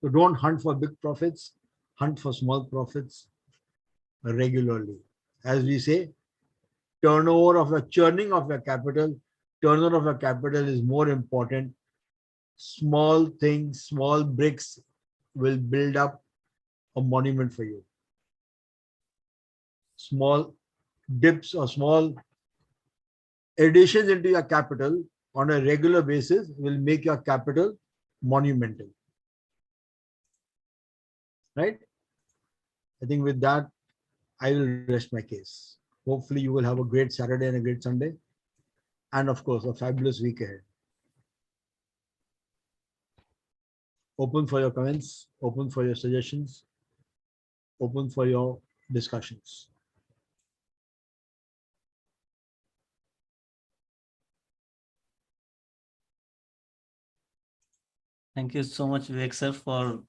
So don't hunt for big profits, hunt for small profits regularly. As we say, turnover of a churning of your capital, turnover of your capital is more important. Small things, small bricks will build up a monument for you. Small dips or small additions into your capital on a regular basis will make your capital monumental. Right? I think with that, I will rest my case. Hopefully, you will have a great Saturday and a great Sunday. And of course, a fabulous week ahead. Open for your comments, open for your suggestions, open for your discussions. Thank you so much, Vivek sir, for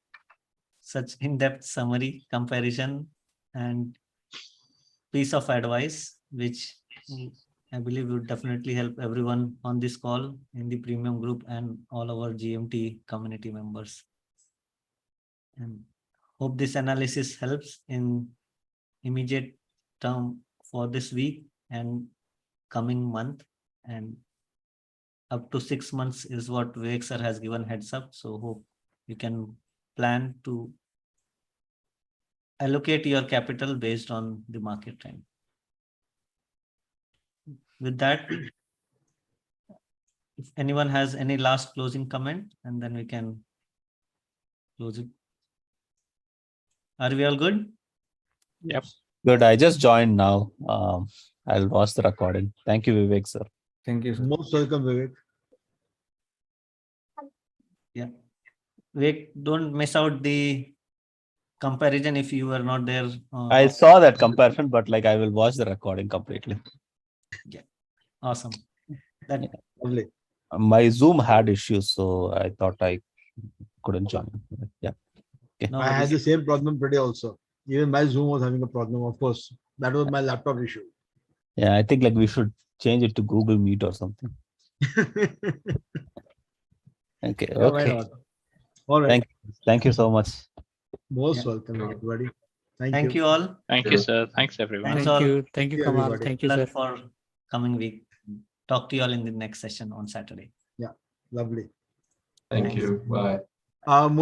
such in-depth summary, comparison, and piece of advice, which I believe would definitely help everyone on this call in the premium group and all our GMT community members. And hope this analysis helps in immediate term for this week and coming month, and up to 6 months is what Vivek sir has given heads up. So hope you can plan to allocate your capital based on the market trend. With that, if anyone has any last closing comment, and then we can close it. Are we all good? Yep. Good. I just joined now. I'll watch the recording. Thank you, Vivek, sir. Thank you, sir. Most welcome, Vivek. Yeah. Vivek, don't miss out the comparison if you were not there. I saw that comparison, but like I will watch the recording completely. Awesome. That Yeah. Lovely. My Zoom had issues, so I thought I couldn't join. Yeah. no I had worries. the same problem today also. Even my Zoom was having a problem, of course. That was my laptop issue. Yeah, I think like we should change it to Google Meet or something. Okay. Yeah, why Okay. not? All right. Thank you so much. Most Yeah. welcome, everybody. Thank Thank you. you all. Thank you, sir. Thanks, everyone. Thanks Thank all. you. Thank you, Yeah, Kamal. everybody. Thank you, Good luck sir. for coming week. Talk to you all in the next session on Saturday. Lovely. Thank Thanks. you. Bye.